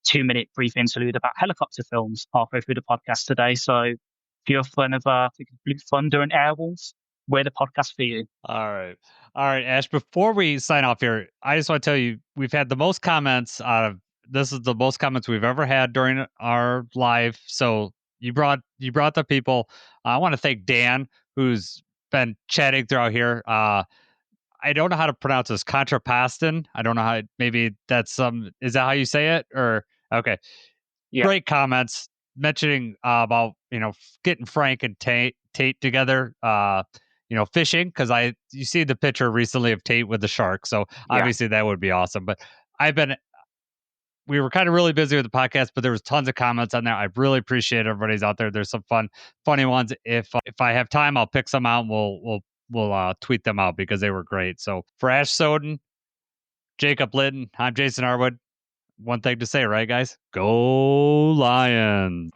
2-minute brief interlude about helicopter films halfway through the podcast today. So if you're a fan of Blue Thunder and Airwolves, we're the podcast for you. All right, Ash. Before we sign off here, I just want to tell you we've had the most comments out of. This is the most comments we've ever had during our live. So you brought the people. I want to thank Dan, who's been chatting throughout here. I don't know how to pronounce this. Contrapaston. I don't know how. Maybe that's is that how you say it? Or okay. Yeah. Great comments mentioning about getting Frank and Tate together. fishing, because you see the picture recently of Tate with the shark, so obviously that would be awesome. But we were kind of really busy with the podcast, but there was tons of comments on there. I really appreciate everybody's out there. There's some funny ones. If I have time, I'll pick some out and we'll tweet them out because they were great. So for Ash Soden, Jacob Litton, I'm Jason Harwood. One thing to say, right, guys? Go Lions!